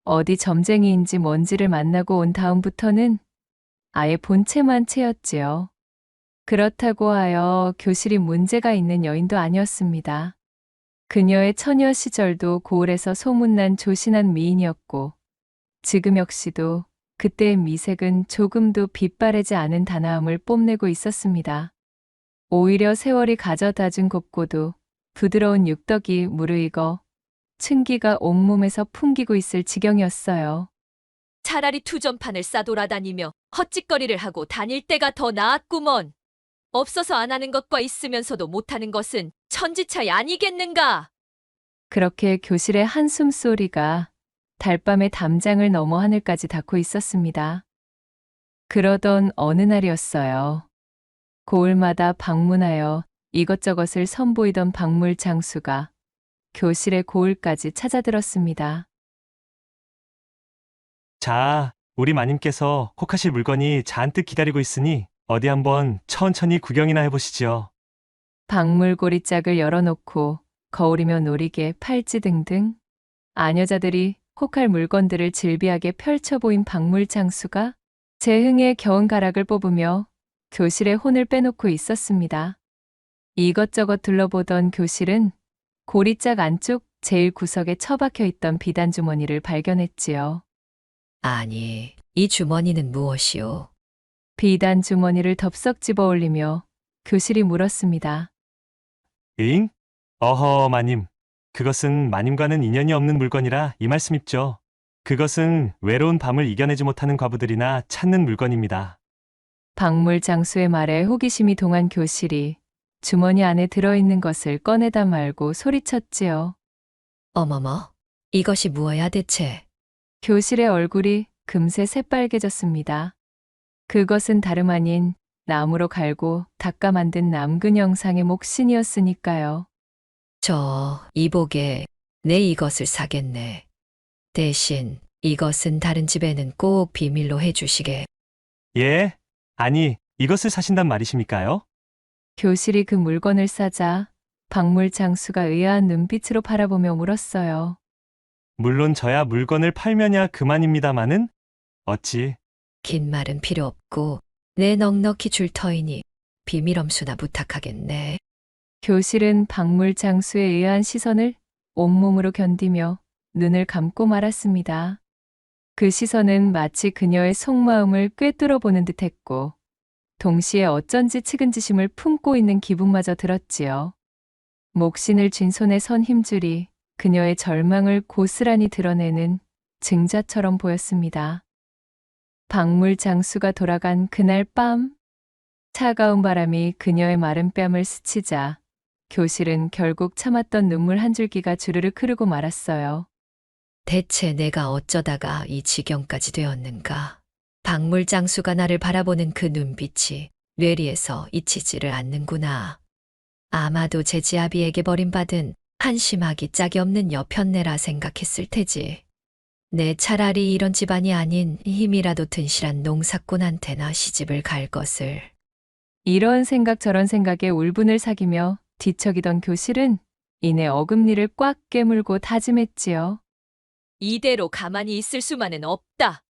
어디 점쟁이인지 뭔지를 만나고 온 다음부터는 아예 본체만 채였지요. 그렇다고 하여 교실이 문제가 있는 여인도 아니었습니다. 그녀의 처녀 시절도 고을에서 소문난 조신한 미인이었고 지금 역시도 그때의 미색은 조금도 빛바래지 않은 단아함을 뽐내고 있었습니다. 오히려 세월이 가져다준 곱고도 부드러운 육덕이 무르익어 층기가 온몸에서 풍기고 있을 지경이었어요. 차라리 투전판을 싸돌아다니며 헛짓거리를 하고 다닐 때가 더 나았구먼. 없어서 안 하는 것과 있으면서도 못하는 것은 천지차이 아니겠는가? 그렇게 교실의 한숨 소리가 달밤의 담장을 넘어 하늘까지 닿고 있었습니다. 그러던 어느 날이었어요. 고을마다 방문하여 이것저것을 선보이던 박물 장수가 교실의 고을까지 찾아들었습니다. 자, 우리 마님께서 혹하실 물건이 잔뜩 기다리고 있으니 어디 한번 천천히 구경이나 해보시죠. 박물고리짝을 열어놓고 거울이며 놀이개, 팔찌 등등 아녀자들이 혹할 물건들을 질비하게 펼쳐 보인 박물 장수가 제 흥에 겨운 가락을 뽑으며 교실의 혼을 빼놓고 있었습니다. 이것저것 둘러보던 교실은 고리짝 안쪽 제일 구석에 처박혀 있던 비단 주머니를 발견했지요. 아니, 이 주머니는 무엇이오? 비단 주머니를 덥석 집어 올리며 교실이 물었습니다. 응? 어허, 마님. 그것은 마님과는 인연이 없는 물건이라 이 말씀입죠. 그것은 외로운 밤을 이겨내지 못하는 과부들이나 찾는 물건입니다. 박물 장수의 말에 호기심이 동한 교실이 주머니 안에 들어있는 것을 꺼내다 말고 소리쳤지요. 어머머, 이것이 무엇야 대체? 교실의 얼굴이 금세 새빨개졌습니다. 그것은 다름 아닌 나무로 갈고 닦아 만든 남근 형상의 목신이었으니까요. 저 이복에 내 이것을 사겠네. 대신 이것은 다른 집에는 꼭 비밀로 해주시게. 예? 아니, 이것을 사신단 말이십니까요? 교실이 그 물건을 싸자 박물 장수가 의아한 눈빛으로 바라보며 물었어요. 물론 저야 물건을 팔면야 그만입니다마는 어찌. 긴 말은 필요 없고 내 넉넉히 줄 터이니 비밀 엄수나 부탁하겠네. 교실은 박물 장수에 의한 시선을 온몸으로 견디며 눈을 감고 말았습니다. 그 시선은 마치 그녀의 속마음을 꿰뚫어 보는 듯했고 동시에 어쩐지 측은지심을 품고 있는 기분마저 들었지요. 목신을 쥔 손의 선 힘줄이 그녀의 절망을 고스란히 드러내는 증자처럼 보였습니다. 박물 장수가 돌아간 그날 밤, 차가운 바람이 그녀의 마른 뺨을 스치자 교실은 결국 참았던 눈물 한 줄기가 주르륵 흐르고 말았어요. 대체 내가 어쩌다가 이 지경까지 되었는가? 박물 장수가 나를 바라보는 그 눈빛이 뇌리에서 잊히지를 않는구나. 아마도 제 지아비에게 버림받은 한심하기 짝이 없는 여편네라 생각했을 테지. 내 차라리 이런 집안이 아닌 힘이라도 튼실한 농사꾼한테나 시집을 갈 것을. 이런 생각 저런 생각에 울분을 사기며 뒤척이던 교실은 이내 어금니를 꽉 깨물고 다짐했지요. 이대로 가만히 있을 수만은 없다.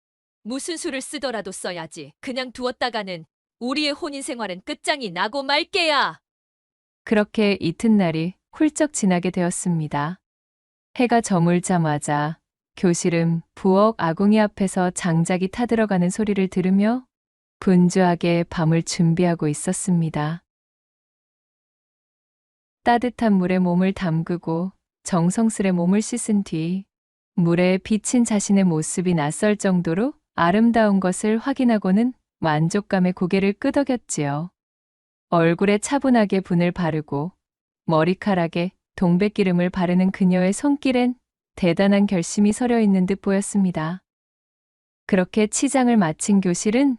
무슨 수를 쓰더라도 써야지. 그냥 두었다가는 우리의 혼인 생활은 끝장이 나고 말게야. 그렇게 이튿날이 훌쩍 지나게 되었습니다. 해가 저물자마자 교실은 부엌 아궁이 앞에서 장작이 타들어가는 소리를 들으며 분주하게 밤을 준비하고 있었습니다. 따뜻한 물에 몸을 담그고 정성스레 몸을 씻은 뒤 물에 비친 자신의 모습이 낯설 정도로 아름다운 것을 확인하고는 만족감에 고개를 끄덕였지요. 얼굴에 차분하게 분을 바르고 머리카락에 동백기름을 바르는 그녀의 손길엔 대단한 결심이 서려 있는 듯 보였습니다. 그렇게 치장을 마친 교실은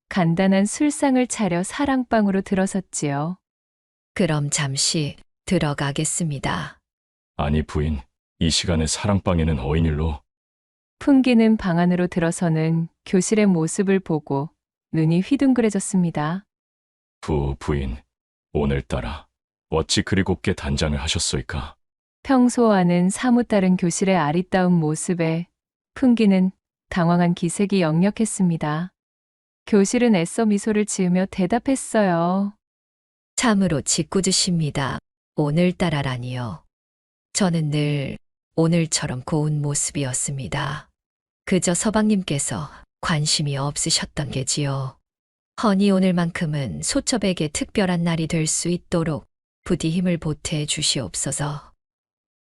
간단한 술상을 차려 사랑방으로 들어섰지요. 그럼 잠시 들어가겠습니다. 아니 부인, 이 시간에 사랑방에는 어인일로. 풍기는 방 안으로 들어서는 교실의 모습을 보고 눈이 휘둥그레졌습니다. 부인, 오늘따라 어찌 그리 곱게 단장을 하셨소이까? 평소와는 사뭇 다른 교실의 아리따운 모습에 풍기는 당황한 기색이 역력했습니다. 교실은 애써 미소를 지으며 대답했어요. 참으로 짓궂으십니다. 오늘따라라니요. 저는 늘 오늘처럼 고운 모습이었습니다. 그저 서방님께서 관심이 없으셨던 게지요. 허니 오늘만큼은 소첩에게 특별한 날이 될 수 있도록 부디 힘을 보태 주시옵소서.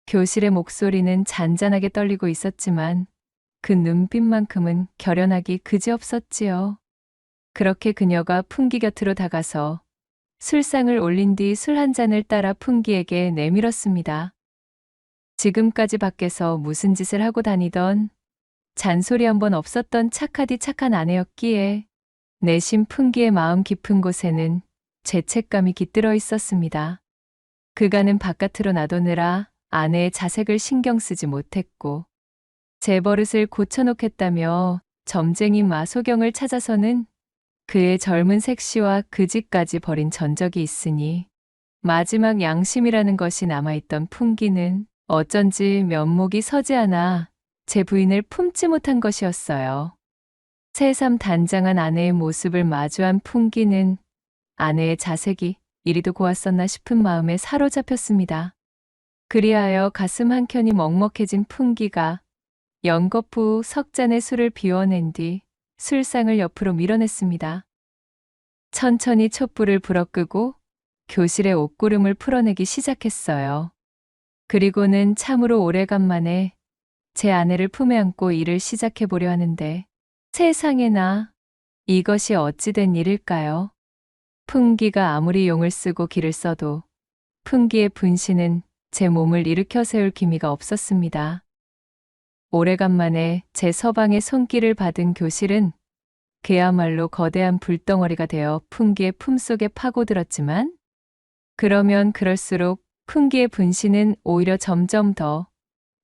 교실의 목소리는 잔잔하게 떨리고 있었지만 그 눈빛만큼은 결연하기 그지없었지요. 그렇게 그녀가 풍기 곁으로 다가서 술상을 올린 뒤 술 한 잔을 따라 풍기에게 내밀었습니다. 지금까지 밖에서 무슨 짓을 하고 다니던 잔소리 한 번 없었던 착하디 착한 아내였기에 내심 풍기의 마음 깊은 곳에는 죄책감이 깃들어 있었습니다. 그간은 바깥으로 놔두느라 아내의 자색을 신경 쓰지 못했고 제 버릇을 고쳐놓겠다며 점쟁이 마소경을 찾아서는 그의 젊은 색시와 그 집까지 버린 전적이 있으니 마지막 양심이라는 것이 남아있던 풍기는 어쩐지 면목이 서지 않아 제 부인을 품지 못한 것이었어요. 새삼 단장한 아내의 모습을 마주한 풍기는 아내의 자색이 이리도 고왔었나 싶은 마음에 사로잡혔습니다. 그리하여 가슴 한켠이 먹먹해진 풍기가 연거푸 석 잔의 술을 비워낸 뒤 술상을 옆으로 밀어냈습니다. 천천히 촛불을 불어 끄고 교실의 옷구름을 풀어내기 시작했어요. 그리고는 참으로 오래간만에 제 아내를 품에 안고 일을 시작해 보려 하는데 세상에나 이것이 어찌 된 일일까요? 풍기가 아무리 용을 쓰고 기를 써도 풍기의 분신은 제 몸을 일으켜 세울 기미가 없었습니다. 오래간만에 제 서방의 손길을 받은 교실은 그야말로 거대한 불덩어리가 되어 풍기의 품속에 파고들었지만 그러면 그럴수록 풍기의 분신은 오히려 점점 더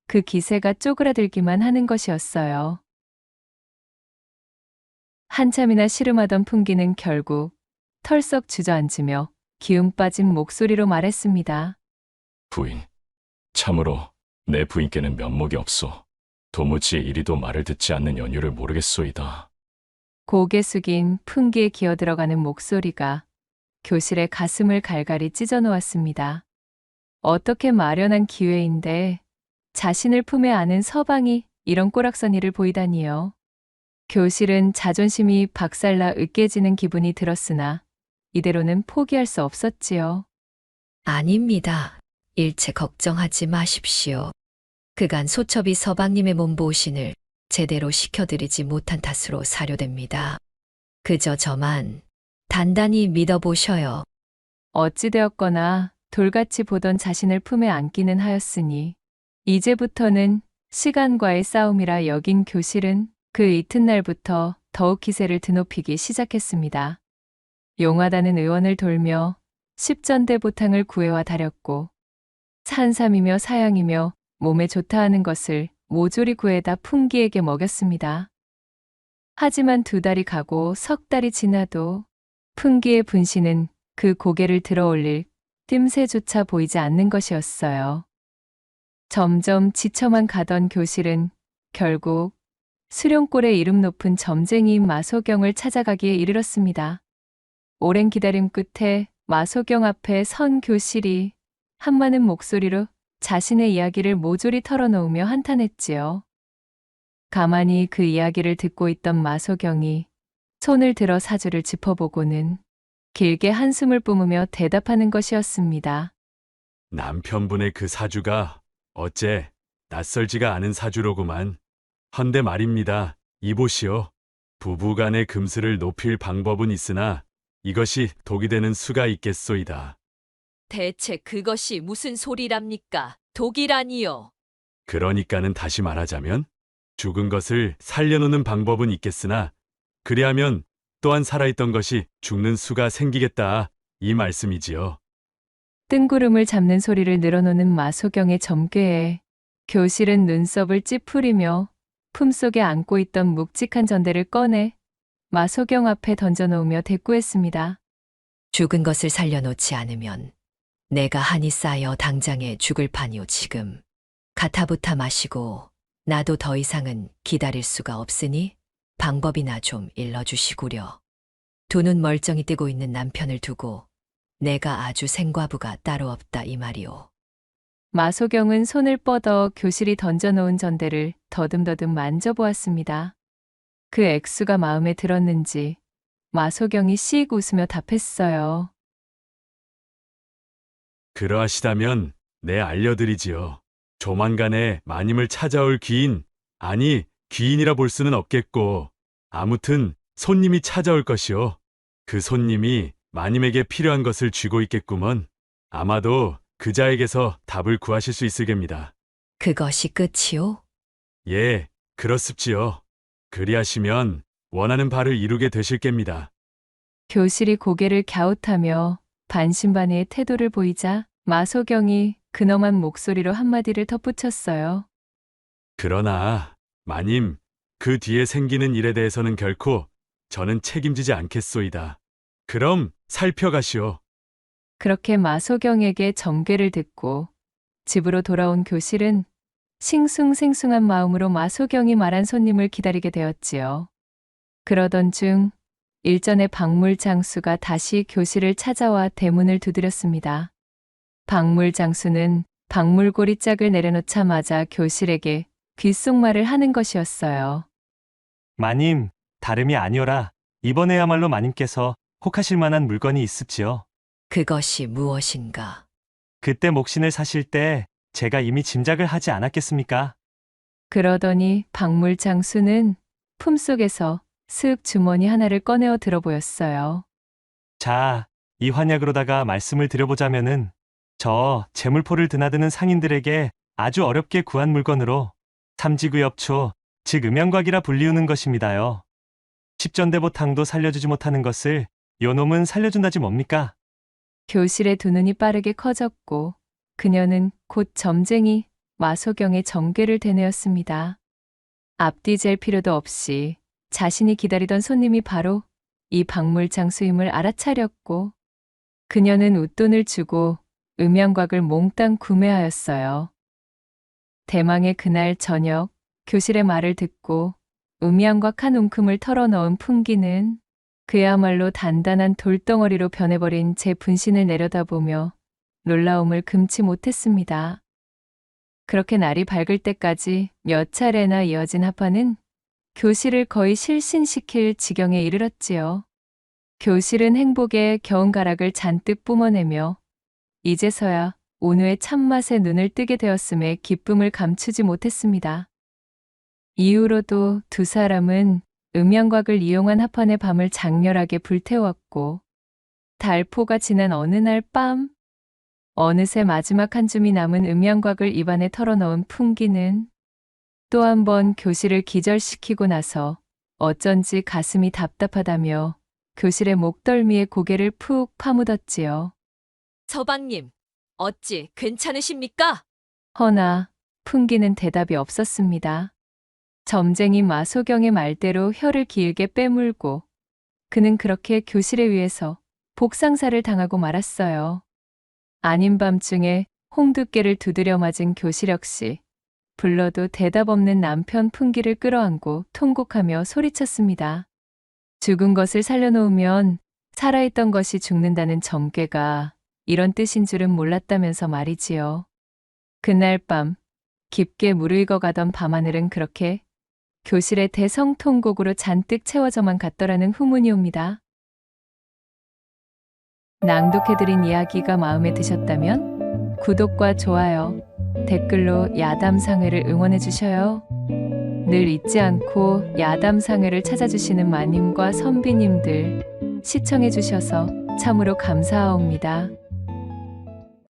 그 기세가 쪼그라들기만 하는 것이었어요. 한참이나 씨름하던 풍기는 결국 털썩 주저앉으며 기운 빠진 목소리로 말했습니다. 부인, 참으로 내 부인께는 면목이 없소. 도무지 이리도 말을 듣지 않는 연유를 모르겠소이다. 고개 숙인 풍기에 기어들어가는 목소리가 교실의 가슴을 갈갈이 찢어 놓았습니다. 어떻게 마련한 기회인데 자신을 품에 안은 서방이 이런 꼬락서니를 보이다니요. 교실은 자존심이 박살나 으깨지는 기분이 들었으나 이대로는 포기할 수 없었지요. 아닙니다. 일체 걱정하지 마십시오. 그간 소첩이 서방님의 몸보신을 제대로 시켜드리지 못한 탓으로 사료됩니다. 그저 저만 단단히 믿어보셔요. 어찌되었거나 돌같이 보던 자신을 품에 안기는 하였으니 이제부터는 시간과의 싸움이라 여긴 교실은 그 이튿날부터 더욱 기세를 드높이기 시작했습니다. 용하다는 의원을 돌며 십전대 보탕을 구해와 다렸고 산삼이며 사양이며 몸에 좋다 하는 것을 모조리 구해다 풍기에게 먹였습니다. 하지만 2달이 가고 석 달이 지나도 풍기의 분신은 그 고개를 들어 올릴 낌새조차 보이지 않는 것이었어요. 점점 지쳐만 가던 교실은 결국 수령골의 이름 높은 점쟁이인 마소경을 찾아가기에 이르렀습니다. 오랜 기다림 끝에 마소경 앞에 선 교실이 한마는 목소리로 자신의 이야기를 모조리 털어놓으며 한탄했지요. 가만히 그 이야기를 듣고 있던 마소경이 손을 들어 사주를 짚어보고는 길게 한숨을 뿜으며 대답하는 것이었습니다. 남편분의 그 사주가 어째 낯설지가 않은 사주로구만. 헌데 말입니다. 이보시오. 부부간의 금슬을 높일 방법은 있으나 이것이 독이 되는 수가 있겠소이다. 대체 그것이 무슨 소리랍니까? 독이라니요. 그러니까는 다시 말하자면 죽은 것을 살려놓는 방법은 있겠으나 그리하면 또한 살아있던 것이 죽는 수가 생기겠다 이 말씀이지요. 뜬구름을 잡는 소리를 늘어놓는 마소경의 점괘에 교실은 눈썹을 찌푸리며 품속에 안고 있던 묵직한 전대를 꺼내 마소경 앞에 던져놓으며 대꾸했습니다. 죽은 것을 살려놓지 않으면 내가 한이 쌓여 당장에 죽을 판이오 지금. 가타부타 마시고 나도 더 이상은 기다릴 수가 없으니 방법이나 좀 일러주시구려. 두 눈 멀쩡히 뜨고 있는 남편을 두고 내가 아주 생과부가 따로 없다 이 말이오. 마소경은 손을 뻗어 교실이 던져놓은 전대를 더듬더듬 만져보았습니다. 그 액수가 마음에 들었는지 마소경이 씩 웃으며 답했어요. 그러하시다면 네 알려드리지요. 조만간에 마님을 찾아올 귀인, 아니 귀인이라 볼 수는 없겠고 아무튼 손님이 찾아올 것이오. 그 손님이 마님에게 필요한 것을 쥐고 있겠구먼. 아마도 그자에게서 답을 구하실 수 있을 겁니다. 그것이 끝이오? 예, 그렇습지요. 그리하시면 원하는 바를 이루게 되실 겁니다. 교실이 고개를 갸웃하며 반신반의의 태도를 보이자 마소경이 근엄한 목소리로 한마디를 덧붙였어요. 그러나 마님, 그 뒤에 생기는 일에 대해서는 결코 저는 책임지지 않겠소이다. 그럼 살펴가시오. 그렇게 마소경에게 점괘를 듣고 집으로 돌아온 교실은 싱숭생숭한 마음으로 마소경이 말한 손님을 기다리게 되었지요. 그러던 중 일전의 박물장수가 다시 교실을 찾아와 대문을 두드렸습니다. 박물장수는 박물고리 짝을 내려놓자마자 교실에게 귓속말을 하는 것이었어요. 마님, 다름이 아니오라. 이번에야말로 마님께서 혹하실 만한 물건이 있습지요. 그것이 무엇인가? 그때 목신을 사실 때 제가 이미 짐작을 하지 않았겠습니까? 그러더니 박물장수는 품속에서 슥 주머니 하나를 꺼내어 들어 보였어요. 자, 이 환약으로다가 말씀을 드려보자면은 저 재물포를 드나드는 상인들에게 아주 어렵게 구한 물건으로 삼지구엽초, 즉 음양곽이라 불리우는 것입니다요. 십전대보탕도 살려주지 못하는 것을 요놈은 살려준다지 뭡니까? 교실의 두 눈이 빠르게 커졌고 그녀는 곧 점쟁이 마소경의 점괘를 되뇌었습니다. 앞뒤 잴 필요도 없이 자신이 기다리던 손님이 바로 이 박물장수임을 알아차렸고 그녀는 웃돈을 주고 음양곽을 몽땅 구매하였어요. 대망의 그날 저녁 교실의 말을 듣고 음양곽 한 움큼을 털어넣은 풍기는 그야말로 단단한 돌덩어리로 변해버린 제 분신을 내려다보며 놀라움을 금치 못했습니다. 그렇게 날이 밝을 때까지 몇 차례나 이어진 합판은 교실을 거의 실신시킬 지경에 이르렀지요. 교실은 행복의 겨운가락을 잔뜩 뿜어내며 이제서야 온우의 참맛에 눈을 뜨게 되었음에 기쁨을 감추지 못했습니다. 이후로도 두 사람은 음양곽을 이용한 합판의 밤을 장렬하게 불태웠고 달포가 지난 어느 날 밤 어느새 마지막 한 줌이 남은 음양곽을 입안에 털어넣은 풍기는 또 한 번 교실을 기절시키고 나서 어쩐지 가슴이 답답하다며 교실의 목덜미에 고개를 푹 파묻었지요. 서방님, 어찌 괜찮으십니까? 허나 풍기는 대답이 없었습니다. 점쟁이 마소경의 말대로 혀를 길게 빼물고 그는 그렇게 교실에 위에서 복상사를 당하고 말았어요. 아닌 밤중에 홍두깨를 두드려 맞은 교실 역시 불러도 대답 없는 남편 풍기를 끌어안고 통곡하며 소리쳤습니다. 죽은 것을 살려놓으면 살아있던 것이 죽는다는 점괘가 이런 뜻인 줄은 몰랐다면서 말이지요. 그날 밤 깊게 무르익어가던 밤하늘은 그렇게 교실의 대성통곡으로 잔뜩 채워져만 갔더라는 후문이 옵니다. 낭독해드린 이야기가 마음에 드셨다면 구독과 좋아요, 댓글로 야담상회를 응원해 주셔요. 늘 잊지 않고 야담상회를 찾아주시는 마님과 선비님들 시청해 주셔서 참으로 감사하옵니다.